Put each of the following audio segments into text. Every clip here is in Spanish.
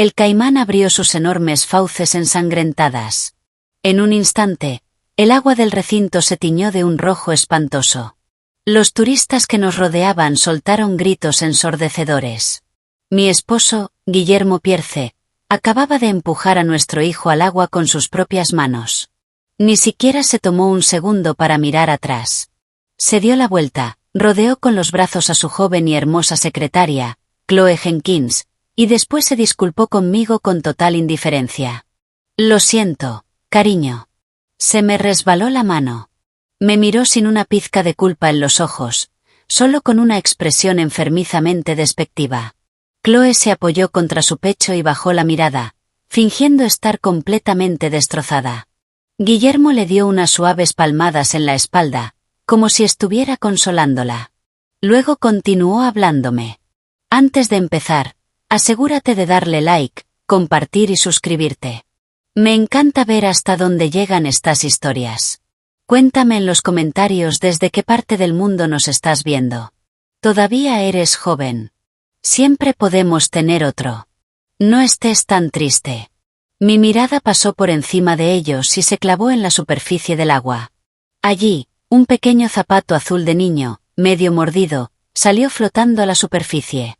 El caimán abrió sus enormes fauces ensangrentadas. En un instante, el agua del recinto se tiñó de un rojo espantoso. Los turistas que nos rodeaban soltaron gritos ensordecedores. Mi esposo, Guillermo Pierce, acababa de empujar a nuestro hijo al agua con sus propias manos. Ni siquiera se tomó un segundo para mirar atrás. Se dio la vuelta, rodeó con los brazos a su joven y hermosa secretaria, Chloe Jenkins, y después se disculpó conmigo con total indiferencia. Lo siento, cariño. Se me resbaló la mano. Me miró sin una pizca de culpa en los ojos, solo con una expresión enfermizamente despectiva. Chloe se apoyó contra su pecho y bajó la mirada, fingiendo estar completamente destrozada. Guillermo le dio unas suaves palmadas en la espalda, como si estuviera consolándola. Luego continuó hablándome. Antes de empezar, asegúrate de darle like, compartir y suscribirte. Me encanta ver hasta dónde llegan estas historias. Cuéntame en los comentarios desde qué parte del mundo nos estás viendo. Todavía eres joven. Siempre podemos tener otro. No estés tan triste. Mi mirada pasó por encima de ellos y se clavó en la superficie del agua. Allí, un pequeño zapato azul de niño, medio mordido, salió flotando a la superficie.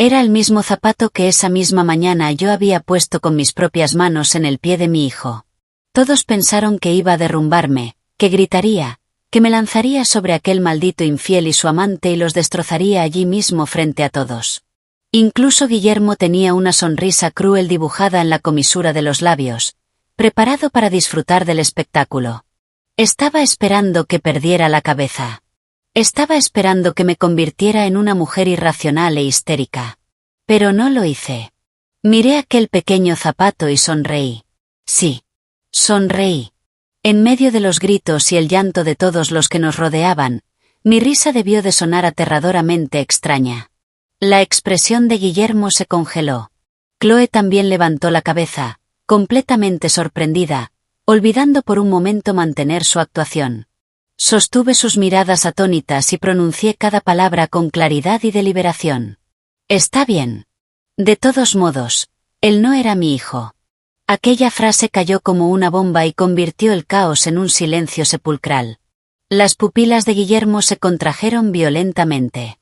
Era el mismo zapato que esa misma mañana yo había puesto con mis propias manos en el pie de mi hijo. Todos pensaron que iba a derrumbarme, que gritaría, que me lanzaría sobre aquel maldito infiel y su amante y los destrozaría allí mismo frente a todos. Incluso Guillermo tenía una sonrisa cruel dibujada en la comisura de los labios, preparado para disfrutar del espectáculo. Estaba esperando que perdiera la cabeza. Estaba esperando que me convirtiera en una mujer irracional e histérica. Pero no lo hice. Miré aquel pequeño zapato y sonreí. Sí. Sonreí. En medio de los gritos y el llanto de todos los que nos rodeaban, mi risa debió de sonar aterradoramente extraña. La expresión de Guillermo se congeló. Chloe también levantó la cabeza, completamente sorprendida, olvidando por un momento mantener su actuación. Sostuve sus miradas atónitas y pronuncié cada palabra con claridad y deliberación. Está bien. De todos modos, él no era mi hijo. Aquella frase cayó como una bomba y convirtió el caos en un silencio sepulcral. Las pupilas de Guillermo se contrajeron violentamente.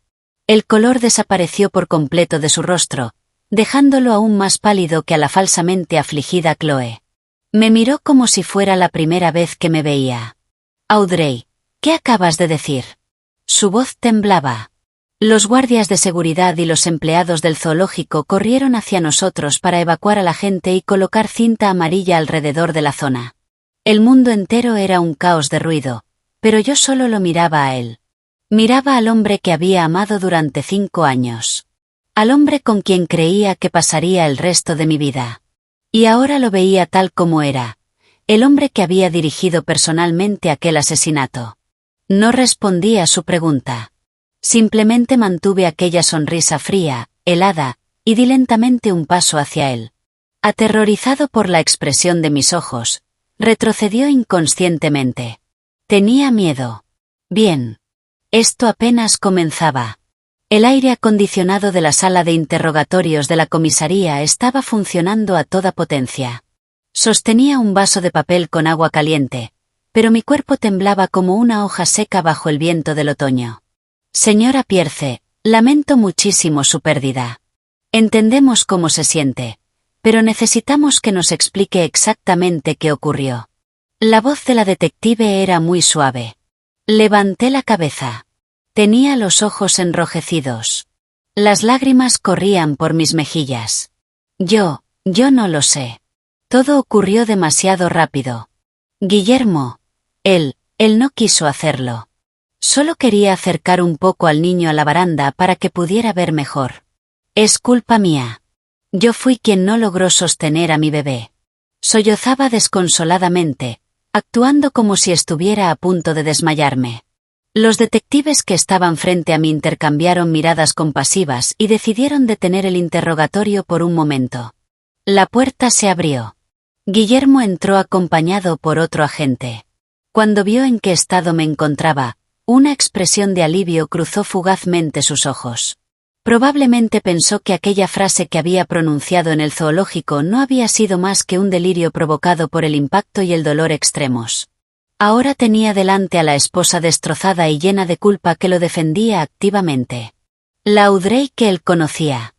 El color desapareció por completo de su rostro, dejándolo aún más pálido que a la falsamente afligida Chloe. Me miró como si fuera la primera vez que me veía. Audrey, ¿qué acabas de decir? Su voz temblaba. Los guardias de seguridad y los empleados del zoológico corrieron hacia nosotros para evacuar a la gente y colocar cinta amarilla alrededor de la zona. El mundo entero era un caos de ruido, pero yo solo lo miraba a él. Miraba al hombre que había amado durante 5 años. Al hombre con quien creía que pasaría el resto de mi vida. Y ahora lo veía tal como era. El hombre que había dirigido personalmente aquel asesinato. No respondí a su pregunta. Simplemente mantuve aquella sonrisa fría, helada, y di lentamente un paso hacia él. Aterrorizado por la expresión de mis ojos, retrocedió inconscientemente. Tenía miedo. Bien. Esto apenas comenzaba. El aire acondicionado de la sala de interrogatorios de la comisaría estaba funcionando a toda potencia. Sostenía un vaso de papel con agua caliente, pero mi cuerpo temblaba como una hoja seca bajo el viento del otoño. Señora Pierce, lamento muchísimo su pérdida. Entendemos cómo se siente, pero necesitamos que nos explique exactamente qué ocurrió. La voz de la detective era muy suave. Levanté la cabeza. Tenía los ojos enrojecidos. Las lágrimas corrían por mis mejillas. Yo no lo sé. Todo ocurrió demasiado rápido. Guillermo, él no quiso hacerlo. Solo quería acercar un poco al niño a la baranda para que pudiera ver mejor. Es culpa mía. Yo fui quien no logró sostener a mi bebé. Sollozaba desconsoladamente, actuando como si estuviera a punto de desmayarme. Los detectives que estaban frente a mí intercambiaron miradas compasivas y decidieron detener el interrogatorio por un momento. La puerta se abrió. Guillermo entró acompañado por otro agente. Cuando vio en qué estado me encontraba, una expresión de alivio cruzó fugazmente sus ojos. Probablemente pensó que aquella frase que había pronunciado en el zoológico no había sido más que un delirio provocado por el impacto y el dolor extremos. Ahora tenía delante a la esposa destrozada y llena de culpa que lo defendía activamente. La Audrey que él conocía.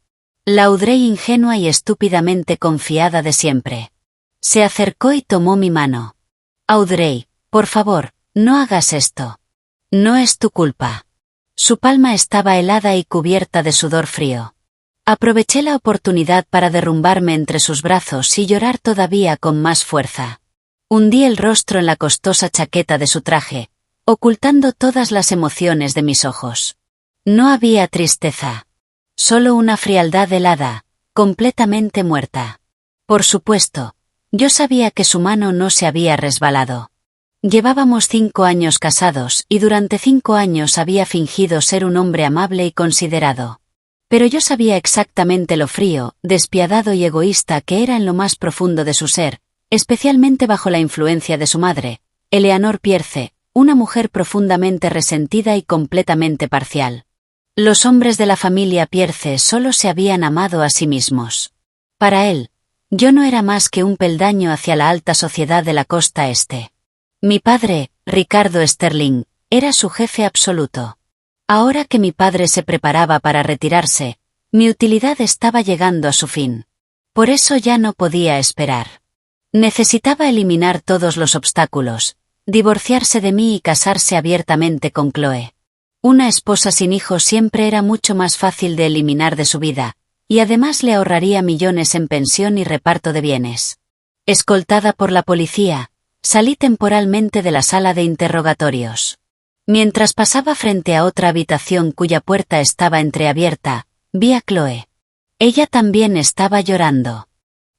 La Audrey ingenua y estúpidamente confiada de siempre. Se acercó y tomó mi mano. Audrey, por favor, no hagas esto. No es tu culpa. Su palma estaba helada y cubierta de sudor frío. Aproveché la oportunidad para derrumbarme entre sus brazos y llorar todavía con más fuerza. Hundí el rostro en la costosa chaqueta de su traje, ocultando todas las emociones de mis ojos. No había tristeza. Solo una frialdad helada, completamente muerta. Por supuesto, yo sabía que su mano no se había resbalado. Llevábamos 5 años casados y durante 5 años había fingido ser un hombre amable y considerado. Pero yo sabía exactamente lo frío, despiadado y egoísta que era en lo más profundo de su ser, especialmente bajo la influencia de su madre, Eleanor Pierce, una mujer profundamente resentida y completamente parcial. Los hombres de la familia Pierce solo se habían amado a sí mismos. Para él, yo no era más que un peldaño hacia la alta sociedad de la costa este. Mi padre, Ricardo Sterling, era su jefe absoluto. Ahora que mi padre se preparaba para retirarse, mi utilidad estaba llegando a su fin. Por eso ya no podía esperar. Necesitaba eliminar todos los obstáculos, divorciarse de mí y casarse abiertamente con Chloe. Una esposa sin hijos siempre era mucho más fácil de eliminar de su vida, y además le ahorraría millones en pensión y reparto de bienes. Escoltada por la policía, salí temporalmente de la sala de interrogatorios. Mientras pasaba frente a otra habitación cuya puerta estaba entreabierta, vi a Chloe. Ella también estaba llorando.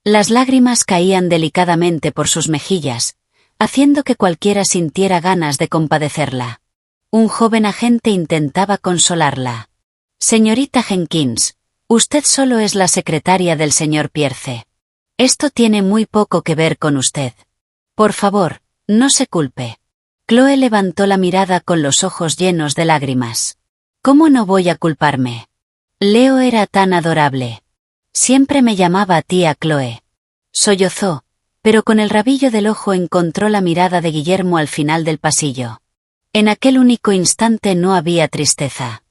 Las lágrimas caían delicadamente por sus mejillas, haciendo que cualquiera sintiera ganas de compadecerla. Un joven agente intentaba consolarla. Señorita Jenkins, usted solo es la secretaria del señor Pierce. Esto tiene muy poco que ver con usted. Por favor, no se culpe. Chloe levantó la mirada con los ojos llenos de lágrimas. ¿Cómo no voy a culparme? Leo era tan adorable. Siempre me llamaba tía Chloe. Sollozó, pero con el rabillo del ojo encontró la mirada de Guillermo al final del pasillo. En aquel único instante no había tristeza.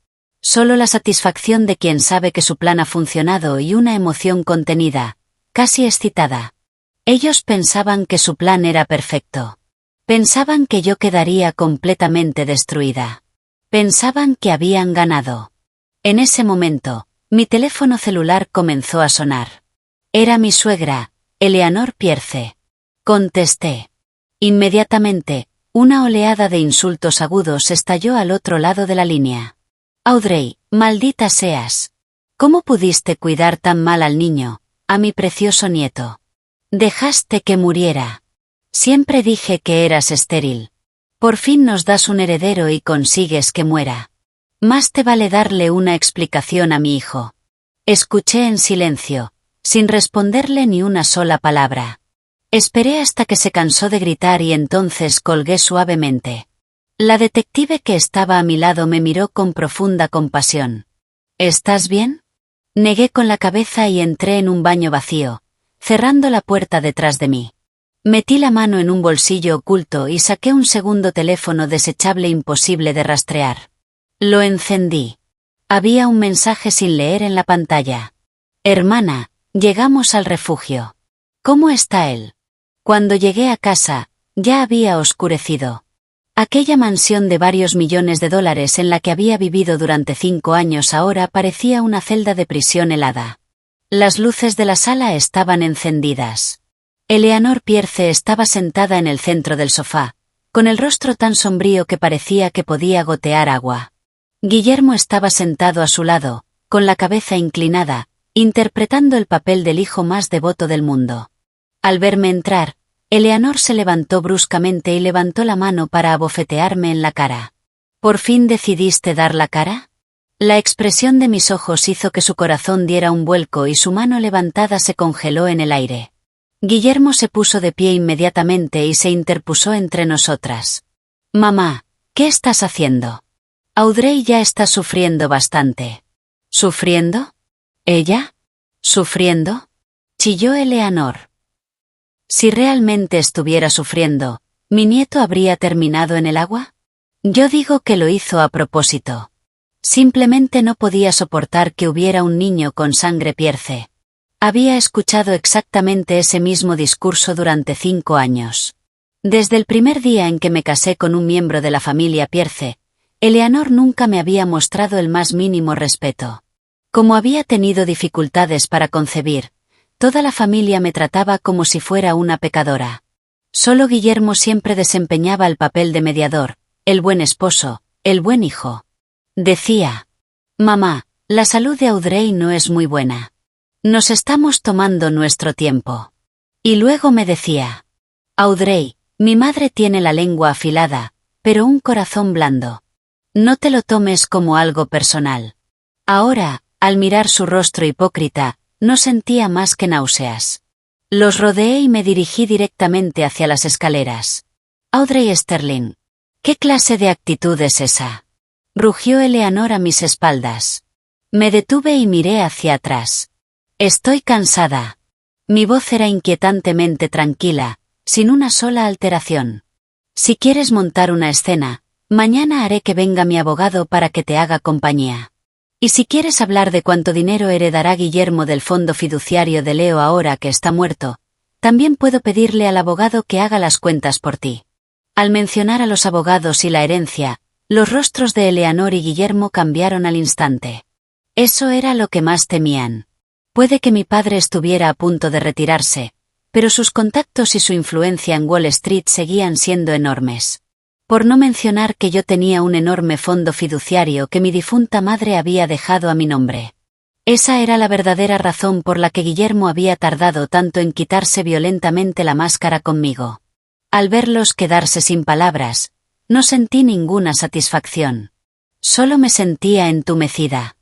Solo la satisfacción de quien sabe que su plan ha funcionado y una emoción contenida, casi excitada. Ellos pensaban que su plan era perfecto. Pensaban que yo quedaría completamente destruida. Pensaban que habían ganado. En ese momento, mi teléfono celular comenzó a sonar. Era mi suegra, Eleanor Pierce. Contesté. Inmediatamente, una oleada de insultos agudos estalló al otro lado de la línea. Audrey, maldita seas. ¿Cómo pudiste cuidar tan mal al niño, a mi precioso nieto? Dejaste que muriera. Siempre dije que eras estéril. Por fin nos das un heredero y consigues que muera. Más te vale darle una explicación a mi hijo. Escuché en silencio, sin responderle ni una sola palabra. Esperé hasta que se cansó de gritar y entonces colgué suavemente. La detective que estaba a mi lado me miró con profunda compasión. ¿Estás bien? Negué con la cabeza y entré en un baño vacío, cerrando la puerta detrás de mí. Metí la mano en un bolsillo oculto y saqué un segundo teléfono desechable imposible de rastrear. Lo encendí. Había un mensaje sin leer en la pantalla. Hermana, llegamos al refugio. ¿Cómo está él? Cuando llegué a casa, ya había oscurecido. Aquella mansión de varios millones de dólares en la que había vivido durante 5 años ahora parecía una celda de prisión helada. Las luces de la sala estaban encendidas. Eleanor Pierce estaba sentada en el centro del sofá, con el rostro tan sombrío que parecía que podía gotear agua. Guillermo estaba sentado a su lado, con la cabeza inclinada, interpretando el papel del hijo más devoto del mundo. Al verme entrar, Eleanor se levantó bruscamente y levantó la mano para abofetearme en la cara. ¿Por fin decidiste dar la cara? La expresión de mis ojos hizo que su corazón diera un vuelco y su mano levantada se congeló en el aire. Guillermo se puso de pie inmediatamente y se interpuso entre nosotras. Mamá, ¿qué estás haciendo? Audrey ya está sufriendo bastante. ¿Sufriendo? ¿Ella? ¿Sufriendo? Chilló Eleanor. Si realmente estuviera sufriendo, ¿mi nieto habría terminado en el agua? Yo digo que lo hizo a propósito. Simplemente no podía soportar que hubiera un niño con sangre Pierce. Había escuchado exactamente ese mismo discurso durante 5 años. Desde el primer día en que me casé con un miembro de la familia Pierce, Eleanor nunca me había mostrado el más mínimo respeto. Como había tenido dificultades para concebir, toda la familia me trataba como si fuera una pecadora. Solo Guillermo siempre desempeñaba el papel de mediador, el buen esposo, el buen hijo. Decía: «Mamá, la salud de Audrey no es muy buena. Nos estamos tomando nuestro tiempo». Y luego me decía: «Audrey, mi madre tiene la lengua afilada, pero un corazón blando. No te lo tomes como algo personal». Ahora, al mirar su rostro hipócrita, no sentía más que náuseas. Los rodeé y me dirigí directamente hacia las escaleras. «Audrey Sterling, ¿qué clase de actitud es esa?», rugió Eleanor a mis espaldas. Me detuve y miré hacia atrás. «Estoy cansada». Mi voz era inquietantemente tranquila, sin una sola alteración. «Si quieres montar una escena, mañana haré que venga mi abogado para que te haga compañía. Y si quieres hablar de cuánto dinero heredará Guillermo del fondo fiduciario de Leo ahora que está muerto, también puedo pedirle al abogado que haga las cuentas por ti». Al mencionar a los abogados y la herencia, los rostros de Eleanor y Guillermo cambiaron al instante. Eso era lo que más temían. Puede que mi padre estuviera a punto de retirarse, pero sus contactos y su influencia en Wall Street seguían siendo enormes. Por no mencionar que yo tenía un enorme fondo fiduciario que mi difunta madre había dejado a mi nombre. Esa era la verdadera razón por la que Guillermo había tardado tanto en quitarse violentamente la máscara conmigo. Al verlos quedarse sin palabras, no sentí ninguna satisfacción. Solo me sentía entumecida.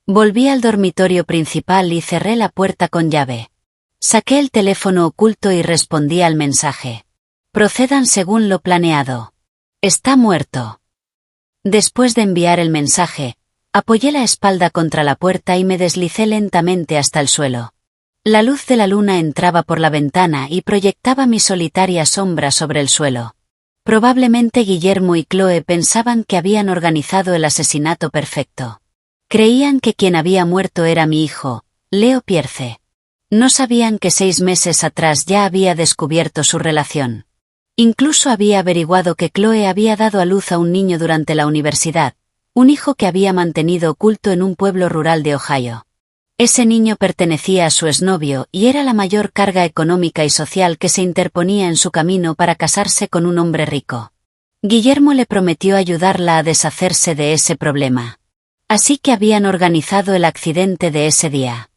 Volví al dormitorio principal y cerré la puerta con llave. Saqué el teléfono oculto y respondí al mensaje. «Procedan según lo planeado. Está muerto». Después de enviar el mensaje, apoyé la espalda contra la puerta y me deslicé lentamente hasta el suelo. La luz de la luna entraba por la ventana y proyectaba mi solitaria sombra sobre el suelo. Probablemente Guillermo y Chloe pensaban que habían organizado el asesinato perfecto. Creían que quien había muerto era mi hijo, Leo Pierce. No sabían que 6 meses atrás ya había descubierto su relación. Incluso había averiguado que Chloe había dado a luz a un niño durante la universidad, un hijo que había mantenido oculto en un pueblo rural de Ohio. Ese niño pertenecía a su exnovio y era la mayor carga económica y social que se interponía en su camino para casarse con un hombre rico. Guillermo le prometió ayudarla a deshacerse de ese problema. Así que habían organizado el accidente de ese día.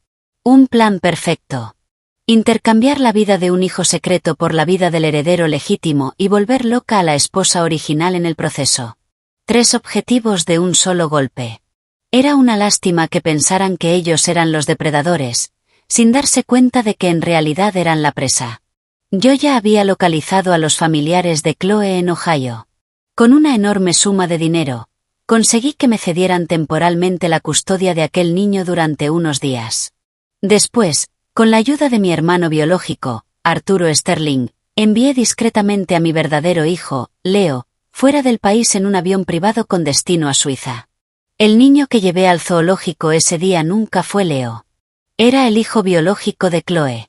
Un plan perfecto. Intercambiar la vida de un hijo secreto por la vida del heredero legítimo y volver loca a la esposa original en el proceso. 3 objetivos de un solo golpe. Era una lástima que pensaran que ellos eran los depredadores, sin darse cuenta de que en realidad eran la presa. Yo ya había localizado a los familiares de Chloe en Ohio. Con una enorme suma de dinero, conseguí que me cedieran temporalmente la custodia de aquel niño durante unos días. Después, con la ayuda de mi hermano biológico, Arturo Sterling, envié discretamente a mi verdadero hijo, Leo, fuera del país en un avión privado con destino a Suiza. El niño que llevé al zoológico ese día nunca fue Leo. Era el hijo biológico de Chloe.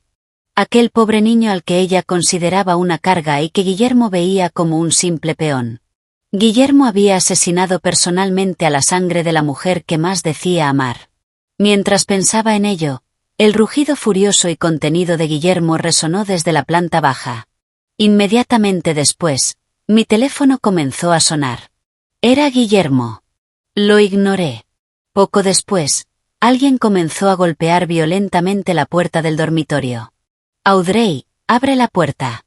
Aquel pobre niño al que ella consideraba una carga y que Guillermo veía como un simple peón. Guillermo había asesinado personalmente a la sangre de la mujer que más decía amar. Mientras pensaba en ello, el rugido furioso y contenido de Guillermo resonó desde la planta baja. Inmediatamente después, mi teléfono comenzó a sonar. Era Guillermo. Lo ignoré. Poco después, alguien comenzó a golpear violentamente la puerta del dormitorio. «Audrey, abre la puerta.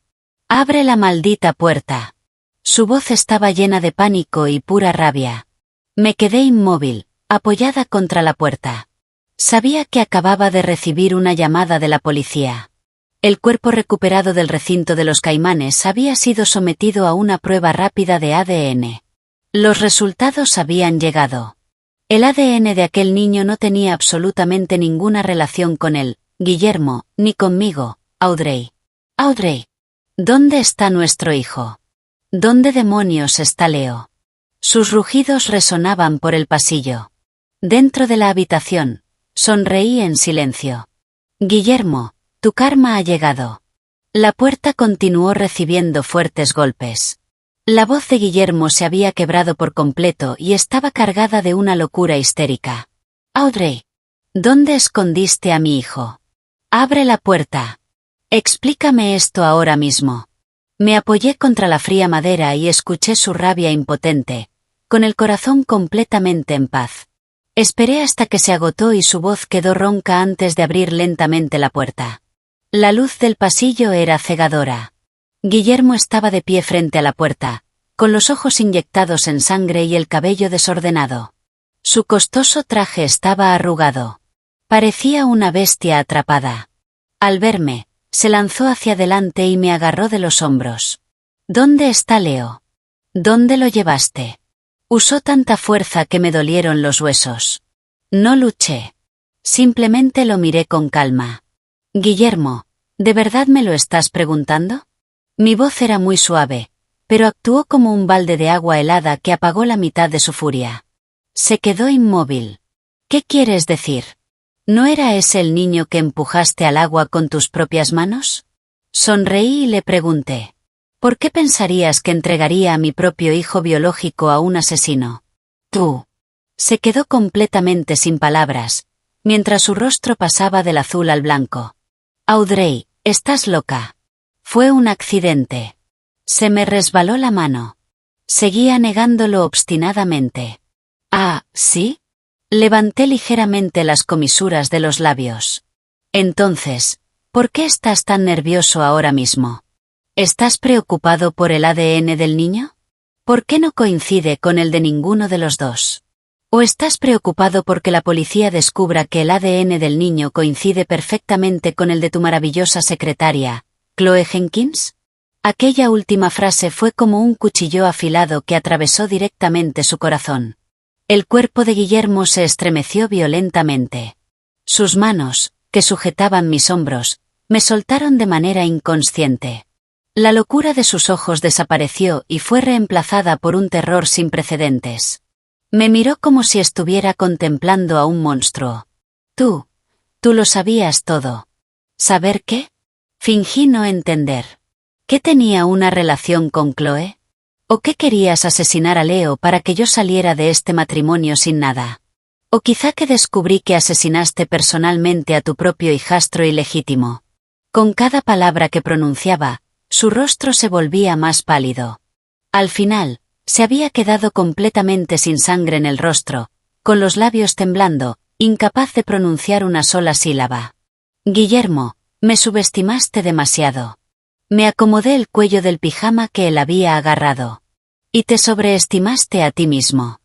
Abre la maldita puerta». Su voz estaba llena de pánico y pura rabia. Me quedé inmóvil, apoyada contra la puerta. Sabía que acababa de recibir una llamada de la policía. El cuerpo recuperado del recinto de los Caimanes había sido sometido a una prueba rápida de ADN. Los resultados habían llegado. El ADN de aquel niño no tenía absolutamente ninguna relación con él, Guillermo, ni conmigo, Audrey. Audrey. ¿Dónde está nuestro hijo? ¿Dónde demonios está Leo? Sus rugidos resonaban por el pasillo. Dentro de la habitación, sonreí en silencio. Guillermo, tu karma ha llegado. La puerta continuó recibiendo fuertes golpes. La voz de Guillermo se había quebrado por completo y estaba cargada de una locura histérica. Audrey, ¿dónde escondiste a mi hijo? Abre la puerta. Explícame esto ahora mismo. Me apoyé contra la fría madera y escuché su rabia impotente, con el corazón completamente en paz. Esperé hasta que se agotó y su voz quedó ronca antes de abrir lentamente la puerta. La luz del pasillo era cegadora. Guillermo estaba de pie frente a la puerta, con los ojos inyectados en sangre y el cabello desordenado. Su costoso traje estaba arrugado. Parecía una bestia atrapada. Al verme, se lanzó hacia adelante y me agarró de los hombros. ¿Dónde está Leo? ¿Dónde lo llevaste? Usó tanta fuerza que me dolieron los huesos. No luché. Simplemente lo miré con calma. Guillermo, ¿de verdad me lo estás preguntando? Mi voz era muy suave, pero actuó como un balde de agua helada que apagó la mitad de su furia. Se quedó inmóvil. ¿Qué quieres decir? ¿No era ese el niño que empujaste al agua con tus propias manos? Sonreí y le pregunté. ¿Por qué pensarías que entregaría a mi propio hijo biológico a un asesino? Tú. Se quedó completamente sin palabras, mientras su rostro pasaba del azul al blanco. Audrey, estás loca. Fue un accidente. Se me resbaló la mano. Seguía negándolo obstinadamente. Ah, ¿sí? Levanté ligeramente las comisuras de los labios. Entonces, ¿por qué estás tan nervioso ahora mismo? ¿Estás preocupado por el ADN del niño? ¿Por qué no coincide con el de ninguno de los dos? ¿O estás preocupado porque la policía descubra que el ADN del niño coincide perfectamente con el de tu maravillosa secretaria, Chloe Jenkins? Aquella última frase fue como un cuchillo afilado que atravesó directamente su corazón. El cuerpo de Guillermo se estremeció violentamente. Sus manos, que sujetaban mis hombros, me soltaron de manera inconsciente. La locura de sus ojos desapareció y fue reemplazada por un terror sin precedentes. Me miró como si estuviera contemplando a un monstruo. Tú lo sabías todo. ¿Saber qué? Fingí no entender. ¿Qué tenía una relación con Chloe? ¿O qué querías asesinar a Leo para que yo saliera de este matrimonio sin nada? ¿O quizá que descubrí que asesinaste personalmente a tu propio hijastro ilegítimo? Con cada palabra que pronunciaba, su rostro se volvía más pálido. Al final, se había quedado completamente sin sangre en el rostro, con los labios temblando, incapaz de pronunciar una sola sílaba. Guillermo, me subestimaste demasiado. Me acomodé el cuello del pijama que él había agarrado. Y te sobreestimaste a ti mismo.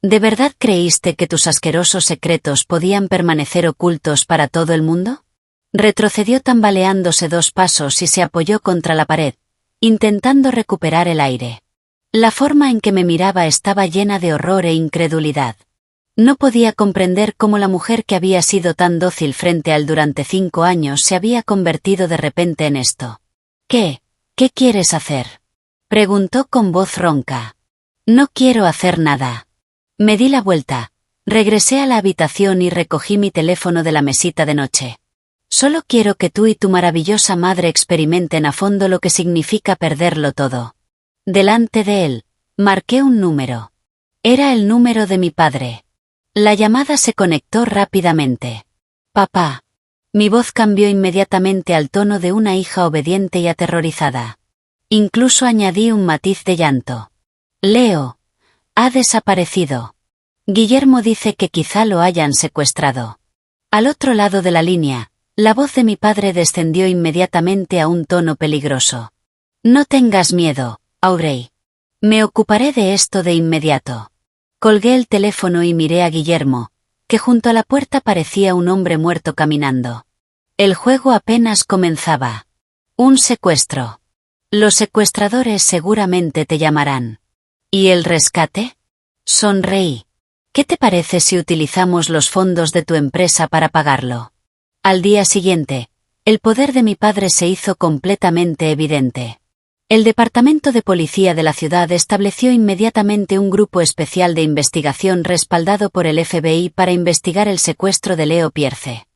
¿De verdad creíste que tus asquerosos secretos podían permanecer ocultos para todo el mundo? Retrocedió tambaleándose 2 pasos y se apoyó contra la pared, intentando recuperar el aire. La forma en que me miraba estaba llena de horror e incredulidad. No podía comprender cómo la mujer que había sido tan dócil frente a él durante 5 años se había convertido de repente en esto. ¿Qué quieres hacer? Preguntó con voz ronca. No quiero hacer nada. Me di la vuelta, regresé a la habitación y recogí mi teléfono de la mesita de noche. Solo quiero que tú y tu maravillosa madre experimenten a fondo lo que significa perderlo todo. Delante de él, marqué un número. Era el número de mi padre. La llamada se conectó rápidamente. Papá. Mi voz cambió inmediatamente al tono de una hija obediente y aterrorizada. Incluso añadí un matiz de llanto. Leo. Ha desaparecido. Guillermo dice que quizá lo hayan secuestrado. Al otro lado de la línea, la voz de mi padre descendió inmediatamente a un tono peligroso. No tengas miedo, Audrey. Me ocuparé de esto de inmediato. Colgué el teléfono y miré a Guillermo, que junto a la puerta parecía un hombre muerto caminando. El juego apenas comenzaba. Un secuestro. Los secuestradores seguramente te llamarán. ¿Y el rescate? Sonreí. ¿Qué te parece si utilizamos los fondos de tu empresa para pagarlo? Al día siguiente, el poder de mi padre se hizo completamente evidente. El Departamento de Policía de la ciudad estableció inmediatamente un grupo especial de investigación respaldado por el FBI para investigar el secuestro de Leo Pierce.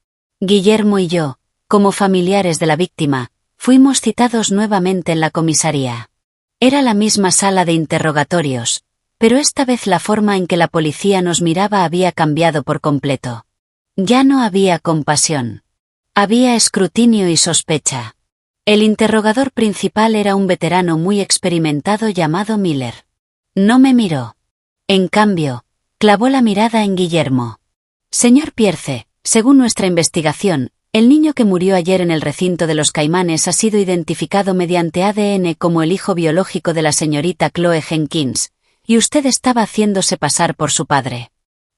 Guillermo y yo, como familiares de la víctima, fuimos citados nuevamente en la comisaría. Era la misma sala de interrogatorios, pero esta vez la forma en que la policía nos miraba había cambiado por completo. Ya no había compasión. Había escrutinio y sospecha. El interrogador principal era un veterano muy experimentado llamado Miller. No me miró. En cambio, clavó la mirada en Guillermo. Señor Pierce, según nuestra investigación, el niño que murió ayer en el recinto de los Caimanes ha sido identificado mediante ADN como el hijo biológico de la señorita Chloe Jenkins, y usted estaba haciéndose pasar por su padre.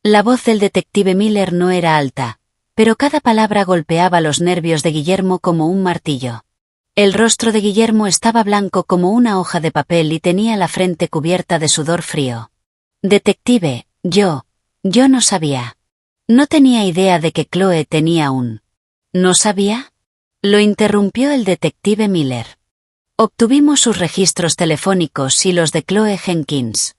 La voz del detective Miller no era alta, pero cada palabra golpeaba los nervios de Guillermo como un martillo. El rostro de Guillermo estaba blanco como una hoja de papel y tenía la frente cubierta de sudor frío. Detective, yo no sabía. No tenía idea de que Chloe tenía un... ¿No sabía? Lo interrumpió el detective Miller. Obtuvimos sus registros telefónicos y los de Chloe Jenkins.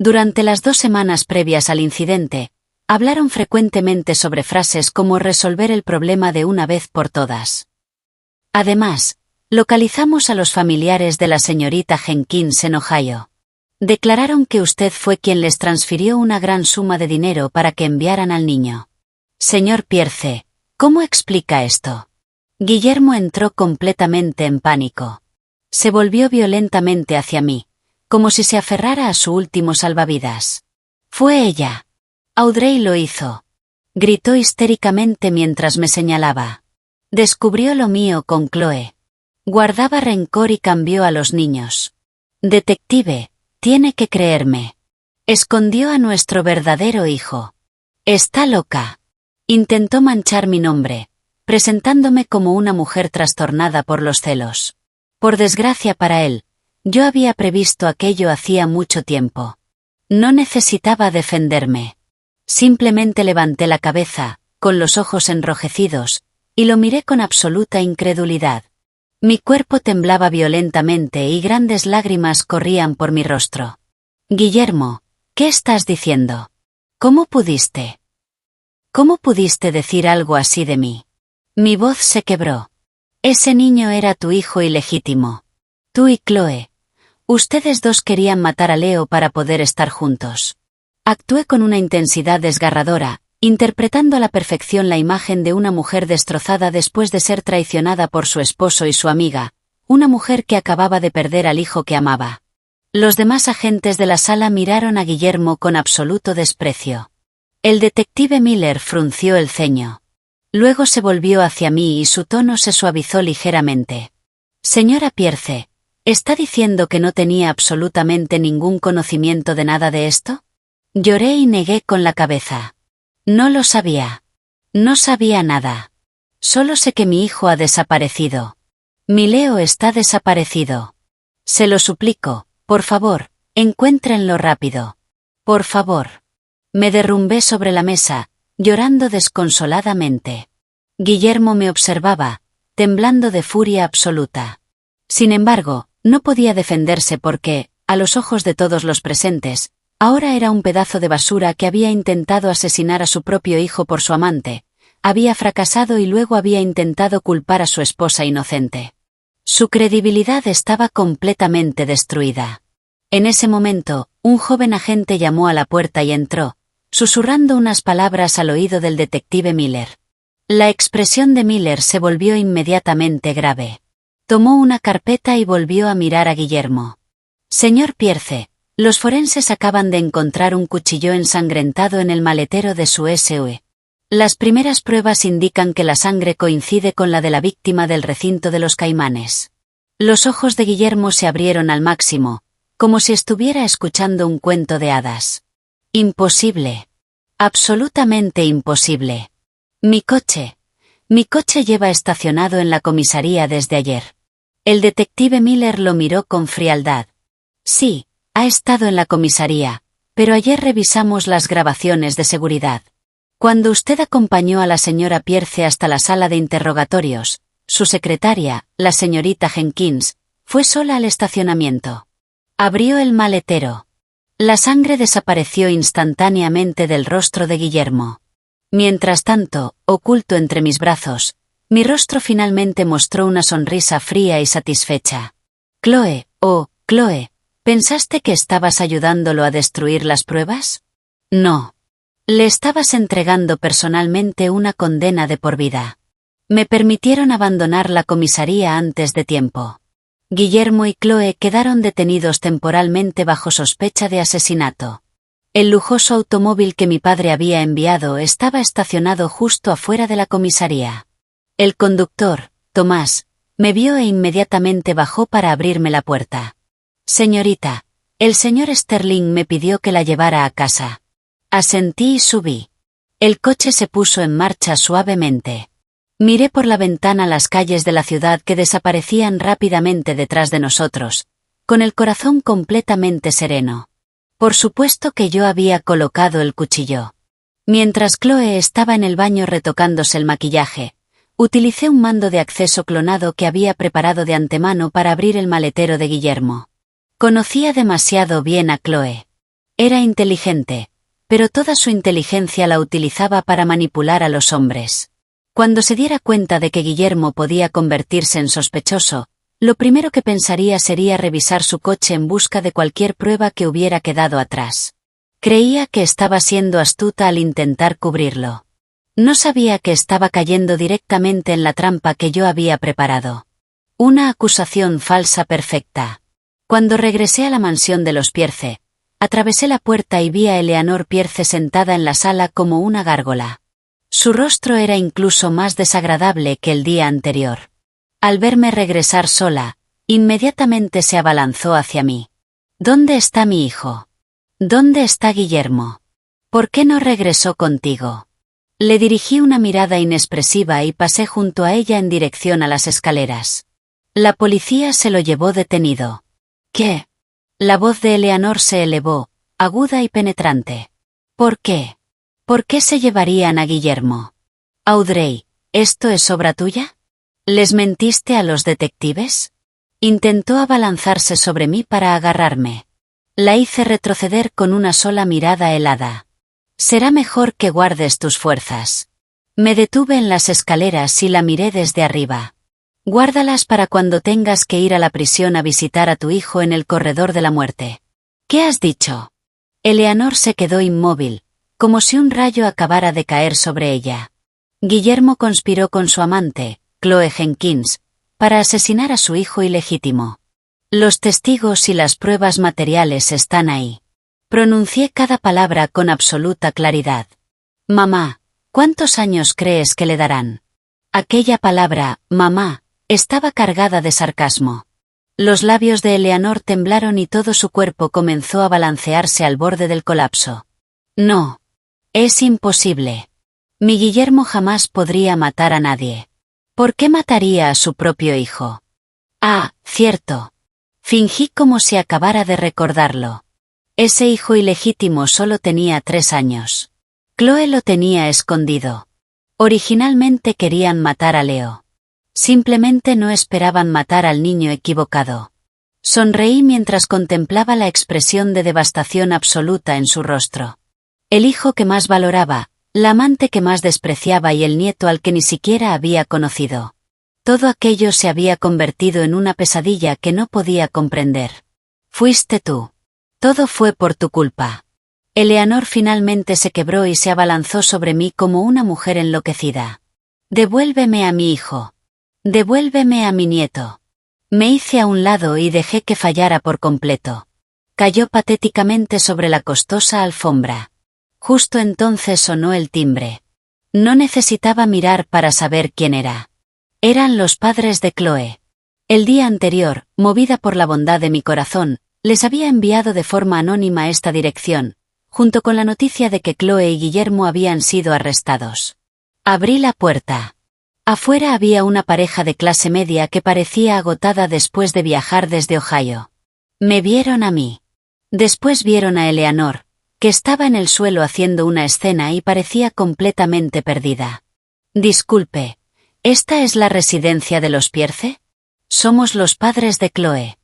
Durante las 2 semanas previas al incidente, hablaron frecuentemente sobre frases como resolver el problema de una vez por todas. Además, localizamos a los familiares de la señorita Jenkins en Ohio. Declararon que usted fue quien les transfirió una gran suma de dinero para que enviaran al niño. Señor Pierce, ¿cómo explica esto? Guillermo entró completamente en pánico. Se volvió violentamente hacia mí, como si se aferrara a su último salvavidas. Fue ella. Audrey lo hizo. Gritó histéricamente mientras me señalaba. Descubrió lo mío con Chloe. Guardaba rencor y cambió a los niños. Detective, tiene que creerme. Escondió a nuestro verdadero hijo. Está loca. Intentó manchar mi nombre, presentándome como una mujer trastornada por los celos. Por desgracia para él, yo había previsto aquello hacía mucho tiempo. No necesitaba defenderme. Simplemente levanté la cabeza, con los ojos enrojecidos, y lo miré con absoluta incredulidad. Mi cuerpo temblaba violentamente y grandes lágrimas corrían por mi rostro. Guillermo, ¿qué estás diciendo? ¿Cómo pudiste? ¿Cómo pudiste decir algo así de mí? Mi voz se quebró. Ese niño era tu hijo ilegítimo. Tú y Chloe. Ustedes dos querían matar a Leo para poder estar juntos. Actué con una intensidad desgarradora, interpretando a la perfección la imagen de una mujer destrozada después de ser traicionada por su esposo y su amiga, una mujer que acababa de perder al hijo que amaba. Los demás agentes de la sala miraron a Guillermo con absoluto desprecio. El detective Miller frunció el ceño. Luego se volvió hacia mí y su tono se suavizó ligeramente. Señora Pierce, ¿está diciendo que no tenía absolutamente ningún conocimiento de nada de esto? Lloré y negué con la cabeza. No lo sabía. No sabía nada. Solo sé que mi hijo ha desaparecido. Mi Leo está desaparecido. Se lo suplico, por favor, encuéntrenlo rápido. Por favor. Me derrumbé sobre la mesa, llorando desconsoladamente. Guillermo me observaba, temblando de furia absoluta. Sin embargo, no podía defenderse porque, a los ojos de todos los presentes, ahora era un pedazo de basura que había intentado asesinar a su propio hijo por su amante, había fracasado y luego había intentado culpar a su esposa inocente. Su credibilidad estaba completamente destruida. En ese momento, un joven agente llamó a la puerta y entró, susurrando unas palabras al oído del detective Miller. La expresión de Miller se volvió inmediatamente grave. Tomó una carpeta y volvió a mirar a Guillermo. Señor Pierce, los forenses acaban de encontrar un cuchillo ensangrentado en el maletero de su SUV. Las primeras pruebas indican que la sangre coincide con la de la víctima del recinto de los Caimanes. Los ojos de Guillermo se abrieron al máximo, como si estuviera escuchando un cuento de hadas. Imposible. Absolutamente imposible. Mi coche lleva estacionado en la comisaría desde ayer. El detective Miller lo miró con frialdad. Sí, ha estado en la comisaría, pero ayer revisamos las grabaciones de seguridad. Cuando usted acompañó a la señora Pierce hasta la sala de interrogatorios, su secretaria, la señorita Jenkins, fue sola al estacionamiento. Abrió el maletero. La sangre desapareció instantáneamente del rostro de Guillermo. Mientras tanto, oculto entre mis brazos, mi rostro finalmente mostró una sonrisa fría y satisfecha. Chloe, oh, Chloe, ¿pensaste que estabas ayudándolo a destruir las pruebas? No. Le estabas entregando personalmente una condena de por vida. Me permitieron abandonar la comisaría antes de tiempo. Guillermo y Chloe quedaron detenidos temporalmente bajo sospecha de asesinato. El lujoso automóvil que mi padre había enviado estaba estacionado justo afuera de la comisaría. El conductor, Tomás, me vio e inmediatamente bajó para abrirme la puerta. Señorita, el señor Sterling me pidió que la llevara a casa. Asentí y subí. El coche se puso en marcha suavemente. Miré por la ventana las calles de la ciudad que desaparecían rápidamente detrás de nosotros, con el corazón completamente sereno. Por supuesto que yo había colocado el cuchillo. Mientras Chloe estaba en el baño retocándose el maquillaje, utilicé un mando de acceso clonado que había preparado de antemano para abrir el maletero de Guillermo. Conocía demasiado bien a Chloe. Era inteligente, pero toda su inteligencia la utilizaba para manipular a los hombres. Cuando se diera cuenta de que Guillermo podía convertirse en sospechoso, lo primero que pensaría sería revisar su coche en busca de cualquier prueba que hubiera quedado atrás. Creía que estaba siendo astuta al intentar cubrirlo. No sabía que estaba cayendo directamente en la trampa que yo había preparado. Una acusación falsa perfecta. Cuando regresé a la mansión de los Pierce, atravesé la puerta y vi a Eleanor Pierce sentada en la sala como una gárgola. Su rostro era incluso más desagradable que el día anterior. Al verme regresar sola, inmediatamente se abalanzó hacia mí. ¿Dónde está mi hijo? ¿Dónde está Guillermo? ¿Por qué no regresó contigo? Le dirigí una mirada inexpresiva y pasé junto a ella en dirección a las escaleras. La policía se lo llevó detenido. ¿Qué? La voz de Eleanor se elevó, aguda y penetrante. ¿Por qué? ¿Por qué se llevarían a Guillermo? Audrey, ¿esto es obra tuya? ¿Les mentiste a los detectives? Intentó abalanzarse sobre mí para agarrarme. La hice retroceder con una sola mirada helada. Será mejor que guardes tus fuerzas. Me detuve en las escaleras y la miré desde arriba. Guárdalas para cuando tengas que ir a la prisión a visitar a tu hijo en el corredor de la muerte. ¿Qué has dicho? Eleanor se quedó inmóvil, como si un rayo acabara de caer sobre ella. Guillermo conspiró con su amante, Chloe Jenkins, para asesinar a su hijo ilegítimo. Los testigos y las pruebas materiales están ahí. Pronuncié cada palabra con absoluta claridad. Mamá, ¿cuántos años crees que le darán? Aquella palabra, mamá, estaba cargada de sarcasmo. Los labios de Eleanor temblaron y todo su cuerpo comenzó a balancearse al borde del colapso. No. Es imposible. Mi Guillermo jamás podría matar a nadie. ¿Por qué mataría a su propio hijo? Ah, cierto. Fingí como si acabara de recordarlo. Ese hijo ilegítimo solo tenía 3 años. Chloe lo tenía escondido. Originalmente querían matar a Leo. Simplemente no esperaban matar al niño equivocado. Sonreí mientras contemplaba la expresión de devastación absoluta en su rostro. El hijo que más valoraba, la amante que más despreciaba y el nieto al que ni siquiera había conocido. Todo aquello se había convertido en una pesadilla que no podía comprender. Fuiste tú. Todo fue por tu culpa. Eleanor finalmente se quebró y se abalanzó sobre mí como una mujer enloquecida. Devuélveme a mi hijo. Devuélveme a mi nieto. Me hice a un lado y dejé que fallara por completo. Cayó patéticamente sobre la costosa alfombra. Justo entonces sonó el timbre. No necesitaba mirar para saber quién era. Eran los padres de Chloe. El día anterior, movida por la bondad de mi corazón, les había enviado de forma anónima esta dirección, junto con la noticia de que Chloe y Guillermo habían sido arrestados. Abrí la puerta. Afuera había una pareja de clase media que parecía agotada después de viajar desde Ohio. Me vieron a mí. Después vieron a Eleanor, que estaba en el suelo haciendo una escena y parecía completamente perdida. Disculpe, ¿esta es la residencia de los Pierce? Somos los padres de Chloe.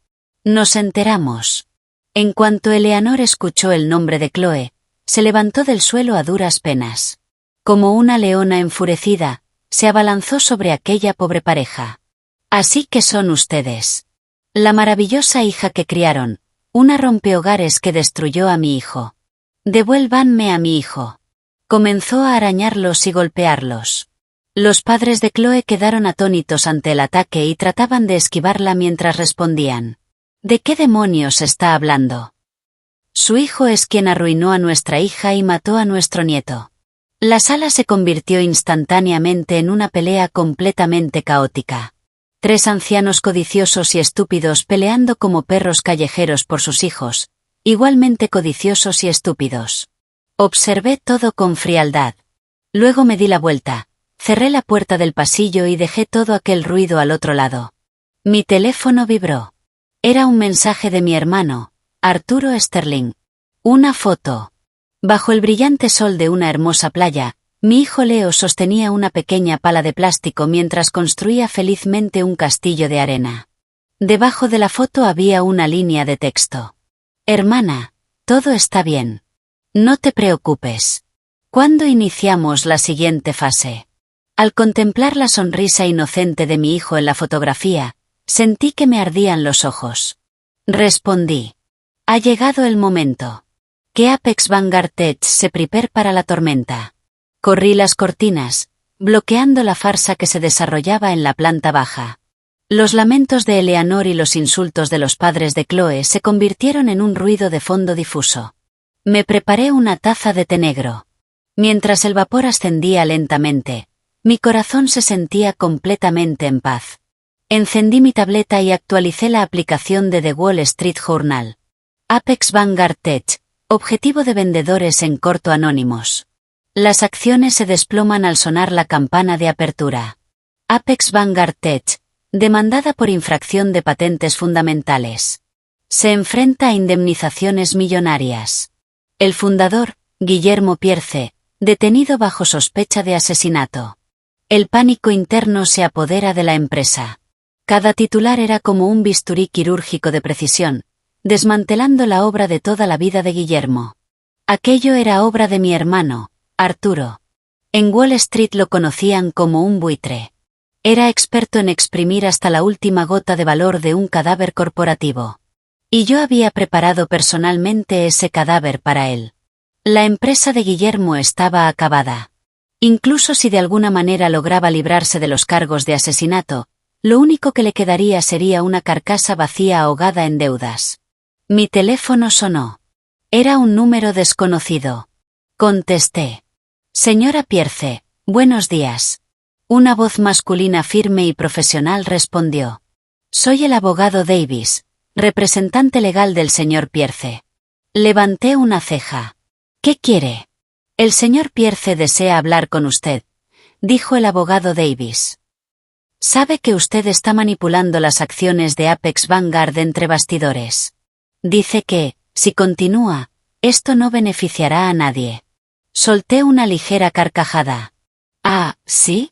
Nos enteramos. En cuanto Eleanor escuchó el nombre de Chloe, se levantó del suelo a duras penas. Como una leona enfurecida, se abalanzó sobre aquella pobre pareja. Así que son ustedes. La maravillosa hija que criaron, una rompehogares que destruyó a mi hijo. Devuélvanme a mi hijo. Comenzó a arañarlos y golpearlos. Los padres de Chloe quedaron atónitos ante el ataque y trataban de esquivarla mientras respondían. ¿De qué demonios está hablando? Su hijo es quien arruinó a nuestra hija y mató a nuestro nieto. La sala se convirtió instantáneamente en una pelea completamente caótica. 3 ancianos codiciosos y estúpidos peleando como perros callejeros por sus hijos, igualmente codiciosos y estúpidos. Observé todo con frialdad. Luego me di la vuelta, cerré la puerta del pasillo y dejé todo aquel ruido al otro lado. Mi teléfono vibró. Era un mensaje de mi hermano, Arturo Sterling. Una foto. Bajo el brillante sol de una hermosa playa, mi hijo Leo sostenía una pequeña pala de plástico mientras construía felizmente un castillo de arena. Debajo de la foto había una línea de texto. Hermana, todo está bien. No te preocupes. ¿Cuándo iniciamos la siguiente fase? Al contemplar la sonrisa inocente de mi hijo en la fotografía, sentí que me ardían los ojos. Respondí. Ha llegado el momento. Que Apex Vanguard Tech se prepare para la tormenta. Corrí las cortinas, bloqueando la farsa que se desarrollaba en la planta baja. Los lamentos de Eleanor y los insultos de los padres de Chloe se convirtieron en un ruido de fondo difuso. Me preparé una taza de té negro. Mientras el vapor ascendía lentamente, mi corazón se sentía completamente en paz. Encendí mi tableta y actualicé la aplicación de The Wall Street Journal. Apex Vanguard Tech, objetivo de vendedores en corto anónimos. Las acciones se desploman al sonar la campana de apertura. Apex Vanguard Tech, demandada por infracción de patentes fundamentales. Se enfrenta a indemnizaciones millonarias. El fundador, Guillermo Pierce, detenido bajo sospecha de asesinato. El pánico interno se apodera de la empresa. Cada titular era como un bisturí quirúrgico de precisión, desmantelando la obra de toda la vida de Guillermo. Aquello era obra de mi hermano, Arturo. En Wall Street lo conocían como un buitre. Era experto en exprimir hasta la última gota de valor de un cadáver corporativo. Y yo había preparado personalmente ese cadáver para él. La empresa de Guillermo estaba acabada. Incluso si de alguna manera lograba librarse de los cargos de asesinato, lo único que le quedaría sería una carcasa vacía ahogada en deudas. Mi teléfono sonó. Era un número desconocido. Contesté. Señora Pierce, buenos días. Una voz masculina firme y profesional respondió. Soy el abogado Davis, representante legal del señor Pierce. Levanté una ceja. ¿Qué quiere? El señor Pierce desea hablar con usted, dijo el abogado Davis. Sabe que usted está manipulando las acciones de Apex Vanguard entre bastidores. Dice que, si continúa, esto no beneficiará a nadie. Solté una ligera carcajada. Ah, ¿sí?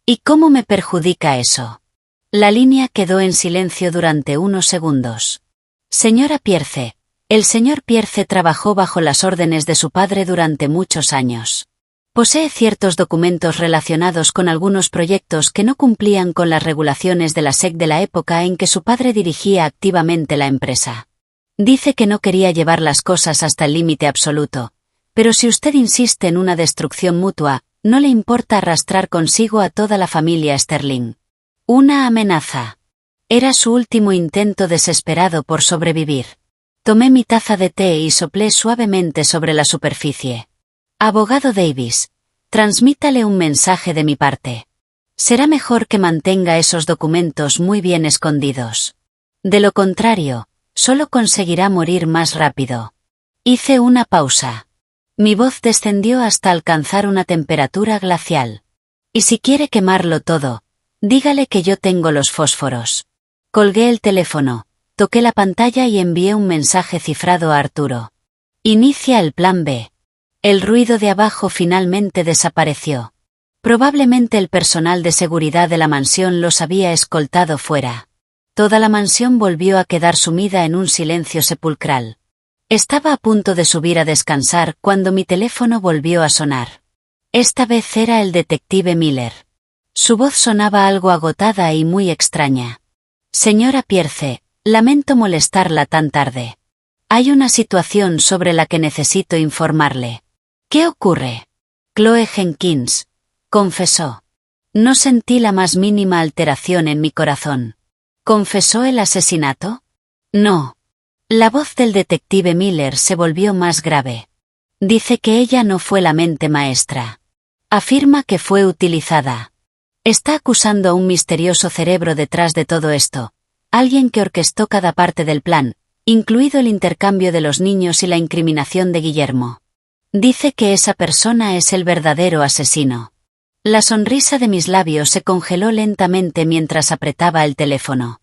¿Y cómo me perjudica eso? La línea quedó en silencio durante unos segundos. Señora Pierce, el señor Pierce trabajó bajo las órdenes de su padre durante muchos años. Posee ciertos documentos relacionados con algunos proyectos que no cumplían con las regulaciones de la SEC de la época en que su padre dirigía activamente la empresa. Dice que no quería llevar las cosas hasta el límite absoluto, pero si usted insiste en una destrucción mutua, no le importa arrastrar consigo a toda la familia Sterling. Una amenaza. Era su último intento desesperado por sobrevivir. Tomé mi taza de té y soplé suavemente sobre la superficie. Abogado Davis, transmítale un mensaje de mi parte. Será mejor que mantenga esos documentos muy bien escondidos. De lo contrario, solo conseguirá morir más rápido. Hice una pausa. Mi voz descendió hasta alcanzar una temperatura glacial. Y si quiere quemarlo todo, dígale que yo tengo los fósforos. Colgué el teléfono, toqué la pantalla y envié un mensaje cifrado a Arturo. Inicia el plan B. El ruido de abajo finalmente desapareció. Probablemente el personal de seguridad de la mansión los había escoltado fuera. Toda la mansión volvió a quedar sumida en un silencio sepulcral. Estaba a punto de subir a descansar cuando mi teléfono volvió a sonar. Esta vez era el detective Miller. Su voz sonaba algo agotada y muy extraña. Señora Pierce, lamento molestarla tan tarde. Hay una situación sobre la que necesito informarle. ¿Qué ocurre? Chloe Jenkins, confesó. No sentí la más mínima alteración en mi corazón. ¿Confesó el asesinato? No. La voz del detective Miller se volvió más grave. Dice que ella no fue la mente maestra. Afirma que fue utilizada. Está acusando a un misterioso cerebro detrás de todo esto, alguien que orquestó cada parte del plan, incluido el intercambio de los niños y la incriminación de Guillermo. Dice que esa persona es el verdadero asesino. La sonrisa de mis labios se congeló lentamente mientras apretaba el teléfono.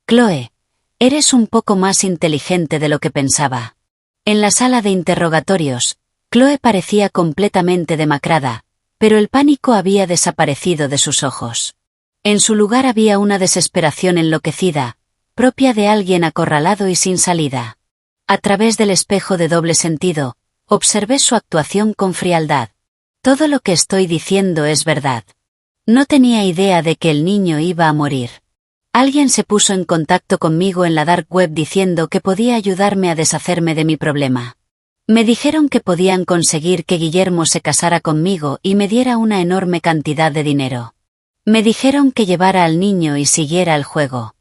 Chloe, eres un poco más inteligente de lo que pensaba. En la sala de interrogatorios, Chloe parecía completamente demacrada, pero el pánico había desaparecido de sus ojos. En su lugar había una desesperación enloquecida, propia de alguien acorralado y sin salida. A través del espejo de doble sentido, observé su actuación con frialdad. Todo lo que estoy diciendo es verdad. No tenía idea de que el niño iba a morir. Alguien se puso en contacto conmigo en la dark web diciendo que podía ayudarme a deshacerme de mi problema. Me dijeron que podían conseguir que Guillermo se casara conmigo y me diera una enorme cantidad de dinero. Me dijeron que llevara al niño y siguiera el juego.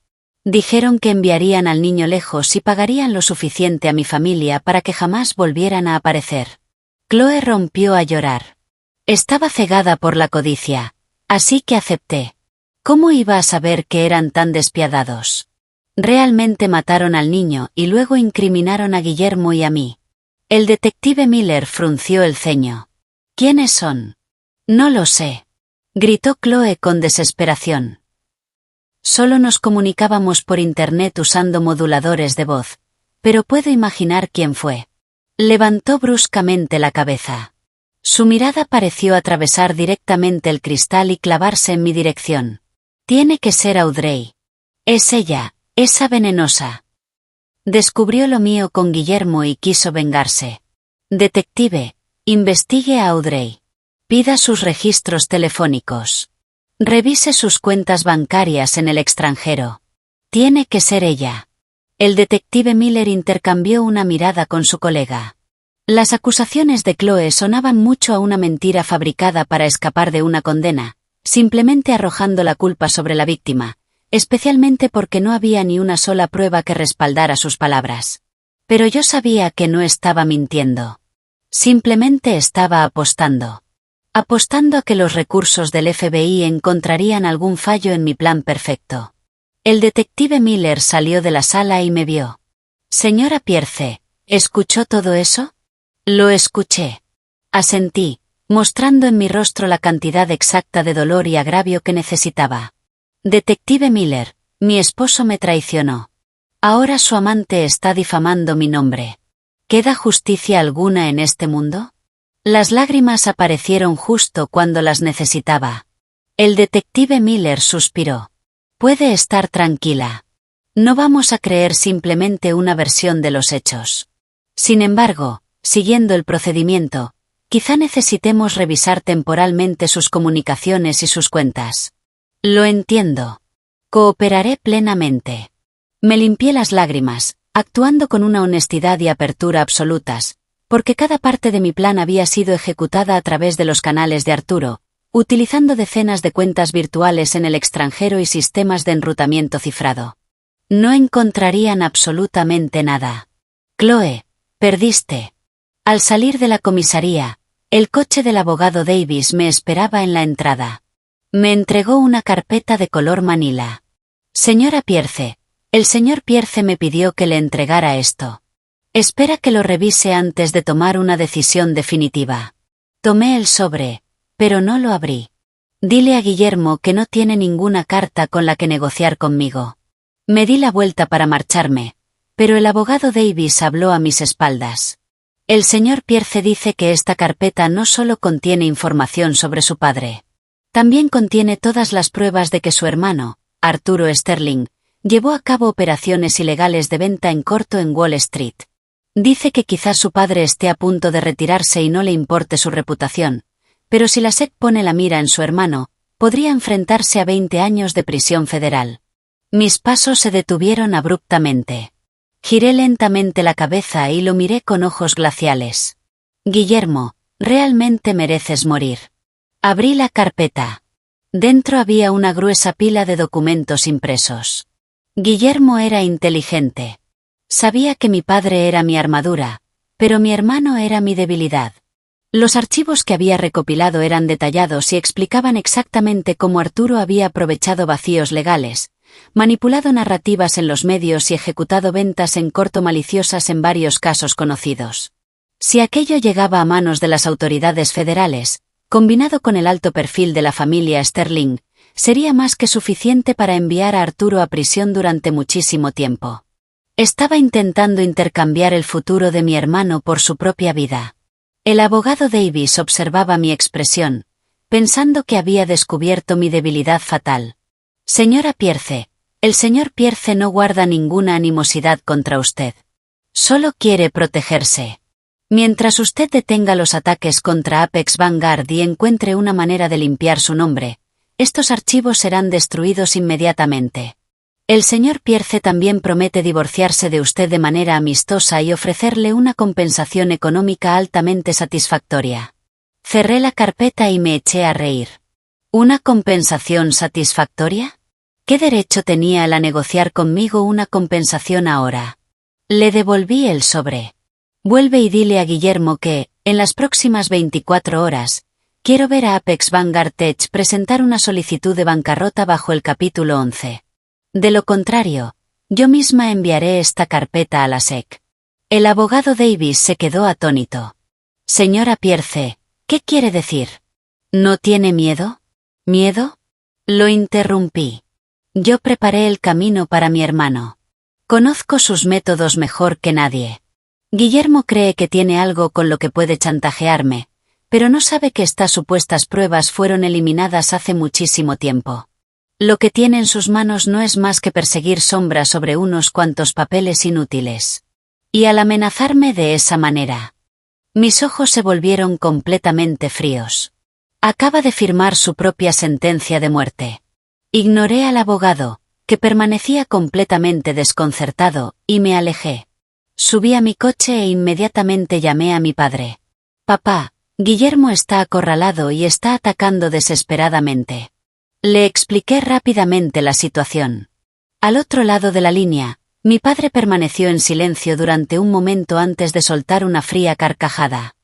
Dijeron que enviarían al niño lejos y pagarían lo suficiente a mi familia para que jamás volvieran a aparecer. Chloe rompió a llorar. Estaba cegada por la codicia, así que acepté. ¿Cómo iba a saber que eran tan despiadados? Realmente mataron al niño y luego incriminaron a Guillermo y a mí. El detective Miller frunció el ceño. ¿Quiénes son? No lo sé. Gritó Chloe con desesperación. Solo nos comunicábamos por internet usando moduladores de voz, pero puedo imaginar quién fue. Levantó bruscamente la cabeza. Su mirada pareció atravesar directamente el cristal y clavarse en mi dirección. Tiene que ser Audrey. Es ella, esa venenosa. Descubrió lo mío con Guillermo y quiso vengarse. Detective, investigue a Audrey. Pida sus registros telefónicos. Revise sus cuentas bancarias en el extranjero. Tiene que ser ella. El detective Miller intercambió una mirada con su colega. Las acusaciones de Chloe sonaban mucho a una mentira fabricada para escapar de una condena, simplemente arrojando la culpa sobre la víctima, especialmente porque no había ni una sola prueba que respaldara sus palabras. Pero yo sabía que no estaba mintiendo. Simplemente estaba apostando. Apostando a que los recursos del FBI encontrarían algún fallo en mi plan perfecto. El detective Miller salió de la sala y me vio. Señora Pierce, ¿escuchó todo eso? Lo escuché. Asentí, mostrando en mi rostro la cantidad exacta de dolor y agravio que necesitaba. Detective Miller, mi esposo me traicionó. Ahora su amante está difamando mi nombre. ¿Queda justicia alguna en este mundo? Las lágrimas aparecieron justo cuando las necesitaba. El detective Miller suspiró. Puede estar tranquila. No vamos a creer simplemente una versión de los hechos. Sin embargo, siguiendo el procedimiento, quizá necesitemos revisar temporalmente sus comunicaciones y sus cuentas. Lo entiendo. Cooperaré plenamente. Me limpié las lágrimas, actuando con una honestidad y apertura absolutas, porque cada parte de mi plan había sido ejecutada a través de los canales de Arturo, utilizando decenas de cuentas virtuales en el extranjero y sistemas de enrutamiento cifrado. No encontrarían absolutamente nada. Chloe, perdiste. Al salir de la comisaría, el coche del abogado Davis me esperaba en la entrada. Me entregó una carpeta de color manila. Señora Pierce, el señor Pierce me pidió que le entregara esto. Espera que lo revise antes de tomar una decisión definitiva. Tomé el sobre, pero no lo abrí. Dile a Guillermo que no tiene ninguna carta con la que negociar conmigo. Me di la vuelta para marcharme, pero el abogado Davis habló a mis espaldas. El señor Pierce dice que esta carpeta no solo contiene información sobre su padre. También contiene todas las pruebas de que su hermano, Arturo Sterling, llevó a cabo operaciones ilegales de venta en corto en Wall Street. Dice que quizás su padre esté a punto de retirarse y no le importe su reputación, pero si la SEC pone la mira en su hermano, podría enfrentarse a 20 años de prisión federal. Mis pasos se detuvieron abruptamente. Giré lentamente la cabeza y lo miré con ojos glaciales. Guillermo, realmente mereces morir. Abrí la carpeta. Dentro había una gruesa pila de documentos impresos. Guillermo era inteligente. Sabía que mi padre era mi armadura, pero mi hermano era mi debilidad. Los archivos que había recopilado eran detallados y explicaban exactamente cómo Arturo había aprovechado vacíos legales, manipulado narrativas en los medios y ejecutado ventas en corto maliciosas en varios casos conocidos. Si aquello llegaba a manos de las autoridades federales, combinado con el alto perfil de la familia Sterling, sería más que suficiente para enviar a Arturo a prisión durante muchísimo tiempo. Estaba intentando intercambiar el futuro de mi hermano por su propia vida. El abogado Davis observaba mi expresión, pensando que había descubierto mi debilidad fatal. Señora Pierce, el señor Pierce no guarda ninguna animosidad contra usted. Solo quiere protegerse. Mientras usted detenga los ataques contra Apex Vanguard y encuentre una manera de limpiar su nombre, estos archivos serán destruidos inmediatamente. El señor Pierce también promete divorciarse de usted de manera amistosa y ofrecerle una compensación económica altamente satisfactoria. Cerré la carpeta y me eché a reír. ¿Una compensación satisfactoria? ¿Qué derecho tenía él a negociar conmigo una compensación ahora? Le devolví el sobre. Vuelve y dile a Guillermo que, en las próximas 24 horas, quiero ver a Apex Vanguard Tech presentar una solicitud de bancarrota bajo el capítulo 11. De lo contrario, yo misma enviaré esta carpeta a la SEC. El abogado Davis se quedó atónito. Señora Pierce, ¿qué quiere decir? ¿No tiene miedo? ¿Miedo? Lo interrumpí. Yo preparé el camino para mi hermano. Conozco sus métodos mejor que nadie. Guillermo cree que tiene algo con lo que puede chantajearme, pero no sabe que estas supuestas pruebas fueron eliminadas hace muchísimo tiempo. Lo que tiene en sus manos no es más que perseguir sombras sobre unos cuantos papeles inútiles. Y al amenazarme de esa manera, mis ojos se volvieron completamente fríos. Acaba de firmar su propia sentencia de muerte. Ignoré al abogado, que permanecía completamente desconcertado, y me alejé. Subí a mi coche e inmediatamente llamé a mi padre. Papá, Guillermo está acorralado y está atacando desesperadamente. Le expliqué rápidamente la situación. Al otro lado de la línea, mi padre permaneció en silencio durante un momento antes de soltar una fría carcajada.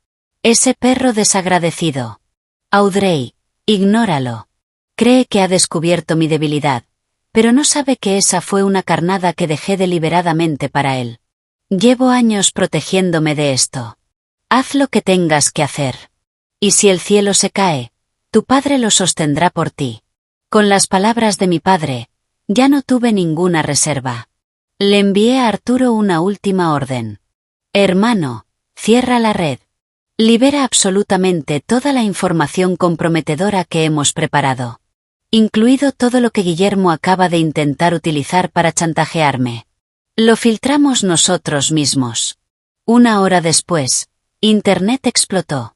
Ese perro desagradecido. Audrey, ignóralo. Cree que ha descubierto mi debilidad, pero no sabe que esa fue una carnada que dejé deliberadamente para él. Llevo años protegiéndome de esto. Haz lo que tengas que hacer. Y si el cielo se cae, tu padre lo sostendrá por ti. Con las palabras de mi padre, ya no tuve ninguna reserva. Le envié a Arturo una última orden. Hermano, cierra la red. Libera absolutamente toda la información comprometedora que hemos preparado. Incluido todo lo que Guillermo acaba de intentar utilizar para chantajearme. Lo filtramos nosotros mismos. Una hora después, Internet explotó.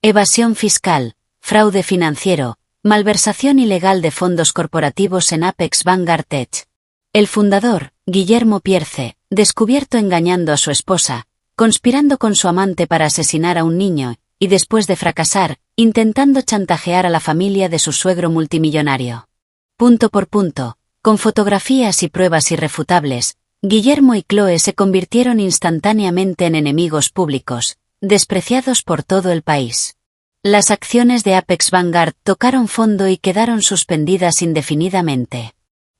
Evasión fiscal, fraude financiero, malversación ilegal de fondos corporativos en Apex Vanguard Tech. El fundador, Guillermo Pierce, descubierto engañando a su esposa, conspirando con su amante para asesinar a un niño, y después de fracasar, intentando chantajear a la familia de su suegro multimillonario. Punto por punto, con fotografías y pruebas irrefutables, Guillermo y Chloe se convirtieron instantáneamente en enemigos públicos, despreciados por todo el país. Las acciones de Apex Vanguard tocaron fondo y quedaron suspendidas indefinidamente.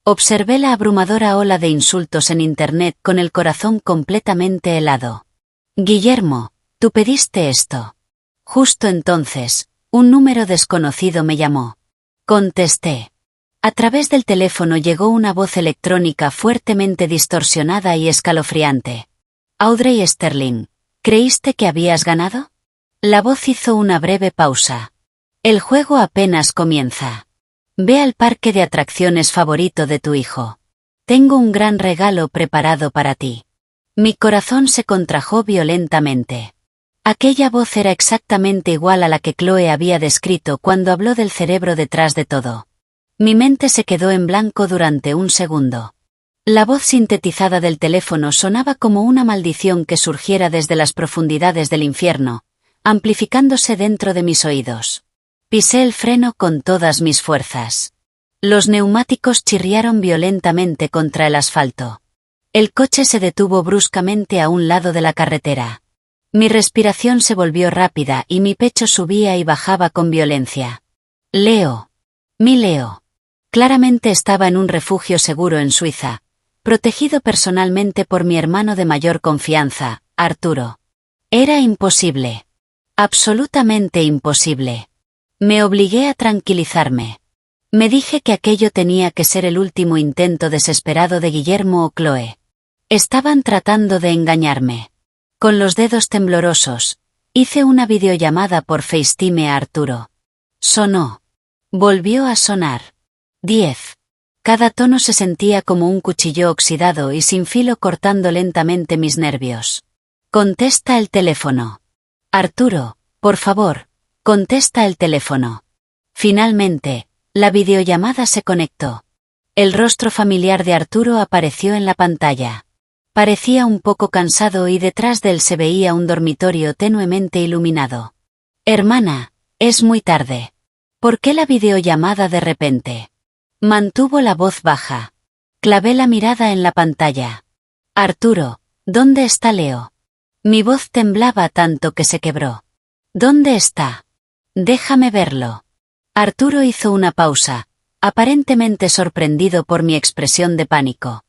Observé la abrumadora ola de insultos en Internet con el corazón completamente helado. Guillermo, tú pediste esto. Justo entonces, un número desconocido me llamó. Contesté. A través del teléfono llegó una voz electrónica fuertemente distorsionada y escalofriante. Audrey Sterling, ¿Creíste que habías ganado? La voz hizo una breve pausa. El juego apenas comienza. Ve al parque de atracciones favorito de tu hijo. Tengo un gran regalo preparado para ti. Mi corazón se contrajo violentamente. Aquella voz era exactamente igual a la que Chloe había descrito cuando habló del cerebro detrás de todo. Mi mente se quedó en blanco durante un segundo. La voz sintetizada del teléfono sonaba como una maldición que surgiera desde las profundidades del infierno, amplificándose dentro de mis oídos. Pisé el freno con todas mis fuerzas. Los neumáticos chirriaron violentamente contra el asfalto. El coche se detuvo bruscamente a un lado de la carretera. Mi respiración se volvió rápida y mi pecho subía y bajaba con violencia. Leo. Mi Leo. Claramente estaba en un refugio seguro en Suiza, protegido personalmente por mi hermano de mayor confianza, Arturo. Era imposible. Absolutamente imposible. Me obligué a tranquilizarme. Me dije que aquello tenía que ser el último intento desesperado de Guillermo o Chloe. Estaban tratando de engañarme. Con los dedos temblorosos, hice una videollamada por FaceTime a Arturo. Sonó. Volvió a sonar. 10. Cada tono se sentía como un cuchillo oxidado y sin filo cortando lentamente mis nervios. Contesta el teléfono. Arturo, por favor, contesta el teléfono. Finalmente, la videollamada se conectó. El rostro familiar de Arturo apareció en la pantalla. Parecía un poco cansado y detrás de él se veía un dormitorio tenuemente iluminado. Hermana, es muy tarde. ¿Por qué la videollamada de repente? Mantuvo la voz baja. Clavé la mirada en la pantalla. Arturo, ¿dónde está Leo? Mi voz temblaba tanto que se quebró. ¿Dónde está? Déjame verlo. Arturo hizo una pausa, aparentemente sorprendido por mi expresión de pánico.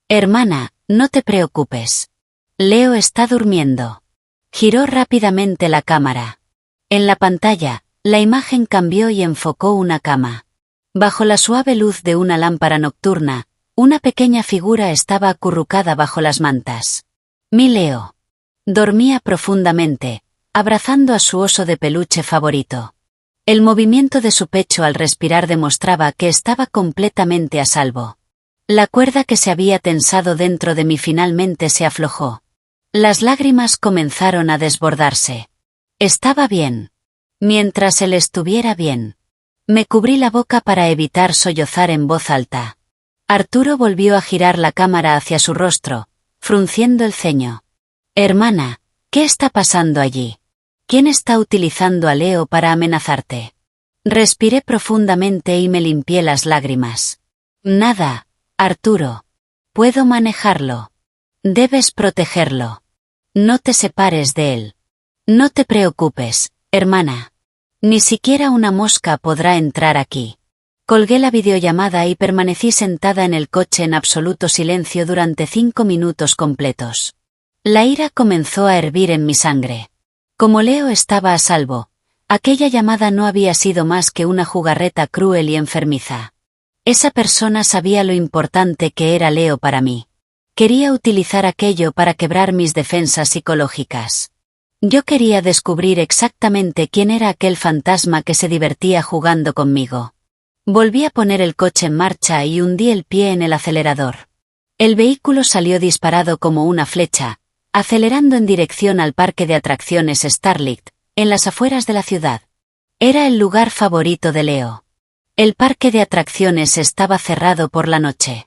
Hermana, no te preocupes. Leo está durmiendo. Giró rápidamente la cámara. En la pantalla, la imagen cambió y enfocó una cama. Bajo la suave luz de una lámpara nocturna, una pequeña figura estaba acurrucada bajo las mantas. Mi Leo. Dormía profundamente, abrazando a su oso de peluche favorito. El movimiento de su pecho al respirar demostraba que estaba completamente a salvo. La cuerda que se había tensado dentro de mí finalmente se aflojó. Las lágrimas comenzaron a desbordarse. Estaba bien. Mientras él estuviera bien. Me cubrí la boca para evitar sollozar en voz alta. Arturo volvió a girar la cámara hacia su rostro, frunciendo el ceño. Hermana, ¿qué está pasando allí? ¿Quién está utilizando a Leo para amenazarte? Respiré profundamente y me limpié las lágrimas. Nada. Arturo. Puedo manejarlo. Debes protegerlo. No te separes de él. No te preocupes, hermana. Ni siquiera una mosca podrá entrar aquí. Colgué la videollamada y permanecí sentada en el coche en absoluto silencio durante 5 minutos completos. La ira comenzó a hervir en mi sangre. Como Leo estaba a salvo, aquella llamada no había sido más que una jugarreta cruel y enfermiza. Esa persona sabía lo importante que era Leo para mí. Quería utilizar aquello para quebrar mis defensas psicológicas. Yo quería descubrir exactamente quién era aquel fantasma que se divertía jugando conmigo. Volví a poner el coche en marcha y hundí el pie en el acelerador. El vehículo salió disparado como una flecha, acelerando en dirección al parque de atracciones Starlight, en las afueras de la ciudad. Era el lugar favorito de Leo. El parque de atracciones estaba cerrado por la noche.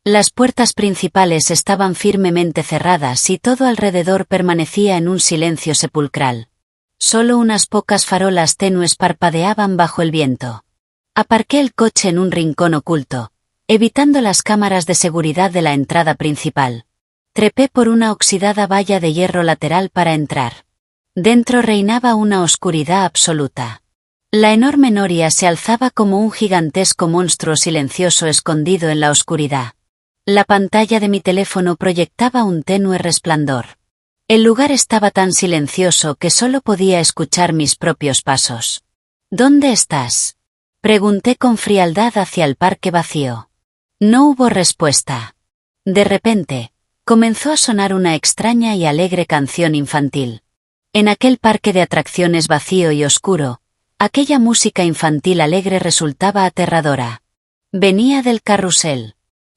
Las puertas principales estaban firmemente cerradas y todo alrededor permanecía en un silencio sepulcral. Solo unas pocas farolas tenues parpadeaban bajo el viento. Aparqué el coche en un rincón oculto, evitando las cámaras de seguridad de la entrada principal. Trepé por una oxidada valla de hierro lateral para entrar. Dentro reinaba una oscuridad absoluta. La enorme noria se alzaba como un gigantesco monstruo silencioso escondido en la oscuridad. La pantalla de mi teléfono proyectaba un tenue resplandor. El lugar estaba tan silencioso que solo podía escuchar mis propios pasos. ¿Dónde estás? Pregunté con frialdad hacia el parque vacío. No hubo respuesta. De repente, Comenzó a sonar una extraña y alegre canción infantil. En aquel parque de atracciones vacío y oscuro, aquella música infantil alegre resultaba aterradora. Venía del carrusel.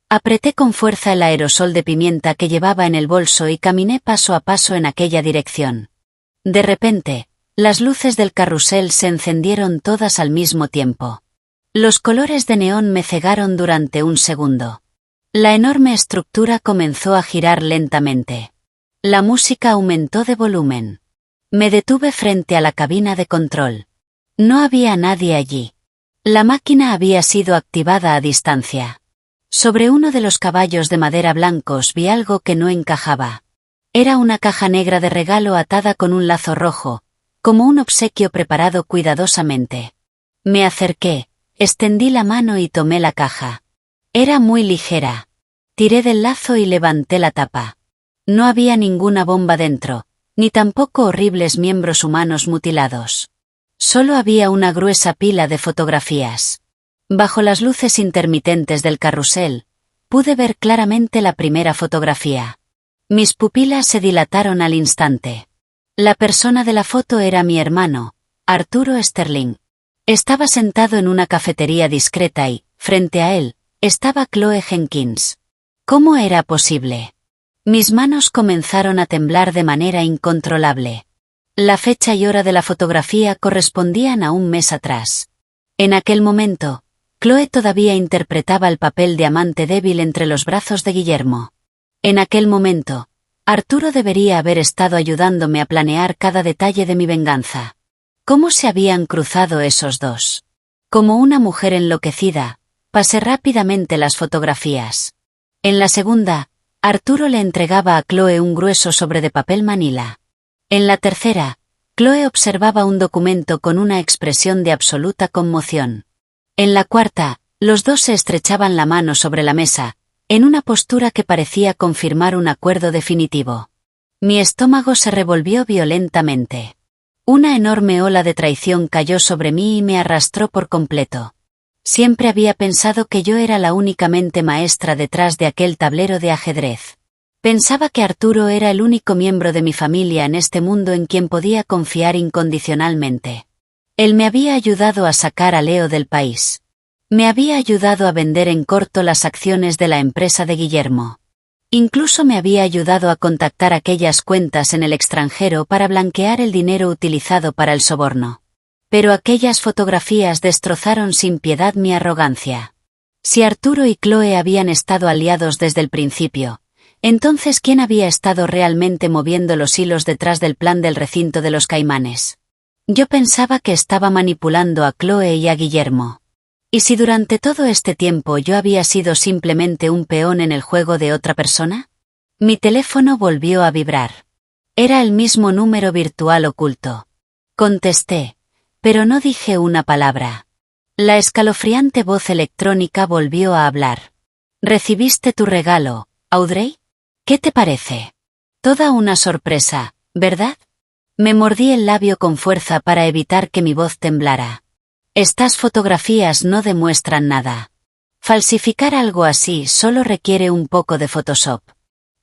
Apreté con fuerza el aerosol de pimienta que llevaba en el bolso y caminé paso a paso en aquella dirección. De repente, las luces del carrusel se encendieron todas al mismo tiempo. Los colores de neón me cegaron durante un segundo. La enorme estructura comenzó a girar lentamente. La música aumentó de volumen. Me detuve frente a la cabina de control. No había nadie allí. La máquina había sido activada a distancia. Sobre uno de los caballos de madera blancos vi algo que no encajaba. Era una caja negra de regalo atada con un lazo rojo, como un obsequio preparado cuidadosamente. Me acerqué, extendí la mano y tomé la caja. Era muy ligera. Tiré del lazo y levanté la tapa. No había ninguna bomba dentro, ni tampoco horribles miembros humanos mutilados. Solo había una gruesa pila de fotografías. Bajo las luces intermitentes del carrusel, pude ver claramente la primera fotografía. Mis pupilas se dilataron al instante. La persona de la foto era mi hermano, Arturo Sterling. Estaba sentado en una cafetería discreta y, frente a él, estaba Chloe Jenkins. ¿Cómo era posible? Mis manos comenzaron a temblar de manera incontrolable. La fecha y hora de la fotografía correspondían a un mes atrás. En aquel momento, Chloe todavía interpretaba el papel de amante débil entre los brazos de Guillermo. En aquel momento, Arturo debería haber estado ayudándome a planear cada detalle de mi venganza. ¿Cómo se habían cruzado esos dos? Como una mujer enloquecida, pasé rápidamente las fotografías. En la segunda, Arturo le entregaba a Chloe un grueso sobre de papel manila. En la tercera, Chloe observaba un documento con una expresión de absoluta conmoción. En la cuarta, los dos se estrechaban la mano sobre la mesa, en una postura que parecía confirmar un acuerdo definitivo. Mi estómago se revolvió violentamente. Una enorme ola de traición cayó sobre mí y me arrastró por completo. Siempre había pensado que yo era la única mente maestra detrás de aquel tablero de ajedrez. Pensaba que Arturo era el único miembro de mi familia en este mundo en quien podía confiar incondicionalmente. Él me había ayudado a sacar a Leo del país. Me había ayudado a vender en corto las acciones de la empresa de Guillermo. Incluso me había ayudado a contactar aquellas cuentas en el extranjero para blanquear el dinero utilizado para el soborno. Pero aquellas fotografías destrozaron sin piedad mi arrogancia. Si Arturo y Chloe habían estado aliados desde el principio, entonces ¿quién había estado realmente moviendo los hilos detrás del plan del recinto de los Caimanes? Yo pensaba que estaba manipulando a Chloe y a Guillermo. ¿Y si durante todo este tiempo yo había sido simplemente un peón en el juego de otra persona? Mi teléfono volvió a vibrar. Era el mismo número virtual oculto. Contesté, pero no dije una palabra. La escalofriante voz electrónica volvió a hablar. ¿Recibiste tu regalo, Audrey? ¿Qué te parece? Toda una sorpresa, ¿verdad? Me mordí el labio con fuerza para evitar que mi voz temblara. Estas fotografías no demuestran nada. Falsificar algo así solo requiere un poco de Photoshop.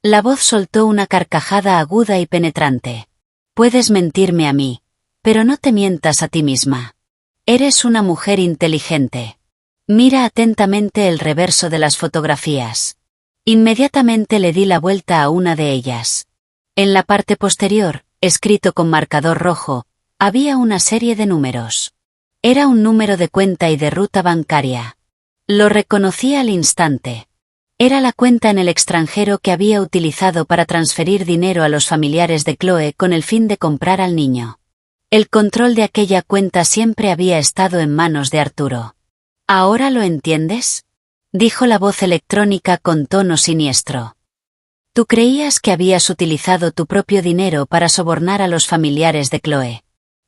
La voz soltó una carcajada aguda y penetrante. Puedes mentirme a mí, pero no te mientas a ti misma. Eres una mujer inteligente. Mira atentamente el reverso de las fotografías. Inmediatamente le di la vuelta a una de ellas. En la parte posterior, escrito con marcador rojo, había una serie de números. Era un número de cuenta y de ruta bancaria. Lo reconocí al instante. Era la cuenta en el extranjero que había utilizado para transferir dinero a los familiares de Chloe con el fin de comprar al niño. El control de aquella cuenta siempre había estado en manos de Arturo. ¿Ahora lo entiendes?, dijo la voz electrónica con tono siniestro. Tú creías que habías utilizado tu propio dinero para sobornar a los familiares de Chloe.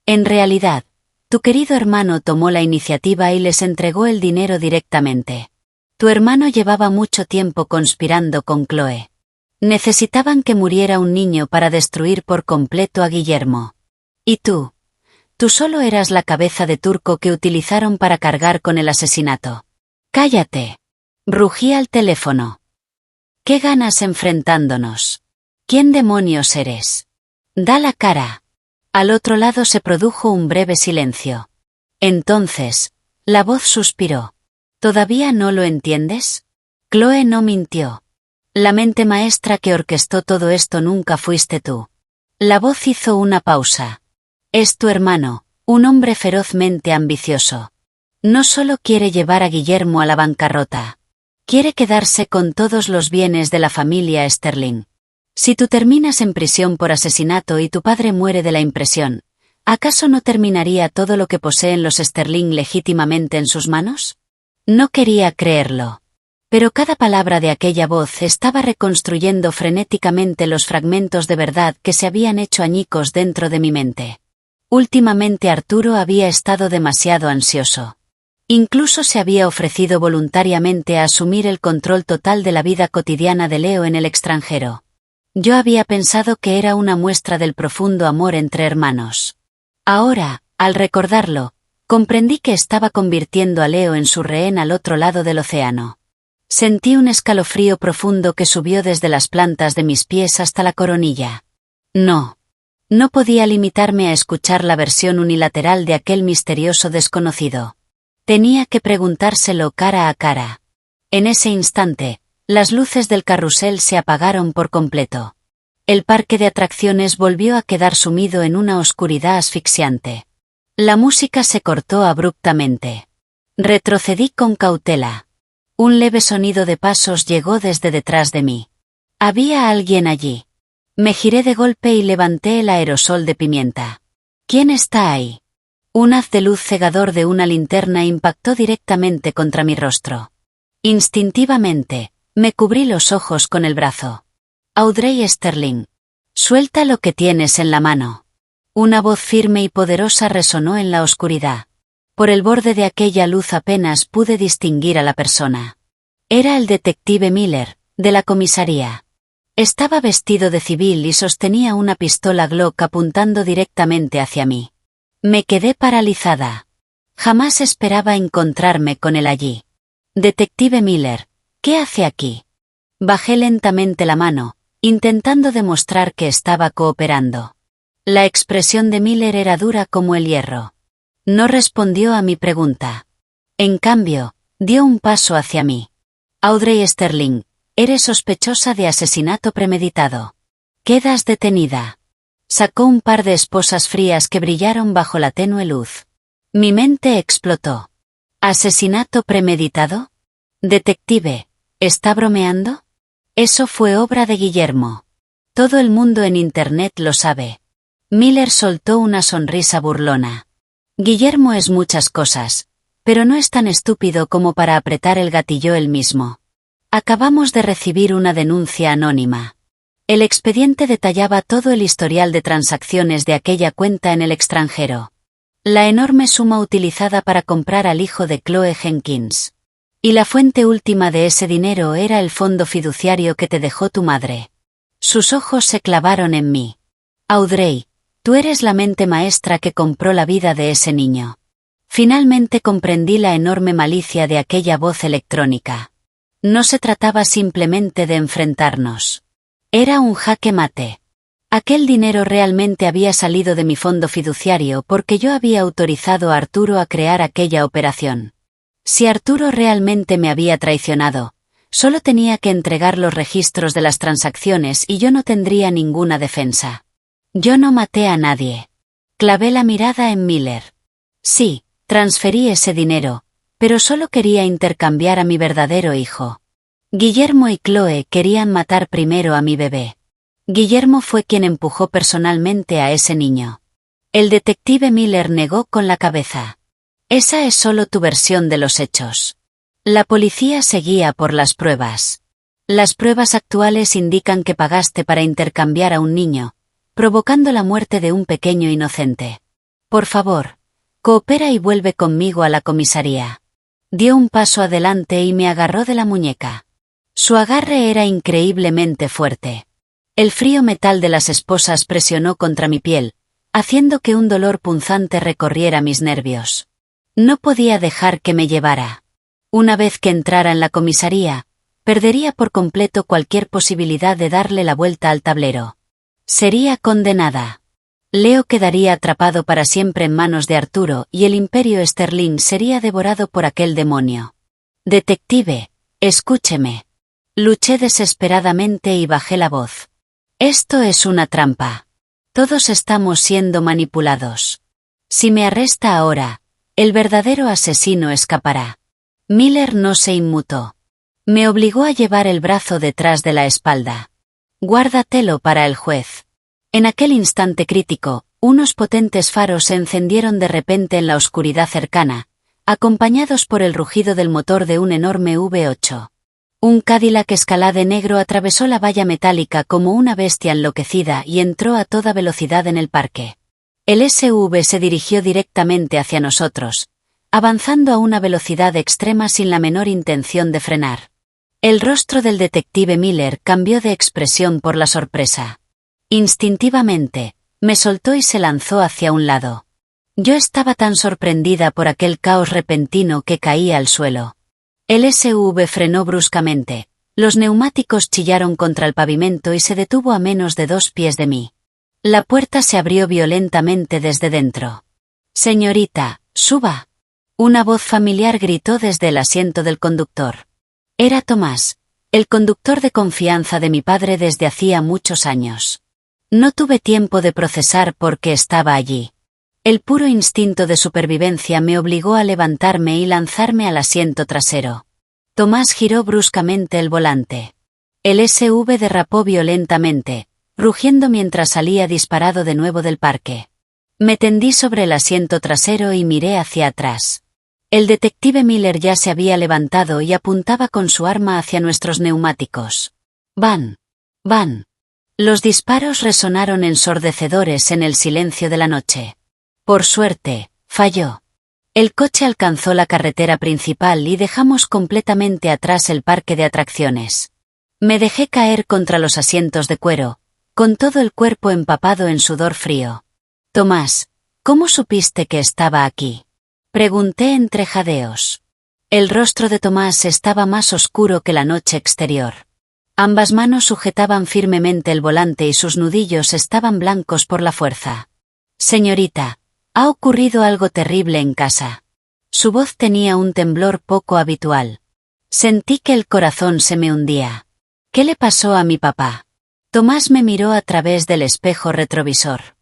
En realidad, tu querido hermano tomó la iniciativa y les entregó el dinero directamente. Tu hermano llevaba mucho tiempo conspirando con Chloe. Necesitaban que muriera un niño para destruir por completo a Guillermo. Y tú solo eras la cabeza de turco que utilizaron para cargar con el asesinato. ¡Cállate!, rugí al teléfono. ¿Qué ganas enfrentándonos? ¿Quién demonios eres? Da la cara. Al otro lado se produjo un breve silencio. Entonces, la voz suspiró. ¿Todavía no lo entiendes? Chloe no mintió. La mente maestra que orquestó todo esto nunca fuiste tú. La voz hizo una pausa. Es tu hermano, un hombre ferozmente ambicioso. No solo quiere llevar a Guillermo a la bancarrota. Quiere quedarse con todos los bienes de la familia Sterling. Si tú terminas en prisión por asesinato y tu padre muere de la impresión, ¿acaso no terminaría todo lo que poseen los Sterling legítimamente en sus manos? No quería creerlo. Pero cada palabra de aquella voz estaba reconstruyendo frenéticamente los fragmentos de verdad que se habían hecho añicos dentro de mi mente. Últimamente Arturo había estado demasiado ansioso. Incluso se había ofrecido voluntariamente a asumir el control total de la vida cotidiana de Leo en el extranjero. Yo había pensado que era una muestra del profundo amor entre hermanos. Ahora, al recordarlo, comprendí que estaba convirtiendo a Leo en su rehén al otro lado del océano. Sentí un escalofrío profundo que subió desde las plantas de mis pies hasta la coronilla. No podía limitarme a escuchar la versión unilateral de aquel misterioso desconocido. Tenía que preguntárselo cara a cara. En ese instante, las luces del carrusel se apagaron por completo. El parque de atracciones volvió a quedar sumido en una oscuridad asfixiante. La música se cortó abruptamente. Retrocedí con cautela. Un leve sonido de pasos llegó desde detrás de mí. Había alguien allí. Me giré de golpe y levanté el aerosol de pimienta. ¿Quién está ahí? Un haz de luz cegador de una linterna impactó directamente contra mi rostro. Instintivamente, me cubrí los ojos con el brazo. Audrey Sterling. Suelta lo que tienes en la mano. Una voz firme y poderosa resonó en la oscuridad. Por el borde de aquella luz apenas pude distinguir a la persona. Era el detective Miller, de la comisaría. Estaba vestido de civil y sostenía una pistola Glock apuntando directamente hacia mí. Me quedé paralizada. Jamás esperaba encontrarme con él allí. Detective Miller, ¿qué hace aquí? Bajé lentamente la mano, intentando demostrar que estaba cooperando. La expresión de Miller era dura como el hierro. No respondió a mi pregunta. En cambio, dio un paso hacia mí. Audrey Sterling, eres sospechosa de asesinato premeditado. Quedas detenida. Sacó un par de esposas frías que brillaron bajo la tenue luz. Mi mente explotó. ¿Asesinato premeditado? Detective, ¿está bromeando? Eso fue obra de Guillermo. Todo el mundo en Internet lo sabe. Miller soltó una sonrisa burlona. Guillermo es muchas cosas, pero no es tan estúpido como para apretar el gatillo él mismo. Acabamos de recibir una denuncia anónima. El expediente detallaba todo el historial de transacciones de aquella cuenta en el extranjero. La enorme suma utilizada para comprar al hijo de Chloe Jenkins. Y la fuente última de ese dinero era el fondo fiduciario que te dejó tu madre. Sus ojos se clavaron en mí. Audrey, tú eres la mente maestra que compró la vida de ese niño. Finalmente comprendí la enorme malicia de aquella voz electrónica. No se trataba simplemente de enfrentarnos. Era un jaque mate. Aquel dinero realmente había salido de mi fondo fiduciario porque yo había autorizado a Arturo a crear aquella operación. Si Arturo realmente me había traicionado, solo tenía que entregar los registros de las transacciones y yo no tendría ninguna defensa. Yo no maté a nadie. Clavé la mirada en Miller. Sí, transferí ese dinero, pero solo quería intercambiar a mi verdadero hijo. Guillermo y Chloe querían matar primero a mi bebé. Guillermo fue quien empujó personalmente a ese niño. El detective Miller negó con la cabeza. Esa es solo tu versión de los hechos. La policía seguía por las pruebas. Las pruebas actuales indican que pagaste para intercambiar a un niño, provocando la muerte de un pequeño inocente. Por favor, coopera y vuelve conmigo a la comisaría. Dio un paso adelante y me agarró de la muñeca. Su agarre era increíblemente fuerte. El frío metal de las esposas presionó contra mi piel, haciendo que un dolor punzante recorriera mis nervios. No podía dejar que me llevara. Una vez que entrara en la comisaría, Perdería por completo cualquier posibilidad de darle la vuelta al tablero. Sería condenada. Leo quedaría atrapado para siempre en manos de Arturo y el Imperio Sterling sería devorado por aquel demonio. Detective, escúcheme. Luché desesperadamente y bajé la voz. Esto es una trampa. Todos estamos siendo manipulados. Si me arresta ahora, el verdadero asesino escapará. Miller no se inmutó. Me obligó a llevar el brazo detrás de la espalda. Guárdatelo para el juez. En aquel instante crítico, unos potentes faros se encendieron de repente en la oscuridad cercana, acompañados por el rugido del motor de un enorme V8. Un Cadillac Escalade negro atravesó la valla metálica como una bestia enloquecida y entró a toda velocidad en el parque. El SUV se dirigió directamente hacia nosotros, avanzando a una velocidad extrema sin la menor intención de frenar. El rostro del detective Miller cambió de expresión por la sorpresa. Instintivamente, me soltó y se lanzó hacia un lado. Yo estaba tan sorprendida por aquel caos repentino que caí al suelo. El SUV frenó bruscamente, los neumáticos chillaron contra el pavimento y se detuvo a menos de 2 pies de mí. La puerta se abrió violentamente desde dentro. «Señorita, suba». Una voz familiar gritó desde el asiento del conductor. Era Tomás, el conductor de confianza de mi padre desde hacía muchos años. No tuve tiempo de procesar por qué estaba allí. El puro instinto de supervivencia me obligó a levantarme y lanzarme al asiento trasero. Tomás giró bruscamente el volante. El SUV derrapó violentamente, rugiendo mientras salía disparado de nuevo del parque. Me tendí sobre el asiento trasero y miré hacia atrás. El detective Miller ya se había levantado y apuntaba con su arma hacia nuestros neumáticos. «Van. Van». Los disparos resonaron ensordecedores en el silencio de la noche. Por suerte, falló. El coche alcanzó la carretera principal y dejamos completamente atrás el parque de atracciones. Me dejé caer contra los asientos de cuero, con todo el cuerpo empapado en sudor frío. «Tomás, ¿cómo supiste que estaba aquí?», pregunté entre jadeos. El rostro de Tomás estaba más oscuro que la noche exterior. Ambas manos sujetaban firmemente el volante y sus nudillos estaban blancos por la fuerza. «Señorita, ha ocurrido algo terrible en casa». Su voz tenía un temblor poco habitual. Sentí que el corazón se me hundía. «¿Qué le pasó a mi papá?». Tomás me miró a través del espejo retrovisor.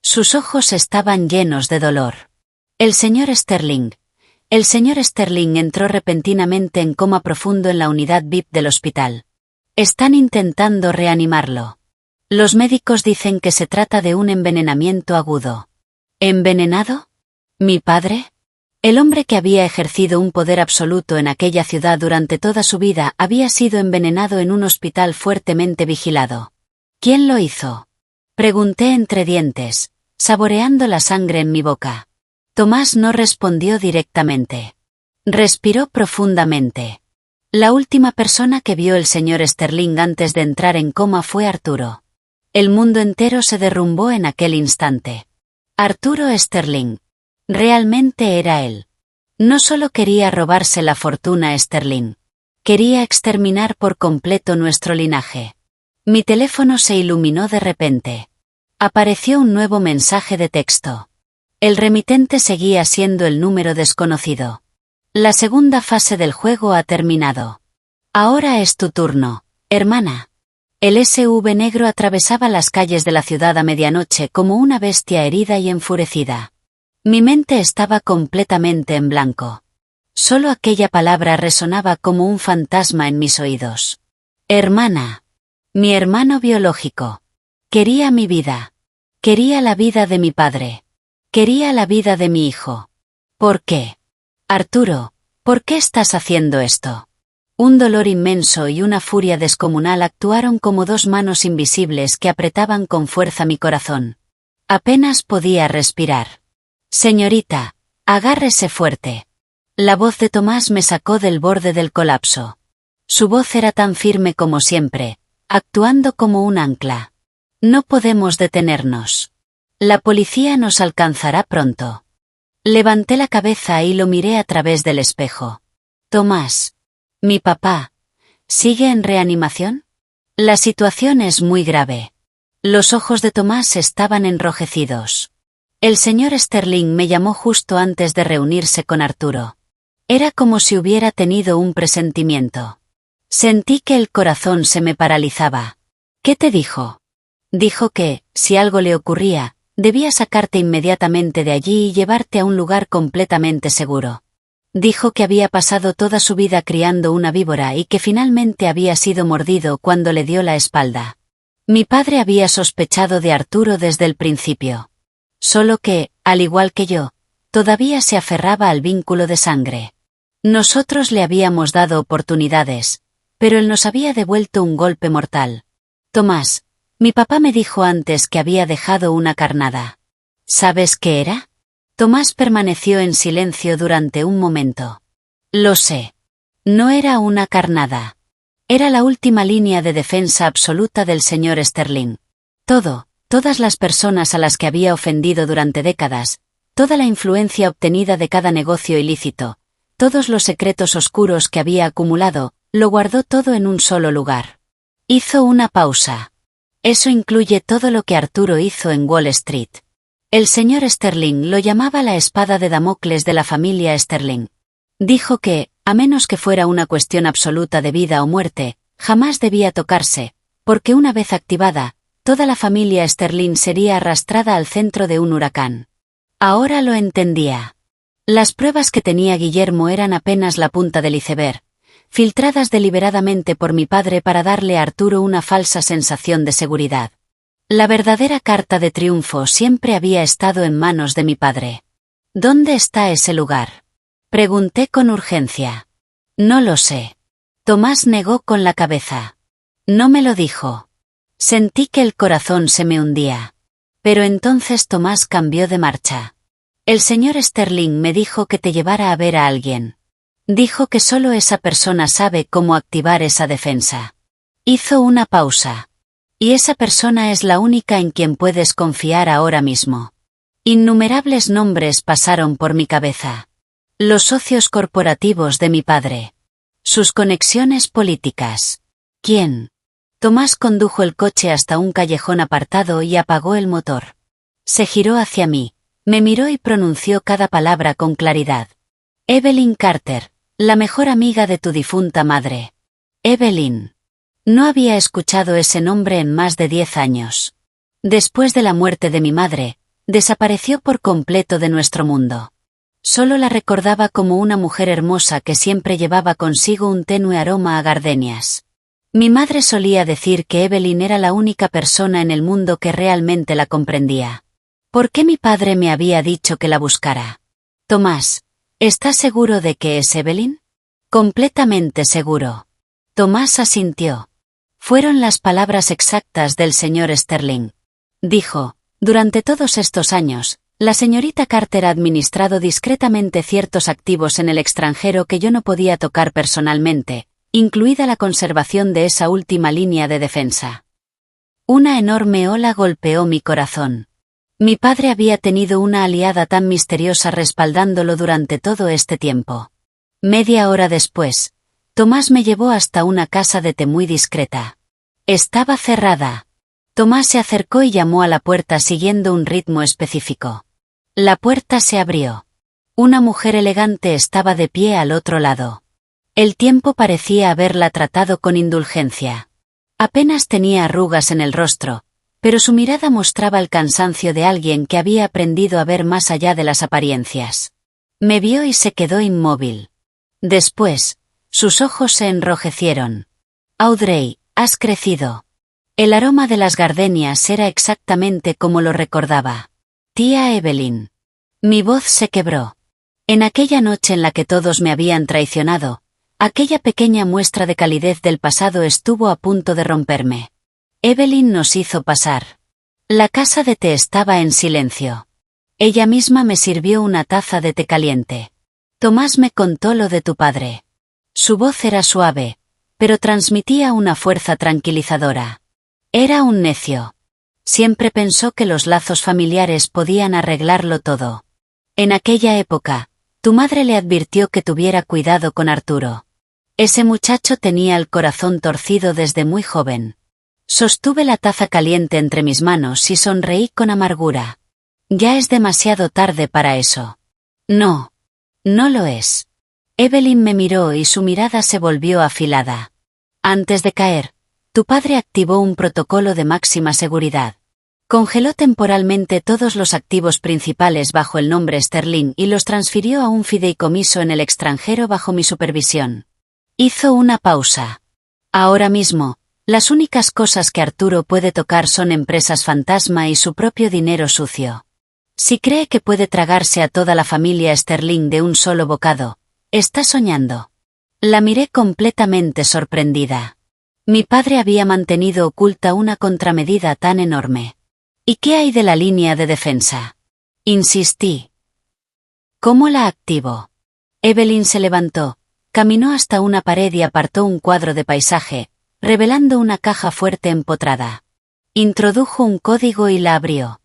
Sus ojos estaban llenos de dolor. El señor Sterling entró repentinamente en coma profundo en la unidad VIP del hospital. Están intentando reanimarlo. Los médicos dicen que se trata de un envenenamiento agudo. ¿Envenenado? ¿Mi padre? El hombre que había ejercido un poder absoluto en aquella ciudad durante toda su vida había sido envenenado en un hospital fuertemente vigilado. ¿Quién lo hizo?, pregunté entre dientes, saboreando la sangre en mi boca. Tomás no respondió directamente. Respiró profundamente. La última persona que vio el señor Sterling antes de entrar en coma fue Arturo. El mundo entero se derrumbó en aquel instante. Arturo Sterling. Realmente era él. No solo quería robarse la fortuna Sterling. Quería exterminar por completo nuestro linaje. Mi teléfono se iluminó de repente. Apareció un nuevo mensaje de texto. El remitente seguía siendo el número desconocido. La segunda fase del juego ha terminado. Ahora es tu turno, hermana. El SUV negro atravesaba las calles de la ciudad a medianoche como una bestia herida y enfurecida. Mi mente estaba completamente en blanco. Solo aquella palabra resonaba como un fantasma en mis oídos. Hermana. Mi hermano biológico. Quería mi vida. Quería la vida de mi padre. Quería la vida de mi hijo. ¿Por qué? Arturo, ¿por qué estás haciendo esto? Un dolor inmenso y una furia descomunal actuaron como dos manos invisibles que apretaban con fuerza mi corazón. Apenas podía respirar. Señorita, agárrese fuerte. La voz de Tomás me sacó del borde del colapso. Su voz era tan firme como siempre, actuando como un ancla. No podemos detenernos. La policía nos alcanzará pronto. Levanté la cabeza y lo miré a través del espejo. Tomás. Mi papá. ¿Sigue en reanimación? La situación es muy grave. Los ojos de Tomás estaban enrojecidos. El señor Sterling me llamó justo antes de reunirse con Arturo. Era como si hubiera tenido un presentimiento. Sentí que el corazón se me paralizaba. ¿Qué te dijo? Dijo que, si algo le ocurría, debía sacarte inmediatamente de allí y llevarte a un lugar completamente seguro. Dijo que había pasado toda su vida criando una víbora y que finalmente había sido mordido cuando le dio la espalda. Mi padre había sospechado de Arturo desde el principio. Solo que, al igual que yo, todavía se aferraba al vínculo de sangre. Nosotros le habíamos dado oportunidades, pero él nos había devuelto un golpe mortal. Tomás, mi papá me dijo antes que había dejado una carnada. ¿Sabes qué era? Tomás permaneció en silencio durante un momento. Lo sé. No era una carnada. Era la última línea de defensa absoluta del señor Sterling. Todas las personas a las que había ofendido durante décadas, toda la influencia obtenida de cada negocio ilícito, todos los secretos oscuros que había acumulado, lo guardó todo en un solo lugar. Hizo una pausa. Eso incluye todo lo que Arturo hizo en Wall Street. El señor Sterling lo llamaba la espada de Damocles de la familia Sterling. Dijo que, a menos que fuera una cuestión absoluta de vida o muerte, jamás debía tocarse, porque una vez activada, toda la familia Sterling sería arrastrada al centro de un huracán. Ahora lo entendía. Las pruebas que tenía Guillermo eran apenas la punta del iceberg, filtradas deliberadamente por mi padre para darle a Arturo una falsa sensación de seguridad. La verdadera carta de triunfo siempre había estado en manos de mi padre. ¿Dónde está ese lugar? Pregunté con urgencia. No lo sé. Tomás negó con la cabeza. No me lo dijo. Sentí que el corazón se me hundía. Pero entonces Tomás cambió de marcha. El señor Sterling me dijo que te llevara a ver a alguien. Dijo que solo esa persona sabe cómo activar esa defensa. Hizo una pausa. Y esa persona es la única en quien puedes confiar ahora mismo. Innumerables nombres pasaron por mi cabeza. Los socios corporativos de mi padre. Sus conexiones políticas. ¿Quién? Tomás condujo el coche hasta un callejón apartado y apagó el motor. Se giró hacia mí, me miró y pronunció cada palabra con claridad. Evelyn Carter, la mejor amiga de tu difunta madre. Evelyn. No había escuchado ese nombre en más de 10 años. Después de la muerte de mi madre, desapareció por completo de nuestro mundo. Solo la recordaba como una mujer hermosa que siempre llevaba consigo un tenue aroma a gardenias. Mi madre solía decir que Evelyn era la única persona en el mundo que realmente la comprendía. ¿Por qué mi padre me había dicho que la buscara? Tomás, ¿estás seguro de que es Evelyn? Completamente seguro. Tomás asintió. Fueron las palabras exactas del señor Sterling. Dijo, durante todos estos años, la señorita Carter ha administrado discretamente ciertos activos en el extranjero que yo no podía tocar personalmente, incluida la conservación de esa última línea de defensa. Una enorme ola golpeó mi corazón. Mi padre había tenido una aliada tan misteriosa respaldándolo durante todo este tiempo. Media hora después, Tomás me llevó hasta una casa de té muy discreta. Estaba cerrada. Tomás se acercó y llamó a la puerta siguiendo un ritmo específico. La puerta se abrió. Una mujer elegante estaba de pie al otro lado. El tiempo parecía haberla tratado con indulgencia. Apenas tenía arrugas en el rostro, pero su mirada mostraba el cansancio de alguien que había aprendido a ver más allá de las apariencias. Me vio y se quedó inmóvil. Después, sus ojos se enrojecieron. Audrey, has crecido. El aroma de las gardenias era exactamente como lo recordaba. Tía Evelyn. Mi voz se quebró. En aquella noche en la que todos me habían traicionado, aquella pequeña muestra de calidez del pasado estuvo a punto de romperme. Evelyn nos hizo pasar. La casa de té estaba en silencio. Ella misma me sirvió una taza de té caliente. Tomás me contó lo de tu padre. Su voz era suave, pero transmitía una fuerza tranquilizadora. Era un necio. Siempre pensó que los lazos familiares podían arreglarlo todo. En aquella época, tu madre le advirtió que tuviera cuidado con Arturo. Ese muchacho tenía el corazón torcido desde muy joven. Sostuve la taza caliente entre mis manos y sonreí con amargura. Ya es demasiado tarde para eso. No. No lo es. Evelyn me miró y su mirada se volvió afilada. Antes de caer, tu padre activó un protocolo de máxima seguridad. Congeló temporalmente todos los activos principales bajo el nombre Sterling y los transfirió a un fideicomiso en el extranjero bajo mi supervisión. Hizo una pausa. Ahora mismo, las únicas cosas que Arturo puede tocar son empresas fantasma y su propio dinero sucio. Si cree que puede tragarse a toda la familia Sterling de un solo bocado, está soñando. La miré completamente sorprendida. Mi padre había mantenido oculta una contramedida tan enorme. ¿Y qué hay de la línea de defensa? Insistí. ¿Cómo la activo? Evelyn se levantó, caminó hasta una pared y apartó un cuadro de paisaje, revelando una caja fuerte empotrada. Introdujo un código y la abrió.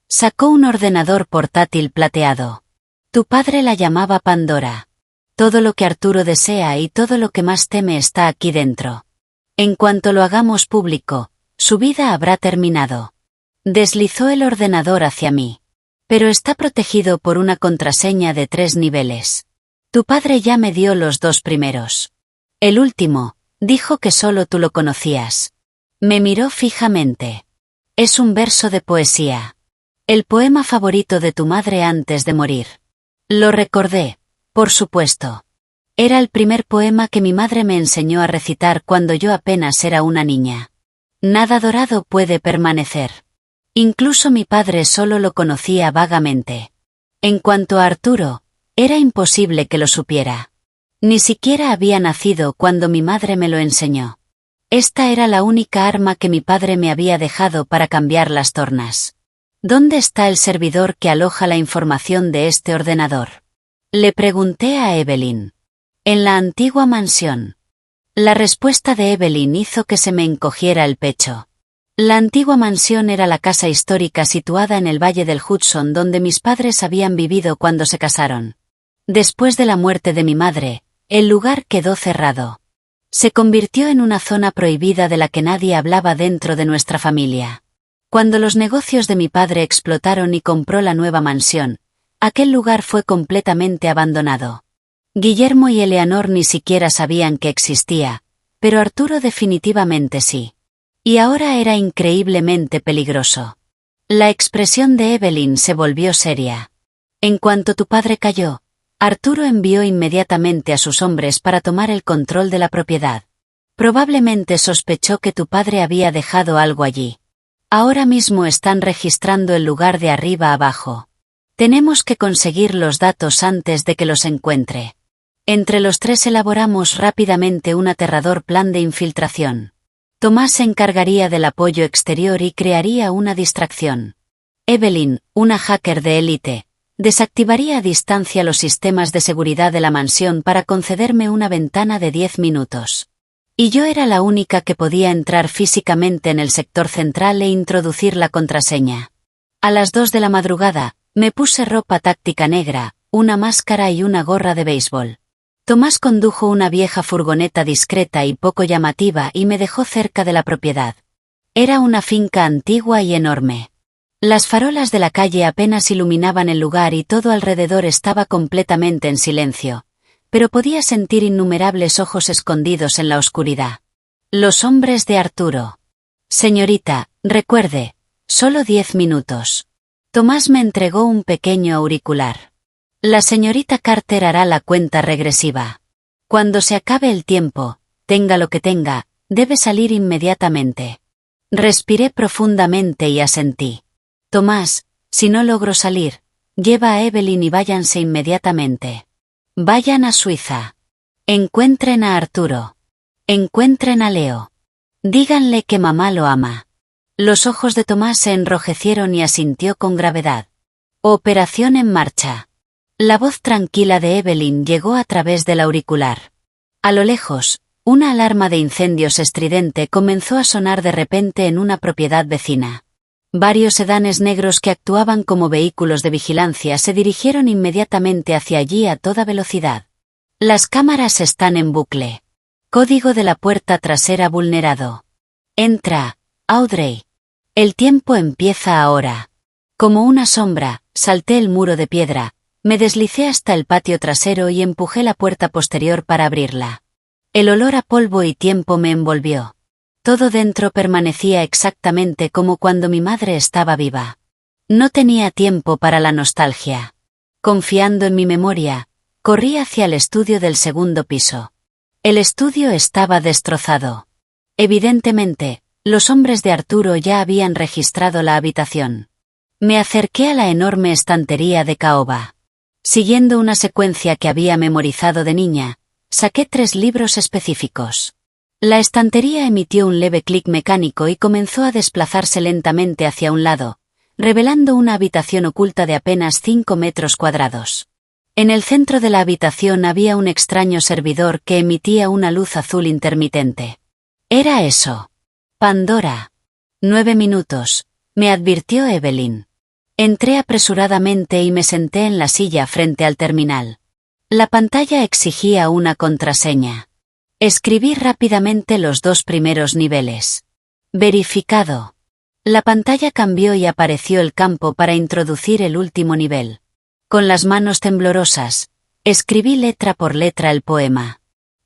Sacó un ordenador portátil plateado. Tu padre la llamaba Pandora. Todo lo que Arturo desea y todo lo que más teme está aquí dentro. En cuanto lo hagamos público, su vida habrá terminado. Deslizó el ordenador hacia mí. Pero está protegido por una contraseña de 3 niveles. Tu padre ya me dio los 2 primeros. El último, dijo que solo tú lo conocías. Me miró fijamente. Es un verso de poesía. El poema favorito de tu madre antes de morir. Lo recordé, por supuesto. Era el primer poema que mi madre me enseñó a recitar cuando yo apenas era una niña. Nada dorado puede permanecer. Incluso mi padre solo lo conocía vagamente. En cuanto a Arturo, era imposible que lo supiera. Ni siquiera había nacido cuando mi madre me lo enseñó. Esta era la única arma que mi padre me había dejado para cambiar las tornas. ¿Dónde está el servidor que aloja la información de este ordenador? Le pregunté a Evelyn. En la antigua mansión. La respuesta de Evelyn hizo que se me encogiera el pecho. La antigua mansión era la casa histórica situada en el Valle del Hudson donde mis padres habían vivido cuando se casaron. Después de la muerte de mi madre, el lugar quedó cerrado. Se convirtió en una zona prohibida de la que nadie hablaba dentro de nuestra familia. Cuando los negocios de mi padre explotaron y compró la nueva mansión, aquel lugar fue completamente abandonado. Guillermo y Eleanor ni siquiera sabían que existía, pero Arturo definitivamente sí. Y ahora era increíblemente peligroso. La expresión de Evelyn se volvió seria. En cuanto tu padre cayó, Arturo envió inmediatamente a sus hombres para tomar el control de la propiedad. Probablemente sospechó que tu padre había dejado algo allí. Ahora mismo están registrando el lugar de arriba abajo. Tenemos que conseguir los datos antes de que los encuentre. Entre los 3 elaboramos rápidamente un aterrador plan de infiltración. Tomás se encargaría del apoyo exterior y crearía una distracción. Evelyn, una hacker de élite, desactivaría a distancia los sistemas de seguridad de la mansión para concederme una ventana de 10 minutos. Y yo era la única que podía entrar físicamente en el sector central e introducir la contraseña. A las 2 de la madrugada, me puse ropa táctica negra, una máscara y una gorra de béisbol. Tomás condujo una vieja furgoneta discreta y poco llamativa y me dejó cerca de la propiedad. Era una finca antigua y enorme. Las farolas de la calle apenas iluminaban el lugar y todo alrededor estaba completamente en silencio, pero podía sentir innumerables ojos escondidos en la oscuridad. Los hombres de Arturo. Señorita, recuerde, solo 10 minutos. Tomás me entregó un pequeño auricular. La señorita Carter hará la cuenta regresiva. Cuando se acabe el tiempo, tenga lo que tenga, debe salir inmediatamente. Respiré profundamente y asentí. Tomás, si no logro salir, lleva a Evelyn y váyanse inmediatamente. Vayan a Suiza. Encuentren a Arturo. Encuentren a Leo. Díganle que mamá lo ama. Los ojos de Tomás se enrojecieron y asintió con gravedad. Operación en marcha. La voz tranquila de Evelyn llegó a través del auricular. A lo lejos, una alarma de incendios estridente comenzó a sonar de repente en una propiedad vecina. Varios sedanes negros que actuaban como vehículos de vigilancia se dirigieron inmediatamente hacia allí a toda velocidad. Las cámaras están en bucle. Código de la puerta trasera vulnerado. Entra, Audrey. El tiempo empieza ahora. Como una sombra, salté el muro de piedra, me deslicé hasta el patio trasero y empujé la puerta posterior para abrirla. El olor a polvo y tiempo me envolvió. Todo dentro permanecía exactamente como cuando mi madre estaba viva. No tenía tiempo para la nostalgia. Confiando en mi memoria, corrí hacia el estudio del segundo piso. El estudio estaba destrozado. Evidentemente, los hombres de Arturo ya habían registrado la habitación. Me acerqué a la enorme estantería de caoba. Siguiendo una secuencia que había memorizado de niña, saqué 3 libros específicos. La estantería emitió un leve clic mecánico y comenzó a desplazarse lentamente hacia un lado, revelando una habitación oculta de apenas 5 metros cuadrados. En el centro de la habitación había un extraño servidor que emitía una luz azul intermitente. Era eso. Pandora. 9 minutos, me advirtió Evelyn. Entré apresuradamente y me senté en la silla frente al terminal. La pantalla exigía una contraseña. Escribí rápidamente los 2 primeros niveles. Verificado. La pantalla cambió y apareció el campo para introducir el último nivel. Con las manos temblorosas, escribí letra por letra el poema.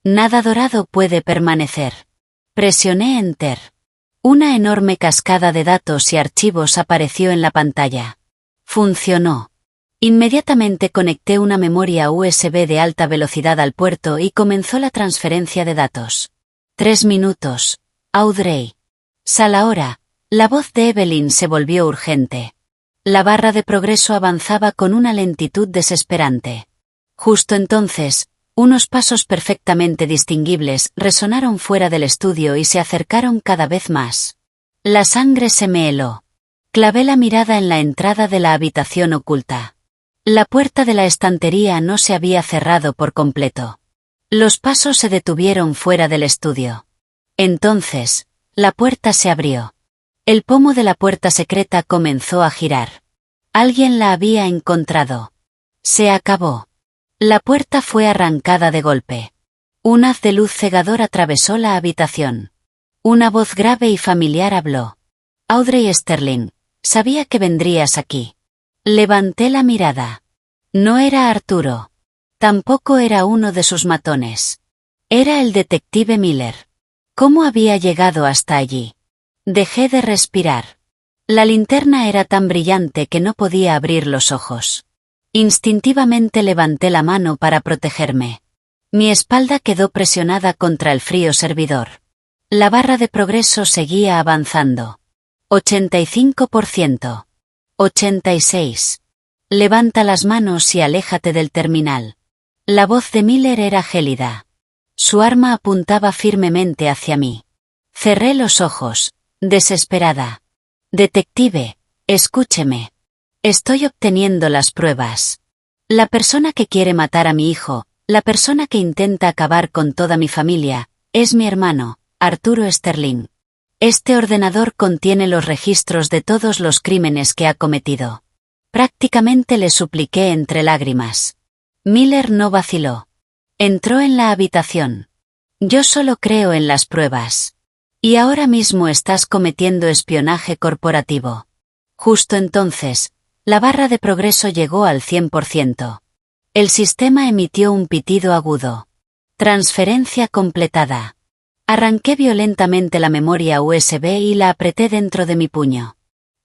Nada dorado puede permanecer. Presioné Enter. Una enorme cascada de datos y archivos apareció en la pantalla. Funcionó. Inmediatamente conecté una memoria USB de alta velocidad al puerto y comenzó la transferencia de datos. 3 minutos. Audrey. Sal ahora. La voz de Evelyn se volvió urgente. La barra de progreso avanzaba con una lentitud desesperante. Justo entonces, unos pasos perfectamente distinguibles resonaron fuera del estudio y se acercaron cada vez más. La sangre se me heló. Clavé la mirada en la entrada de la habitación oculta. La puerta de la estantería no se había cerrado por completo. Los pasos se detuvieron fuera del estudio. Entonces, la puerta se abrió. El pomo de la puerta secreta comenzó a girar. Alguien la había encontrado. Se acabó. La puerta fue arrancada de golpe. Un haz de luz cegador atravesó la habitación. Una voz grave y familiar habló. Audrey Sterling, sabía que vendrías aquí. Levanté la mirada. No era Arturo. Tampoco era uno de sus matones. Era el detective Miller. ¿Cómo había llegado hasta allí? Dejé de respirar. La linterna era tan brillante que no podía abrir los ojos. Instintivamente levanté la mano para protegerme. Mi espalda quedó presionada contra el frío servidor. La barra de progreso seguía avanzando. 85%. 86%. Levanta las manos y aléjate del terminal. La voz de Miller era gélida. Su arma apuntaba firmemente hacia mí. Cerré los ojos, desesperada. Detective, escúcheme. Estoy obteniendo las pruebas. La persona que quiere matar a mi hijo, la persona que intenta acabar con toda mi familia, es mi hermano, Arturo Sterling. Este ordenador contiene los registros de todos los crímenes que ha cometido. Prácticamente le supliqué entre lágrimas. Miller no vaciló. Entró en la habitación. Yo solo creo en las pruebas. Y ahora mismo estás cometiendo espionaje corporativo. Justo entonces, la barra de progreso llegó al 100%. El sistema emitió un pitido agudo. Transferencia completada. Arranqué violentamente la memoria USB y la apreté dentro de mi puño.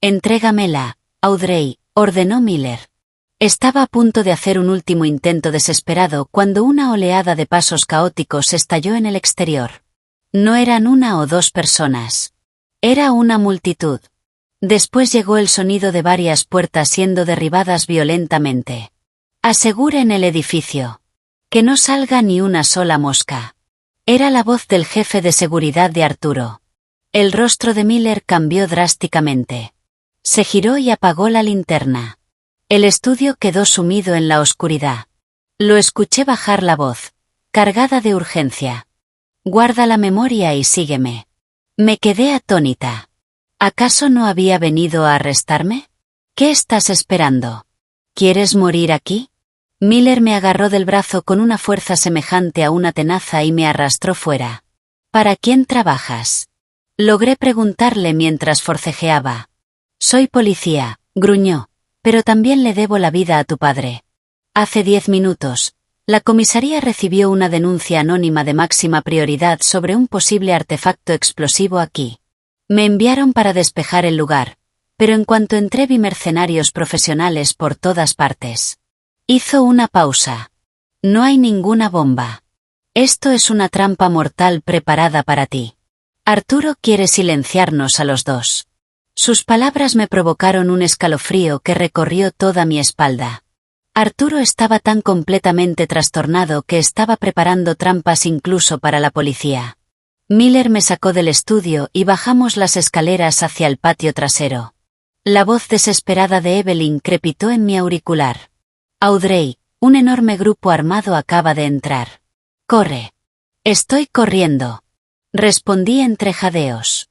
Entrégamela, Audrey, ordenó Miller. Estaba a punto de hacer un último intento desesperado cuando una oleada de pasos caóticos estalló en el exterior. No eran 1 o 2 personas. Era una multitud. Después llegó el sonido de varias puertas siendo derribadas violentamente. Aseguren el edificio. Que no salga ni una sola mosca. Era la voz del jefe de seguridad de Arturo. El rostro de Miller cambió drásticamente. Se giró y apagó la linterna. El estudio quedó sumido en la oscuridad. Lo escuché bajar la voz, cargada de urgencia. Guarda la memoria y sígueme. Me quedé atónita. ¿Acaso no había venido a arrestarme? ¿Qué estás esperando? ¿Quieres morir aquí? Miller me agarró del brazo con una fuerza semejante a una tenaza y me arrastró fuera. ¿Para quién trabajas? Logré preguntarle mientras forcejeaba. Soy policía, gruñó, pero también le debo la vida a tu padre. Hace 10 minutos, la comisaría recibió una denuncia anónima de máxima prioridad sobre un posible artefacto explosivo aquí. Me enviaron para despejar el lugar, pero en cuanto entré vi mercenarios profesionales por todas partes. Hizo una pausa. No hay ninguna bomba. Esto es una trampa mortal preparada para ti. Arturo quiere silenciarnos a los dos. Sus palabras me provocaron un escalofrío que recorrió toda mi espalda. Arturo estaba tan completamente trastornado que estaba preparando trampas incluso para la policía. Miller me sacó del estudio y bajamos las escaleras hacia el patio trasero. La voz desesperada de Evelyn crepitó en mi auricular. Audrey, un enorme grupo armado acaba de entrar. Corre. Estoy corriendo. Respondí entre jadeos.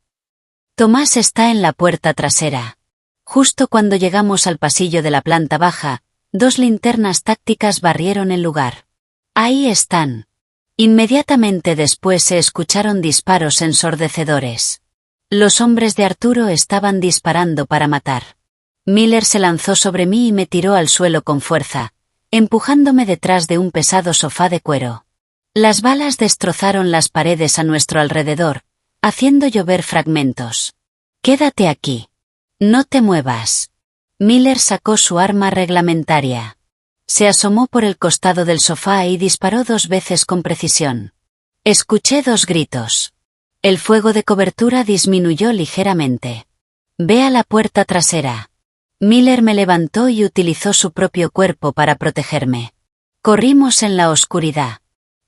Tomás está en la puerta trasera. Justo cuando llegamos al pasillo de la planta baja, 2 linternas tácticas barrieron el lugar. Ahí están. Inmediatamente después se escucharon disparos ensordecedores. Los hombres de Arturo estaban disparando para matar. Miller se lanzó sobre mí y me tiró al suelo con fuerza, empujándome detrás de un pesado sofá de cuero. Las balas destrozaron las paredes a nuestro alrededor, haciendo llover fragmentos. Quédate aquí. No te muevas. Miller sacó su arma reglamentaria. Se asomó por el costado del sofá y disparó 2 veces con precisión. Escuché 2 gritos. El fuego de cobertura disminuyó ligeramente. Ve a la puerta trasera. Miller me levantó y utilizó su propio cuerpo para protegerme. Corrimos en la oscuridad.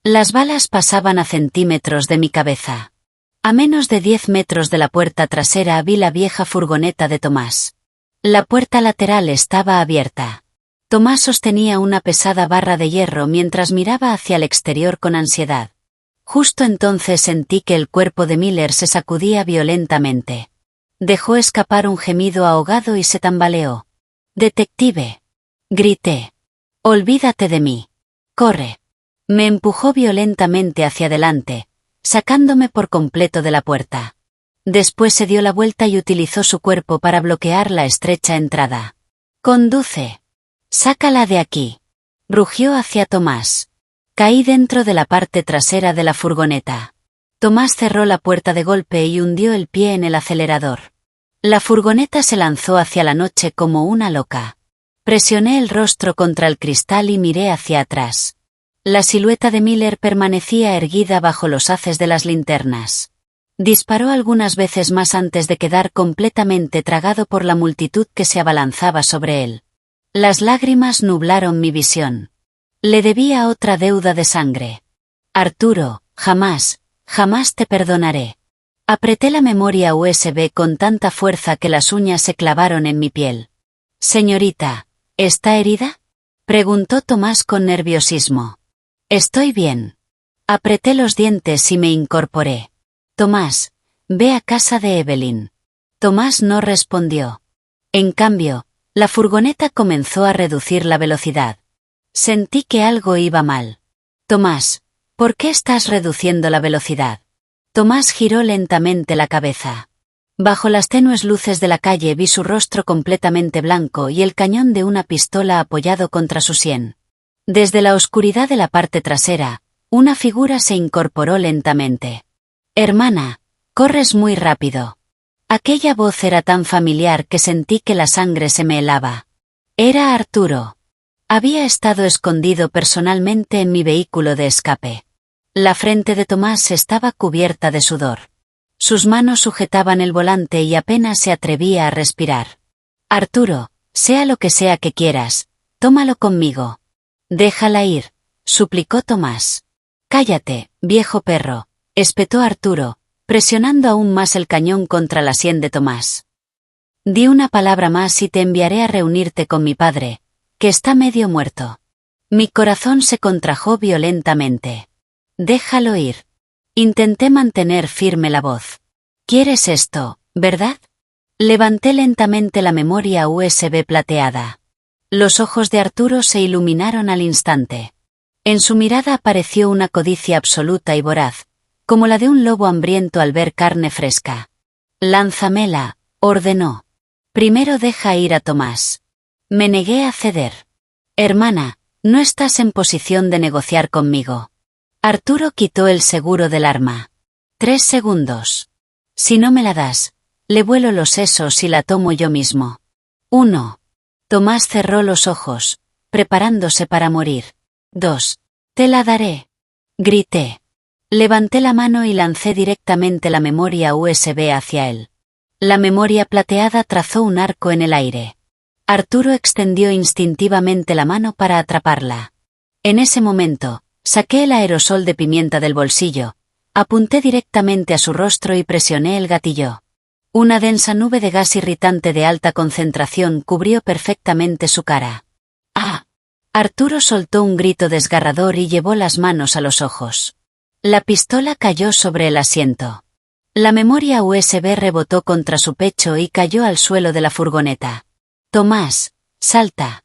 Las balas pasaban a centímetros de mi cabeza. A menos de 10 metros de la puerta trasera vi la vieja furgoneta de Tomás. La puerta lateral estaba abierta. Tomás sostenía una pesada barra de hierro mientras miraba hacia el exterior con ansiedad. Justo entonces sentí que el cuerpo de Miller se sacudía violentamente. Dejó escapar un gemido ahogado y se tambaleó. «Detective», grité. «Olvídate de mí. Corre». Me empujó violentamente hacia adelante, sacándome por completo de la puerta. Después se dio la vuelta y utilizó su cuerpo para bloquear la estrecha entrada. «Conduce. Sácala de aquí», rugió hacia Tomás. Caí dentro de la parte trasera de la furgoneta. Tomás cerró la puerta de golpe y hundió el pie en el acelerador. La furgoneta se lanzó hacia la noche como una loca. Presioné el rostro contra el cristal y miré hacia atrás. La silueta de Miller permanecía erguida bajo los haces de las linternas. Disparó algunas veces más antes de quedar completamente tragado por la multitud que se abalanzaba sobre él. Las lágrimas nublaron mi visión. Le debía otra deuda de sangre. Arturo, jamás, jamás te perdonaré. Apreté la memoria USB con tanta fuerza que las uñas se clavaron en mi piel. Señorita, ¿está herida?, preguntó Tomás con nerviosismo. Estoy bien. Apreté los dientes y me incorporé. Tomás, ve a casa de Evelyn. Tomás no respondió. En cambio, la furgoneta comenzó a reducir la velocidad. Sentí que algo iba mal. Tomás, ¿por qué estás reduciendo la velocidad? Tomás giró lentamente la cabeza. Bajo las tenues luces de la calle vi su rostro completamente blanco y el cañón de una pistola apoyado contra su sien. Desde la oscuridad de la parte trasera, una figura se incorporó lentamente. Hermana, corres muy rápido. Aquella voz era tan familiar que sentí que la sangre se me helaba. Era Arturo. Había estado escondido personalmente en mi vehículo de escape. La frente de Tomás estaba cubierta de sudor. Sus manos sujetaban el volante y apenas se atrevía a respirar. Arturo, sea lo que sea que quieras, tómalo conmigo. Déjala ir, suplicó Tomás. Cállate, viejo perro, espetó Arturo, presionando aún más el cañón contra la sien de Tomás. Di una palabra más y te enviaré a reunirte con mi padre, que está medio muerto. Mi corazón se contrajo violentamente. Déjalo ir. Intenté mantener firme la voz. ¿Quieres esto, verdad? Levanté lentamente la memoria USB plateada. Los ojos de Arturo se iluminaron al instante. En su mirada apareció una codicia absoluta y voraz, como la de un lobo hambriento al ver carne fresca. «Lánzamela», ordenó. «Primero deja ir a Tomás». Me negué a ceder. «Hermana, no estás en posición de negociar conmigo». Arturo quitó el seguro del arma. 3 segundos. «Si no me la das, le vuelo los sesos y la tomo yo mismo». 1. Tomás cerró los ojos, preparándose para morir. 2. «Te la daré», grité. Levanté la mano y lancé directamente la memoria USB hacia él. La memoria plateada trazó un arco en el aire. Arturo extendió instintivamente la mano para atraparla. En ese momento, saqué el aerosol de pimienta del bolsillo, apunté directamente a su rostro y presioné el gatillo. Una densa nube de gas irritante de alta concentración cubrió perfectamente su cara. ¡Ah! Arturo soltó un grito desgarrador y llevó las manos a los ojos. La pistola cayó sobre el asiento. La memoria USB rebotó contra su pecho y cayó al suelo de la furgoneta. «Tomás, salta»,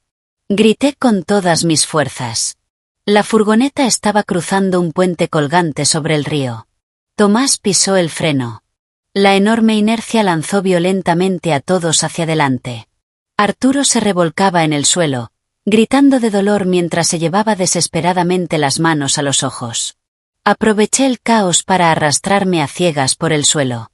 grité con todas mis fuerzas. La furgoneta estaba cruzando un puente colgante sobre el río. Tomás pisó el freno. La enorme inercia lanzó violentamente a todos hacia adelante. Arturo se revolcaba en el suelo, gritando de dolor mientras se llevaba desesperadamente las manos a los ojos. Aproveché el caos para arrastrarme a ciegas por el suelo.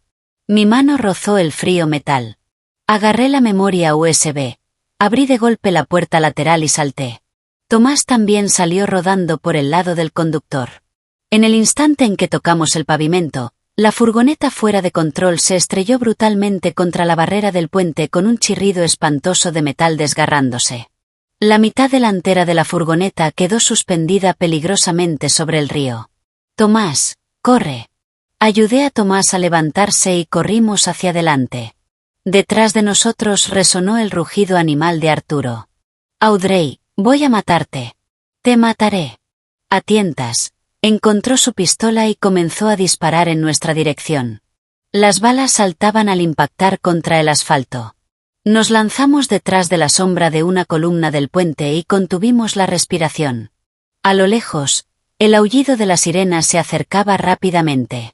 Mi mano rozó el frío metal. Agarré la memoria USB, abrí de golpe la puerta lateral y salté. Tomás también salió rodando por el lado del conductor. En el instante en que tocamos el pavimento, la furgoneta fuera de control se estrelló brutalmente contra la barrera del puente con un chirrido espantoso de metal desgarrándose. La mitad delantera de la furgoneta quedó suspendida peligrosamente sobre el río. «Tomás, corre». Ayudé a Tomás a levantarse y corrimos hacia adelante. Detrás de nosotros resonó el rugido animal de Arturo. «Audrey, voy a matarte». «Te mataré». A tientas, encontró su pistola y comenzó a disparar en nuestra dirección. Las balas saltaban al impactar contra el asfalto. Nos lanzamos detrás de la sombra de una columna del puente y contuvimos la respiración. A lo lejos, el aullido de la sirena se acercaba rápidamente.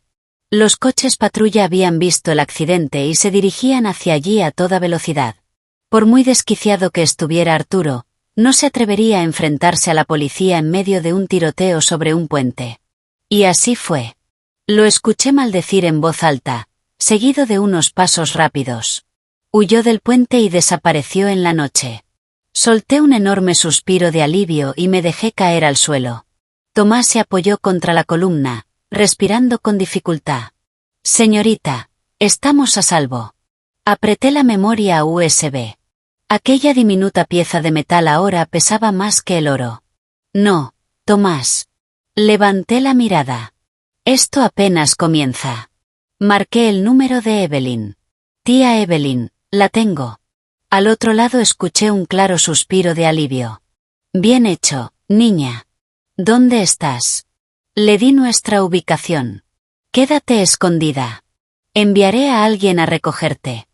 Los coches patrulla habían visto el accidente y se dirigían hacia allí a toda velocidad. Por muy desquiciado que estuviera Arturo, no se atrevería a enfrentarse a la policía en medio de un tiroteo sobre un puente. Y así fue. Lo escuché maldecir en voz alta, seguido de unos pasos rápidos. Huyó del puente y desapareció en la noche. Solté un enorme suspiro de alivio y me dejé caer al suelo. Tomás se apoyó contra la columna, respirando con dificultad. «Señorita, estamos a salvo». Apreté la memoria USB. Aquella diminuta pieza de metal ahora pesaba más que el oro. «No, Tomás». Levanté la mirada. «Esto apenas comienza». Marqué el número de Evelyn. «Tía Evelyn, la tengo». Al otro lado escuché un claro suspiro de alivio. «Bien hecho, niña». «¿Dónde estás?» Le di nuestra ubicación. «Quédate escondida. Enviaré a alguien a recogerte».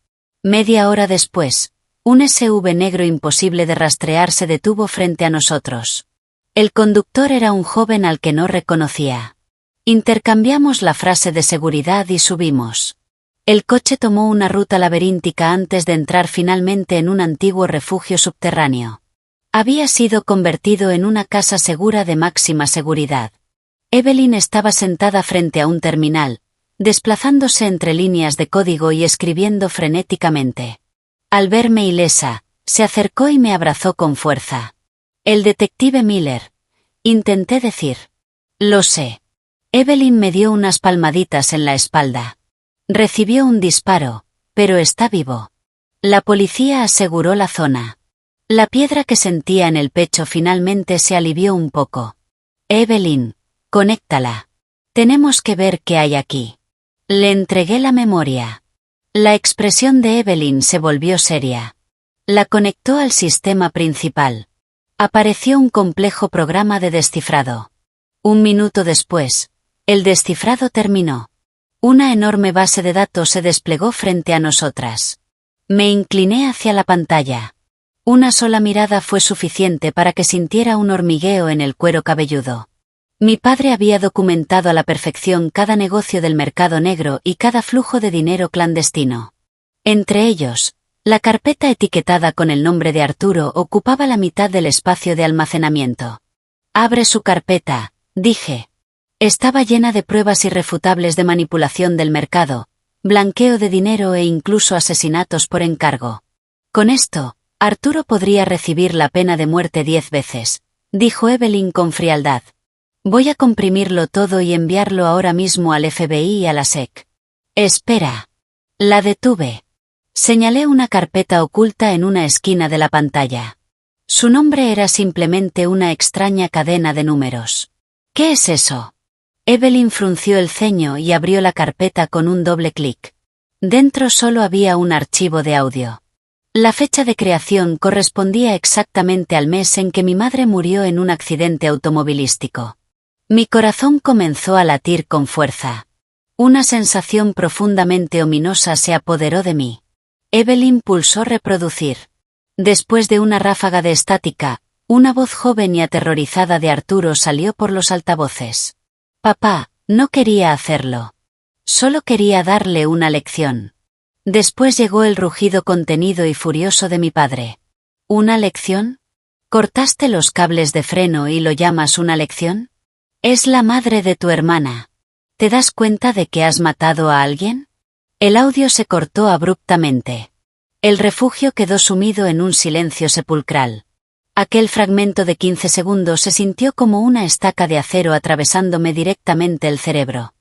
Media hora después, un SUV negro imposible de rastrear se detuvo frente a nosotros. El conductor era un joven al que no reconocía. Intercambiamos la frase de seguridad y subimos. El coche tomó una ruta laberíntica antes de entrar finalmente en un antiguo refugio subterráneo. Había sido convertido en una casa segura de máxima seguridad. Evelyn estaba sentada frente a un terminal, desplazándose entre líneas de código y escribiendo frenéticamente. Al verme ilesa, se acercó y me abrazó con fuerza. «El detective Miller», intenté decir. «Lo sé». Evelyn me dio unas palmaditas en la espalda. «Recibió un disparo, pero está vivo». La policía aseguró la zona. La piedra que sentía en el pecho finalmente se alivió un poco. «Evelyn, conéctala. Tenemos que ver qué hay aquí». Le entregué la memoria. La expresión de Evelyn se volvió seria. La conectó al sistema principal. Apareció un complejo programa de descifrado. Un minuto después, el descifrado terminó. Una enorme base de datos se desplegó frente a nosotras. Me incliné hacia la pantalla. Una sola mirada fue suficiente para que sintiera un hormigueo en el cuero cabelludo. Mi padre había documentado a la perfección cada negocio del mercado negro y cada flujo de dinero clandestino. Entre ellos, la carpeta etiquetada con el nombre de Arturo ocupaba la mitad del espacio de almacenamiento. «Abre su carpeta», dije. Estaba llena de pruebas irrefutables de manipulación del mercado, blanqueo de dinero e incluso asesinatos por encargo. Con esto, Arturo podría recibir la pena de muerte 10 veces, dijo Evelyn con frialdad. Voy a comprimirlo todo y enviarlo ahora mismo al FBI y a la SEC. Espera. La detuve. Señalé una carpeta oculta en una esquina de la pantalla. Su nombre era simplemente una extraña cadena de números. ¿Qué es eso? Evelyn frunció el ceño y abrió la carpeta con un doble clic. Dentro solo había un archivo de audio. La fecha de creación correspondía exactamente al mes en que mi madre murió en un accidente automovilístico. Mi corazón comenzó a latir con fuerza. Una sensación profundamente ominosa se apoderó de mí. Evelyn pulsó reproducir. Después de una ráfaga de estática, una voz joven y aterrorizada de Arturo salió por los altavoces. Papá, no quería hacerlo. Solo quería darle una lección. Después llegó el rugido contenido y furioso de mi padre. ¿Una lección? ¿Cortaste los cables de freno y lo llamas una lección? Es la madre de tu hermana. ¿Te das cuenta de que has matado a alguien? El audio se cortó abruptamente. El refugio quedó sumido en un silencio sepulcral. Aquel fragmento de 15 segundos se sintió como una estaca de acero atravesándome directamente el cerebro.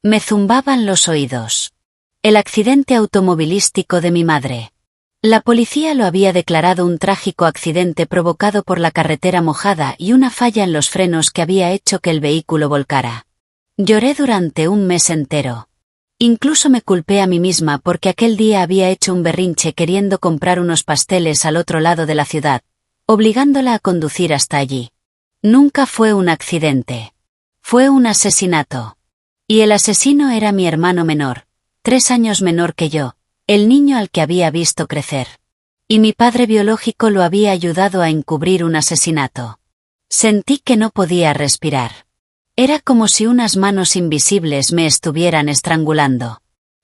Me zumbaban los oídos. El accidente automovilístico de mi madre. La policía lo había declarado un trágico accidente provocado por la carretera mojada y una falla en los frenos que había hecho que el vehículo volcara. Lloré durante un mes entero. Incluso me culpé a mí misma porque aquel día había hecho un berrinche queriendo comprar unos pasteles al otro lado de la ciudad, obligándola a conducir hasta allí. Nunca fue un accidente. Fue un asesinato. Y el asesino era mi hermano menor, 3 años menor que yo, el niño al que había visto crecer. Y mi padre biológico lo había ayudado a encubrir un asesinato. Sentí que no podía respirar. Era como si unas manos invisibles me estuvieran estrangulando.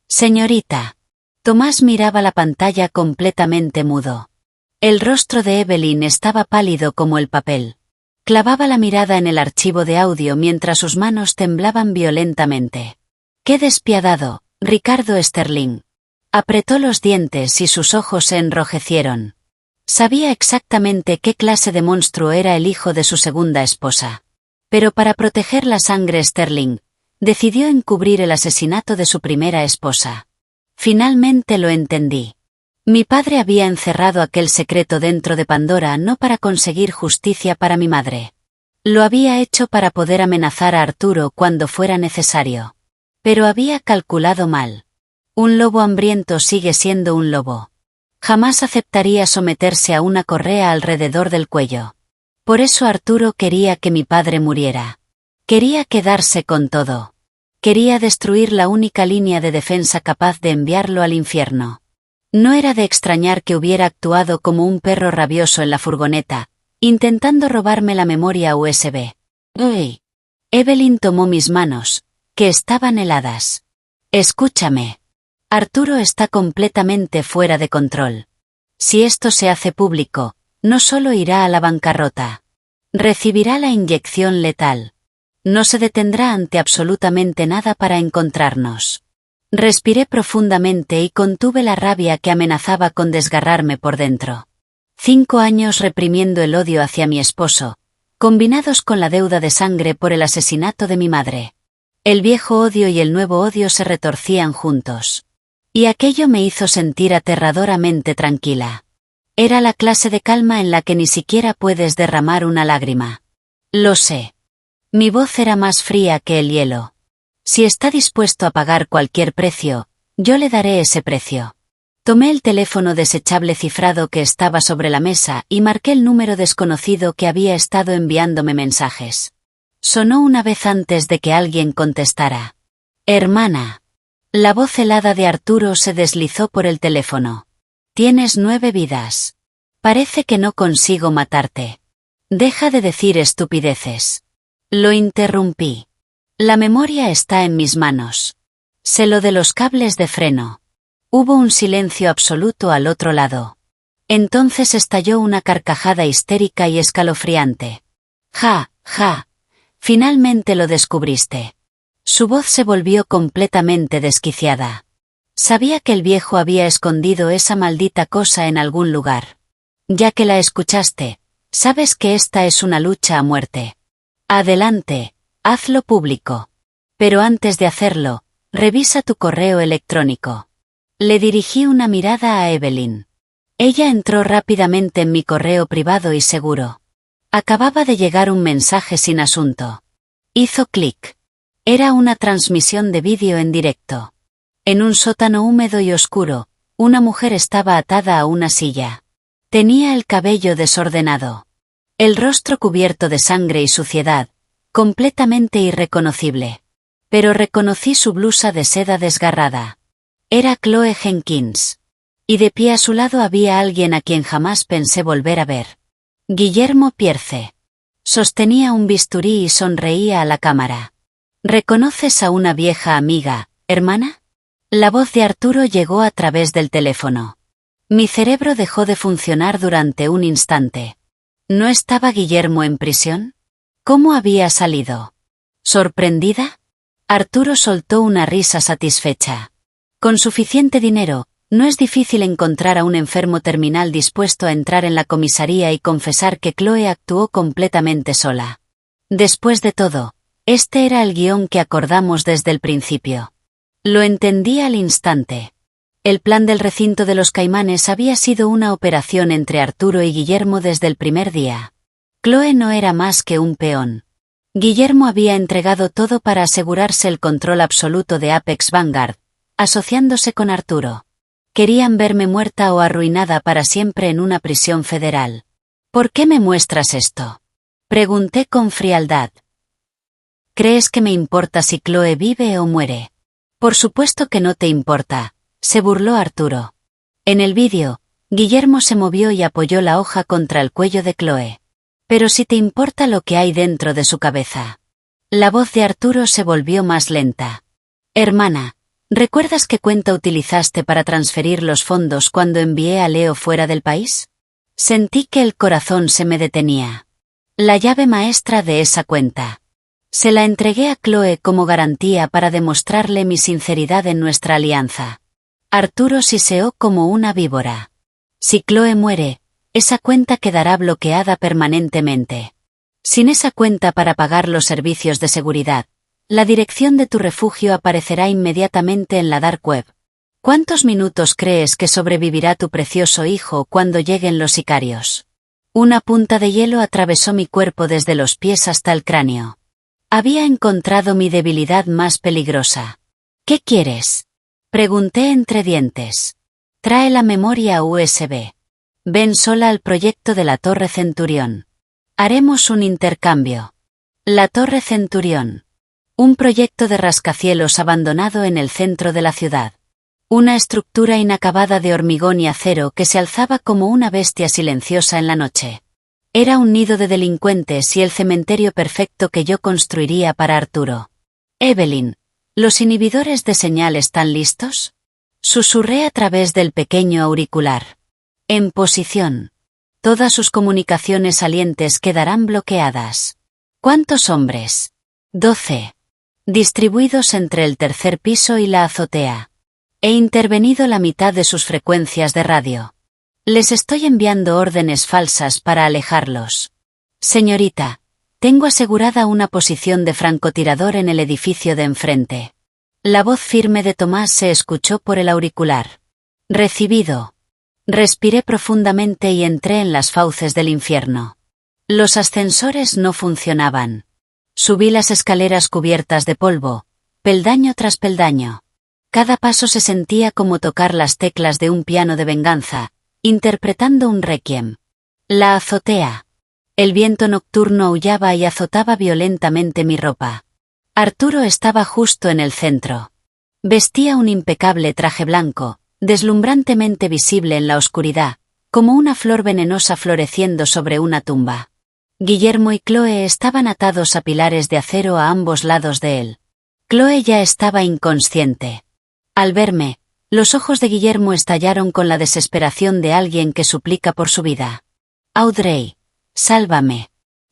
Señorita. Tomás miraba la pantalla completamente mudo. El rostro de Evelyn estaba pálido como el papel. Clavaba la mirada en el archivo de audio mientras sus manos temblaban violentamente. ¡Qué despiadado, Ricardo Sterling! Apretó los dientes y sus ojos se enrojecieron. Sabía exactamente qué clase de monstruo era el hijo de su segunda esposa. Pero para proteger la sangre Sterling, decidió encubrir el asesinato de su primera esposa. Finalmente lo entendí. Mi padre había encerrado aquel secreto dentro de Pandora no para conseguir justicia para mi madre. Lo había hecho para poder amenazar a Arturo cuando fuera necesario. Pero había calculado mal. Un lobo hambriento sigue siendo un lobo. Jamás aceptaría someterse a una correa alrededor del cuello. Por eso Arturo quería que mi padre muriera. Quería quedarse con todo. Quería destruir la única línea de defensa capaz de enviarlo al infierno. No era de extrañar que hubiera actuado como un perro rabioso en la furgoneta, intentando robarme la memoria USB. ¡Uy! Evelyn tomó mis manos, que estaban heladas. Escúchame. Arturo está completamente fuera de control. Si esto se hace público, no solo irá a la bancarrota. Recibirá la inyección letal. No se detendrá ante absolutamente nada para encontrarnos. Respiré profundamente y contuve la rabia que amenazaba con desgarrarme por dentro. 5 años reprimiendo el odio hacia mi esposo, combinados con la deuda de sangre por el asesinato de mi madre. El viejo odio y el nuevo odio se retorcían juntos. Y aquello me hizo sentir aterradoramente tranquila. Era la clase de calma en la que ni siquiera puedes derramar una lágrima. Lo sé. Mi voz era más fría que el hielo. Si está dispuesto a pagar cualquier precio, yo le daré ese precio. Tomé el teléfono desechable cifrado que estaba sobre la mesa y marqué el número desconocido que había estado enviándome mensajes. Sonó una vez antes de que alguien contestara. Hermana. La voz helada de Arturo se deslizó por el teléfono. Tienes 9 vidas. Parece que no consigo matarte. Deja de decir estupideces. Lo interrumpí. La memoria está en mis manos. Sé lo de los cables de freno. Hubo un silencio absoluto al otro lado. Entonces estalló una carcajada histérica y escalofriante. Ja, ja. Finalmente lo descubriste. Su voz se volvió completamente desquiciada. Sabía que el viejo había escondido esa maldita cosa en algún lugar. Ya que la escuchaste, sabes que esta es una lucha a muerte. Adelante, hazlo público. Pero antes de hacerlo, revisa tu correo electrónico. Le dirigí una mirada a Evelyn. Ella entró rápidamente en mi correo privado y seguro. Acababa de llegar un mensaje sin asunto. Hizo clic. Era una transmisión de vídeo en directo. En un sótano húmedo y oscuro, una mujer estaba atada a una silla. Tenía el cabello desordenado. El rostro cubierto de sangre y suciedad, completamente irreconocible. Pero reconocí su blusa de seda desgarrada. Era Chloe Jenkins. Y de pie a su lado había alguien a quien jamás pensé volver a ver. Guillermo Pierce. Sostenía un bisturí y sonreía a la cámara. ¿Reconoces a una vieja amiga, hermana? La voz de Arturo llegó a través del teléfono. Mi cerebro dejó de funcionar durante un instante. ¿No estaba Guillermo en prisión? ¿Cómo había salido? ¿Sorprendida? Arturo soltó una risa satisfecha. Con suficiente dinero, no es difícil encontrar a un enfermo terminal dispuesto a entrar en la comisaría y confesar que Chloe actuó completamente sola. Después de todo, este era el guión que acordamos desde el principio. Lo entendí al instante. El plan del recinto de los Caimanes había sido una operación entre Arturo y Guillermo desde el primer día. Chloe no era más que un peón. Guillermo había entregado todo para asegurarse el control absoluto de Apex Vanguard, asociándose con Arturo. Querían verme muerta o arruinada para siempre en una prisión federal. ¿Por qué me muestras esto? Pregunté con frialdad. ¿Crees que me importa si Chloe vive o muere? Por supuesto que no te importa, se burló Arturo. En el vídeo, Guillermo se movió y apoyó la hoja contra el cuello de Chloe. Pero si te importa lo que hay dentro de su cabeza. La voz de Arturo se volvió más lenta. Hermana, ¿recuerdas qué cuenta utilizaste para transferir los fondos cuando envié a Leo fuera del país? Sentí que el corazón se me detenía. La llave maestra de esa cuenta. Se la entregué a Chloe como garantía para demostrarle mi sinceridad en nuestra alianza. Arturo siseó como una víbora. Si Chloe muere, esa cuenta quedará bloqueada permanentemente. Sin esa cuenta para pagar los servicios de seguridad, la dirección de tu refugio aparecerá inmediatamente en la dark web. ¿Cuántos minutos crees que sobrevivirá tu precioso hijo cuando lleguen los sicarios? Una punta de hielo atravesó mi cuerpo desde los pies hasta el cráneo. Había encontrado mi debilidad más peligrosa. ¿Qué quieres? Pregunté entre dientes. Trae la memoria USB. Ven sola al proyecto de la Torre Centurión. Haremos un intercambio. La Torre Centurión. Un proyecto de rascacielos abandonado en el centro de la ciudad. Una estructura inacabada de hormigón y acero que se alzaba como una bestia silenciosa en la noche. Era un nido de delincuentes y el cementerio perfecto que yo construiría para Arturo. Evelyn, ¿los inhibidores de señal están listos? Susurré a través del pequeño auricular. En posición. Todas sus comunicaciones salientes quedarán bloqueadas. ¿Cuántos hombres? 12. Distribuidos entre el tercer piso y la azotea. He intervenido la mitad de sus frecuencias de radio. Les estoy enviando órdenes falsas para alejarlos. Señorita, tengo asegurada una posición de francotirador en el edificio de enfrente. La voz firme de Tomás se escuchó por el auricular. Recibido. Respiré profundamente y entré en las fauces del infierno. Los ascensores no funcionaban. Subí las escaleras cubiertas de polvo, peldaño tras peldaño. Cada paso se sentía como tocar las teclas de un piano de venganza, interpretando un requiem. La azotea. El viento nocturno aullaba y azotaba violentamente mi ropa. Arturo estaba justo en el centro. Vestía un impecable traje blanco, deslumbrantemente visible en la oscuridad, como una flor venenosa floreciendo sobre una tumba. Guillermo y Chloe estaban atados a pilares de acero a ambos lados de él. Chloe ya estaba inconsciente. Al verme, los ojos de Guillermo estallaron con la desesperación de alguien que suplica por su vida. «Audrey, sálvame».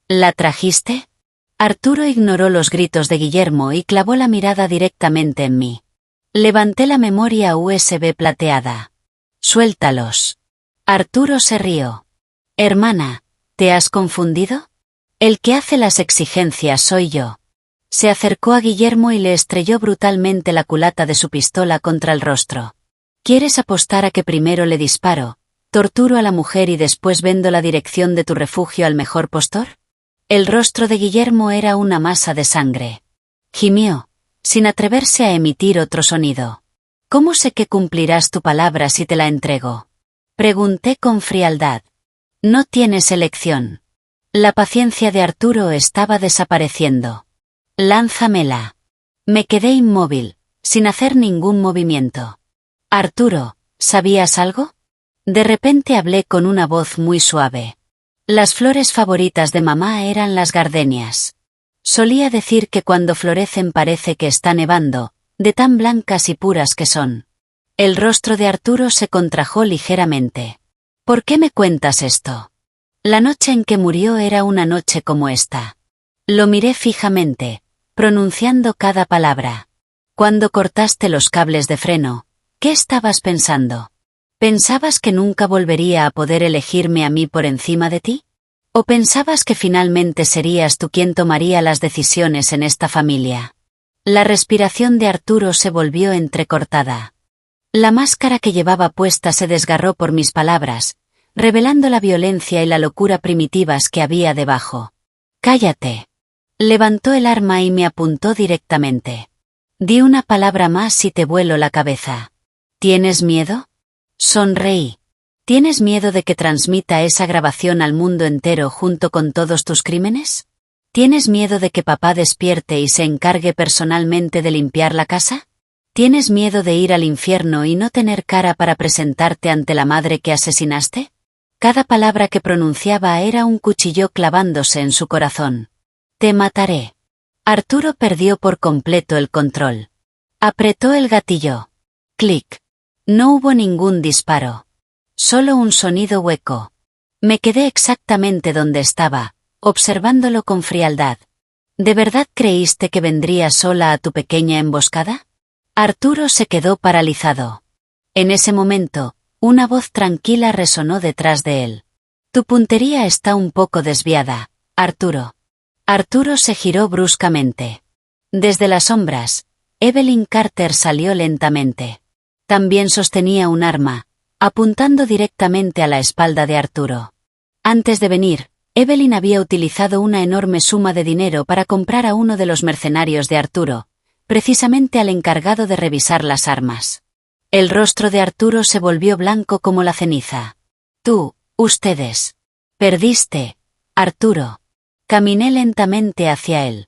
«¿La trajiste?» Arturo ignoró los gritos de Guillermo y clavó la mirada directamente en mí. Levanté la memoria USB plateada. «Suéltalos». Arturo se rió. «Hermana, ¿te has confundido? El que hace las exigencias soy yo». Se acercó a Guillermo y le estrelló brutalmente la culata de su pistola contra el rostro. ¿Quieres apostar a que primero le disparo, torturo a la mujer y después vendo la dirección de tu refugio al mejor postor? El rostro de Guillermo era una masa de sangre. Gimió, sin atreverse a emitir otro sonido. ¿Cómo sé que cumplirás tu palabra si te la entrego? Pregunté con frialdad. No tienes elección. La paciencia de Arturo estaba desapareciendo. Lánzamela. Me quedé inmóvil, sin hacer ningún movimiento. Arturo, ¿sabías algo? De repente hablé con una voz muy suave. Las flores favoritas de mamá eran las gardenias. Solía decir que cuando florecen parece que está nevando, de tan blancas y puras que son. El rostro de Arturo se contrajo ligeramente. ¿Por qué me cuentas esto? La noche en que murió era una noche como esta. Lo miré fijamente, pronunciando cada palabra. Cuando cortaste los cables de freno, ¿qué estabas pensando? ¿Pensabas que nunca volvería a poder elegirme a mí por encima de ti? ¿O pensabas que finalmente serías tú quien tomaría las decisiones en esta familia? La respiración de Arturo se volvió entrecortada. La máscara que llevaba puesta se desgarró por mis palabras, revelando la violencia y la locura primitivas que había debajo. «Cállate». Levantó el arma y me apuntó directamente. «Di una palabra más y te vuelo la cabeza». «¿Tienes miedo?» Sonreí. ¿Tienes miedo de que transmita esa grabación al mundo entero junto con todos tus crímenes? ¿Tienes miedo de que papá despierte y se encargue personalmente de limpiar la casa? ¿Tienes miedo de ir al infierno y no tener cara para presentarte ante la madre que asesinaste? Cada palabra que pronunciaba era un cuchillo clavándose en su corazón. «Te mataré». Arturo perdió por completo el control. Apretó el gatillo. Clic. No hubo ningún disparo. Solo un sonido hueco. Me quedé exactamente donde estaba, observándolo con frialdad. ¿De verdad creíste que vendría sola a tu pequeña emboscada? Arturo se quedó paralizado. En ese momento, una voz tranquila resonó detrás de él. Tu puntería está un poco desviada, Arturo. Arturo se giró bruscamente. Desde las sombras, Evelyn Carter salió lentamente. También sostenía un arma, apuntando directamente a la espalda de Arturo. Antes de venir, Evelyn había utilizado una enorme suma de dinero para comprar a uno de los mercenarios de Arturo, precisamente al encargado de revisar las armas. El rostro de Arturo se volvió blanco como la ceniza. Ustedes. Perdiste, Arturo. Caminé lentamente hacia él.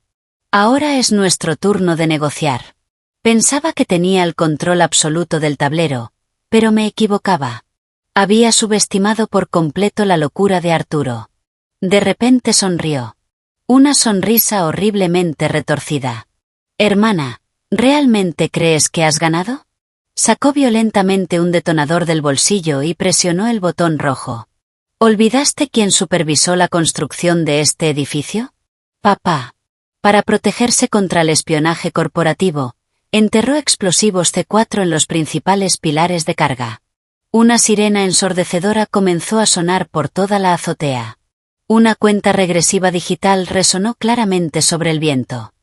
Ahora es nuestro turno de negociar. Pensaba que tenía el control absoluto del tablero, pero me equivocaba. Había subestimado por completo la locura de Arturo. De repente sonrió. Una sonrisa horriblemente retorcida. Hermana, ¿realmente crees que has ganado? Sacó violentamente un detonador del bolsillo y presionó el botón rojo. ¿Olvidaste quién supervisó la construcción de este edificio? Papá. Para protegerse contra el espionaje corporativo, enterró explosivos C4 en los principales pilares de carga. Una sirena ensordecedora comenzó a sonar por toda la azotea. Una cuenta regresiva digital resonó claramente sobre el viento.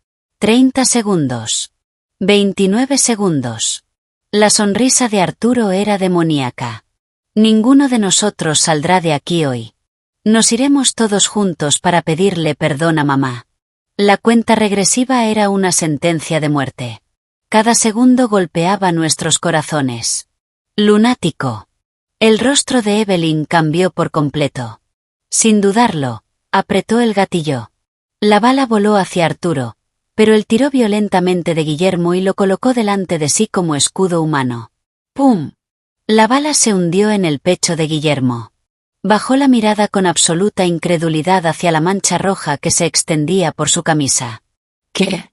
30 segundos. 29 segundos. La sonrisa de Arturo era demoníaca. Ninguno de nosotros saldrá de aquí hoy. Nos iremos todos juntos para pedirle perdón a mamá. La cuenta regresiva era una sentencia de muerte. Cada segundo golpeaba nuestros corazones. Lunático. El rostro de Evelyn cambió por completo. Sin dudarlo, apretó el gatillo. La bala voló hacia Arturo, pero él tiró violentamente de Guillermo y lo colocó delante de sí como escudo humano. ¡Pum! La bala se hundió en el pecho de Guillermo. Bajó la mirada con absoluta incredulidad hacia la mancha roja que se extendía por su camisa. ¿Qué?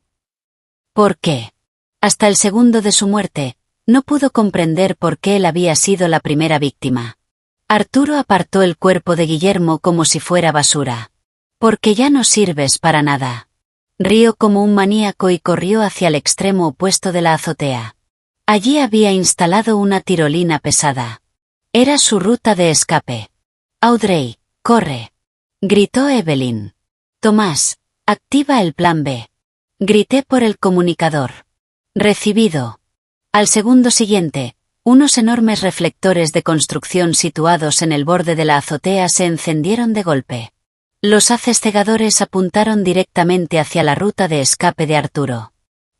¿Por qué? Hasta el segundo de su muerte, no pudo comprender por qué él había sido la primera víctima. Arturo apartó el cuerpo de Guillermo como si fuera basura. Porque ya no sirves para nada. Rió como un maníaco y corrió hacia el extremo opuesto de la azotea. Allí había instalado una tirolina pesada. Era su ruta de escape. Audrey, corre. Gritó Evelyn. Tomás, activa el plan B. Grité por el comunicador. Recibido. Al segundo siguiente, unos enormes reflectores de construcción situados en el borde de la azotea se encendieron de golpe. Los haces cegadores apuntaron directamente hacia la ruta de escape de Arturo.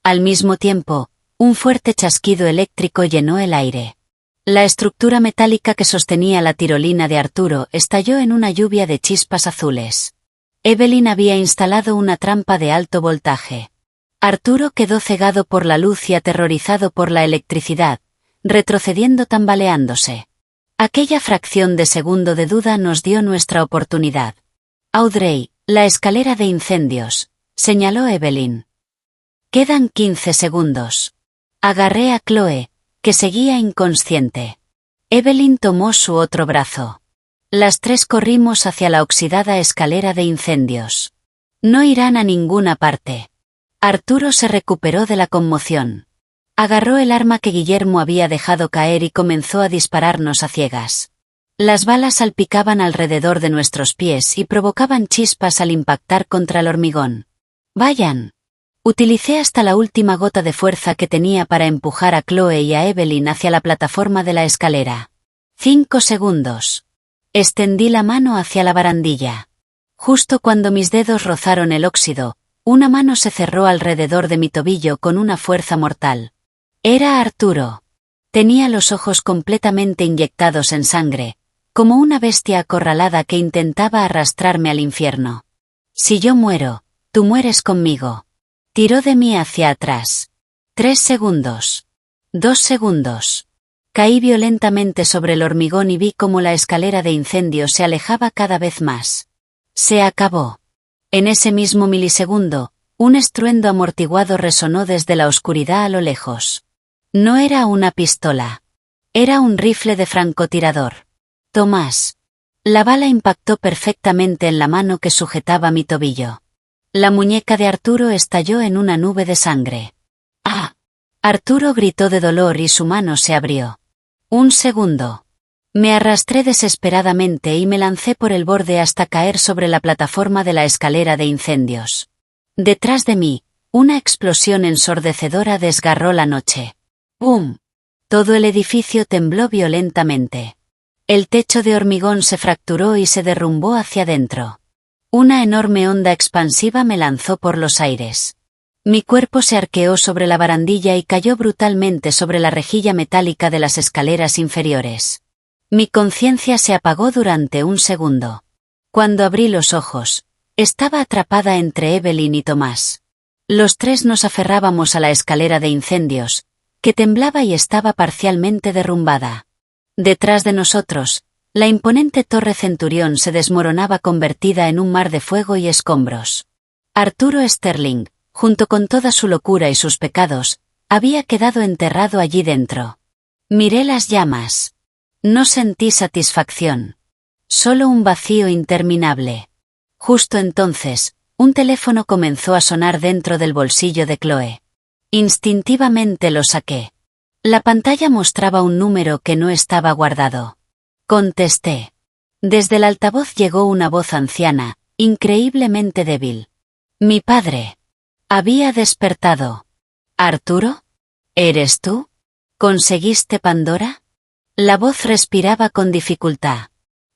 Al mismo tiempo, un fuerte chasquido eléctrico llenó el aire. La estructura metálica que sostenía la tirolina de Arturo estalló en una lluvia de chispas azules. Evelyn había instalado una trampa de alto voltaje. Arturo quedó cegado por la luz y aterrorizado por la electricidad, retrocediendo tambaleándose. Aquella fracción de segundo de duda nos dio nuestra oportunidad. Audrey, la escalera de incendios, señaló Evelyn. Quedan 15 segundos. Agarré a Chloe, que seguía inconsciente. Evelyn tomó su otro brazo. Las tres corrimos hacia la oxidada escalera de incendios. No irán a ninguna parte. Arturo se recuperó de la conmoción. Agarró el arma que Guillermo había dejado caer y comenzó a dispararnos a ciegas. Las balas salpicaban alrededor de nuestros pies y provocaban chispas al impactar contra el hormigón. ¡Vayan! Utilicé hasta la última gota de fuerza que tenía para empujar a Chloe y a Evelyn hacia la plataforma de la escalera. 5 segundos. Extendí la mano hacia la barandilla. Justo cuando mis dedos rozaron el óxido, una mano se cerró alrededor de mi tobillo con una fuerza mortal. Era Arturo. Tenía los ojos completamente inyectados en sangre, como una bestia acorralada que intentaba arrastrarme al infierno. Si yo muero, tú mueres conmigo. Tiró de mí hacia atrás. 3 segundos. 2 segundos. Caí violentamente sobre el hormigón y vi cómo la escalera de incendio se alejaba cada vez más. Se acabó. En ese mismo milisegundo, un estruendo amortiguado resonó desde la oscuridad a lo lejos. No era una pistola. Era un rifle de francotirador. Tomás. La bala impactó perfectamente en la mano que sujetaba mi tobillo. La muñeca de Arturo estalló en una nube de sangre. ¡Ah! Arturo gritó de dolor y su mano se abrió. 1 segundo. Me arrastré desesperadamente y me lancé por el borde hasta caer sobre la plataforma de la escalera de incendios. Detrás de mí, una explosión ensordecedora desgarró la noche. ¡Bum! Todo el edificio tembló violentamente. El techo de hormigón se fracturó y se derrumbó hacia adentro. Una enorme onda expansiva me lanzó por los aires. Mi cuerpo se arqueó sobre la barandilla y cayó brutalmente sobre la rejilla metálica de las escaleras inferiores. Mi conciencia se apagó durante 1 segundo. Cuando abrí los ojos, estaba atrapada entre Evelyn y Tomás. Los tres nos aferrábamos a la escalera de incendios, que temblaba y estaba parcialmente derrumbada. Detrás de nosotros, la imponente torre Centurión se desmoronaba convertida en un mar de fuego y escombros. Arturo Sterling, junto con toda su locura y sus pecados, había quedado enterrado allí dentro. Miré las llamas. No sentí satisfacción. Solo un vacío interminable. Justo entonces, un teléfono comenzó a sonar dentro del bolsillo de Chloe. Instintivamente lo saqué. La pantalla mostraba un número que no estaba guardado. Contesté. Desde el altavoz llegó una voz anciana, increíblemente débil. Mi padre. Había despertado. ¿Arturo? ¿Eres tú? ¿Conseguiste Pandora? La voz respiraba con dificultad.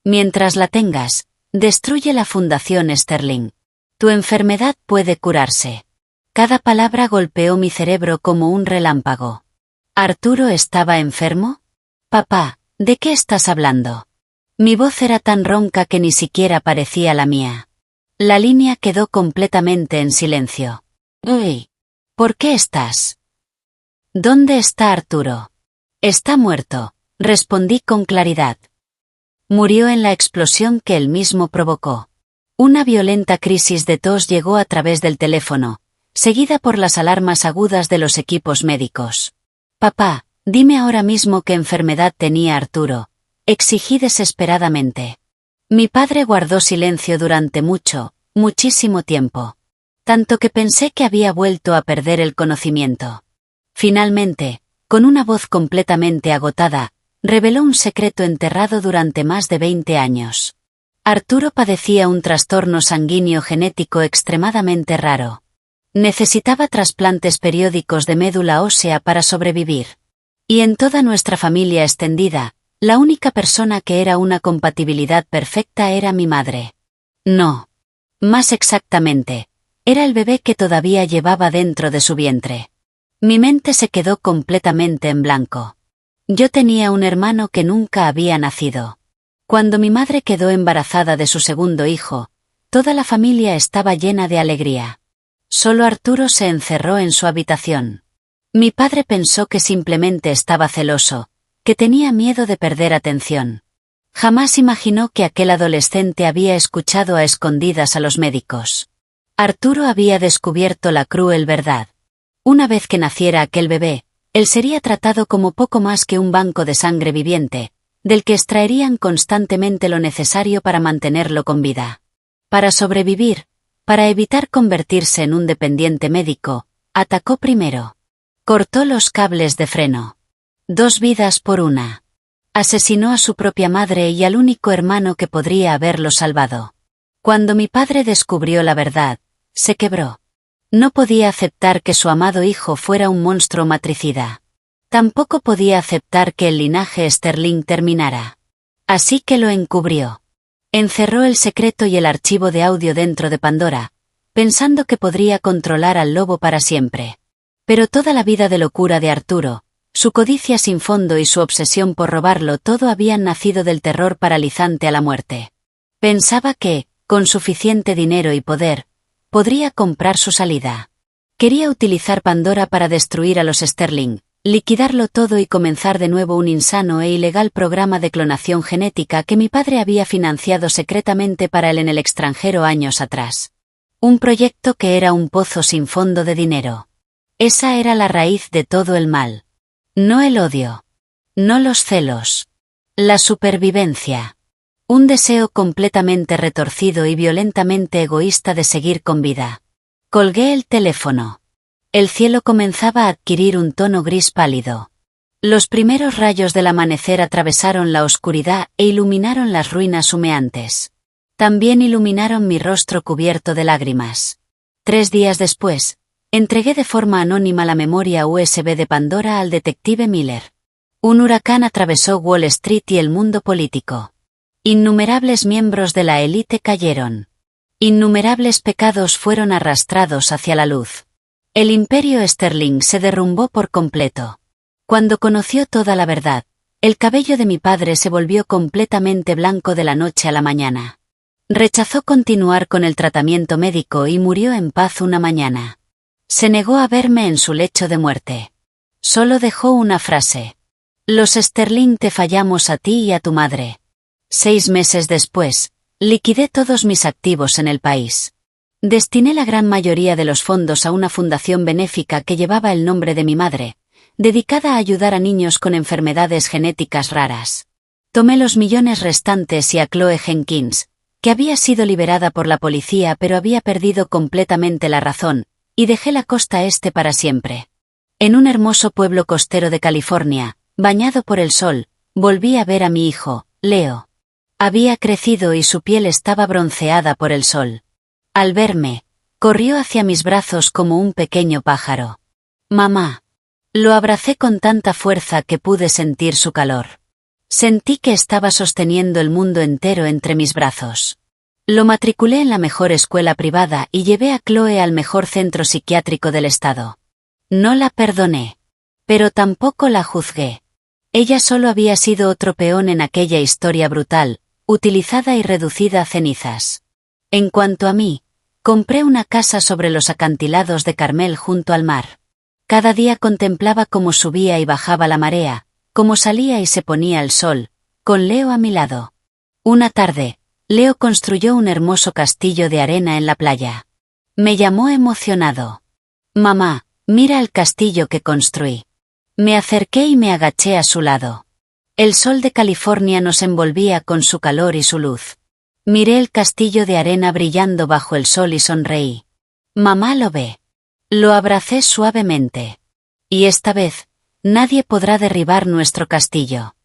Mientras la tengas, destruye la Fundación Sterling. Tu enfermedad puede curarse. Cada palabra golpeó mi cerebro como un relámpago. ¿Arturo estaba enfermo? Papá, ¿de qué estás hablando? Mi voz era tan ronca que ni siquiera parecía la mía. La línea quedó completamente en silencio. Uy, ¿por qué estás? ¿Dónde está Arturo? Está muerto, respondí con claridad. Murió en la explosión que él mismo provocó. Una violenta crisis de tos llegó a través del teléfono, seguida por las alarmas agudas de los equipos médicos. «Papá, dime ahora mismo qué enfermedad tenía Arturo», exigí desesperadamente. Mi padre guardó silencio durante muchísimo tiempo. Tanto que pensé que había vuelto a perder el conocimiento. Finalmente, con una voz completamente agotada, reveló un secreto enterrado durante más de 20 años. Arturo padecía un trastorno sanguíneo genético extremadamente raro. Necesitaba trasplantes periódicos de médula ósea para sobrevivir. Y en toda nuestra familia extendida, la única persona que era una compatibilidad perfecta era mi madre. No. Más exactamente, era el bebé que todavía llevaba dentro de su vientre. Mi mente se quedó completamente en blanco. Yo tenía un hermano que nunca había nacido. Cuando mi madre quedó embarazada de su segundo hijo, toda la familia estaba llena de alegría. Solo Arturo se encerró en su habitación. Mi padre pensó que simplemente estaba celoso, que tenía miedo de perder atención. Jamás imaginó que aquel adolescente había escuchado a escondidas a los médicos. Arturo había descubierto la cruel verdad. Una vez que naciera aquel bebé, él sería tratado como poco más que un banco de sangre viviente, del que extraerían constantemente lo necesario para mantenerlo con vida. Para sobrevivir, para evitar convertirse en un dependiente médico, atacó primero. Cortó los cables de freno. 2 vidas por una. Asesinó a su propia madre y al único hermano que podría haberlo salvado. Cuando mi padre descubrió la verdad, se quebró. No podía aceptar que su amado hijo fuera un monstruo matricida. Tampoco podía aceptar que el linaje Sterling terminara. Así que lo encubrió. Encerró el secreto y el archivo de audio dentro de Pandora, pensando que podría controlar al lobo para siempre. Pero toda la vida de locura de Arturo, su codicia sin fondo y su obsesión por robarlo todo habían nacido del terror paralizante a la muerte. Pensaba que, con suficiente dinero y poder, podría comprar su salida. Quería utilizar Pandora para destruir a los Sterling, liquidarlo todo y comenzar de nuevo un insano e ilegal programa de clonación genética que mi padre había financiado secretamente para él en el extranjero años atrás. Un proyecto que era un pozo sin fondo de dinero. Esa era la raíz de todo el mal. No el odio. No los celos. La supervivencia. Un deseo completamente retorcido y violentamente egoísta de seguir con vida. Colgué el teléfono. El cielo comenzaba a adquirir un tono gris pálido. Los primeros rayos del amanecer atravesaron la oscuridad e iluminaron las ruinas humeantes. También iluminaron mi rostro cubierto de lágrimas. 3 días después, entregué de forma anónima la memoria USB de Pandora al detective Miller. Un huracán atravesó Wall Street y el mundo político. Innumerables miembros de la élite cayeron. Innumerables pecados fueron arrastrados hacia la luz. El imperio Sterling se derrumbó por completo. Cuando conoció toda la verdad, el cabello de mi padre se volvió completamente blanco de la noche a la mañana. Rechazó continuar con el tratamiento médico y murió en paz una mañana. Se negó a verme en su lecho de muerte. Solo dejó una frase. Los Sterling te fallamos a ti y a tu madre. 6 meses después, liquidé todos mis activos en el país. Destiné la gran mayoría de los fondos a una fundación benéfica que llevaba el nombre de mi madre, dedicada a ayudar a niños con enfermedades genéticas raras. Tomé los millones restantes y a Chloe Jenkins, que había sido liberada por la policía pero había perdido completamente la razón, y dejé la costa este para siempre. En un hermoso pueblo costero de California, bañado por el sol, volví a ver a mi hijo, Leo. Había crecido y su piel estaba bronceada por el sol. Al verme, corrió hacia mis brazos como un pequeño pájaro. «Mamá». Lo abracé con tanta fuerza que pude sentir su calor. Sentí que estaba sosteniendo el mundo entero entre mis brazos. Lo matriculé en la mejor escuela privada y llevé a Chloe al mejor centro psiquiátrico del estado. No la perdoné. Pero tampoco la juzgué. Ella solo había sido otro peón en aquella historia brutal, utilizada y reducida a cenizas. En cuanto a mí, compré una casa sobre los acantilados de Carmel junto al mar. Cada día contemplaba cómo subía y bajaba la marea, cómo salía y se ponía el sol, con Leo a mi lado. Una tarde, Leo construyó un hermoso castillo de arena en la playa. Me llamó emocionado. Mamá, mira el castillo que construí. Me acerqué y me agaché a su lado. El sol de California nos envolvía con su calor y su luz. Miré el castillo de arena brillando bajo el sol y sonreí. Mamá lo ve. Lo abracé suavemente. Y esta vez, nadie podrá derribar nuestro castillo.